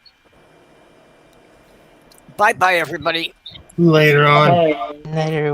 Bye-bye, everybody. Later on. Bye. Night, everyone.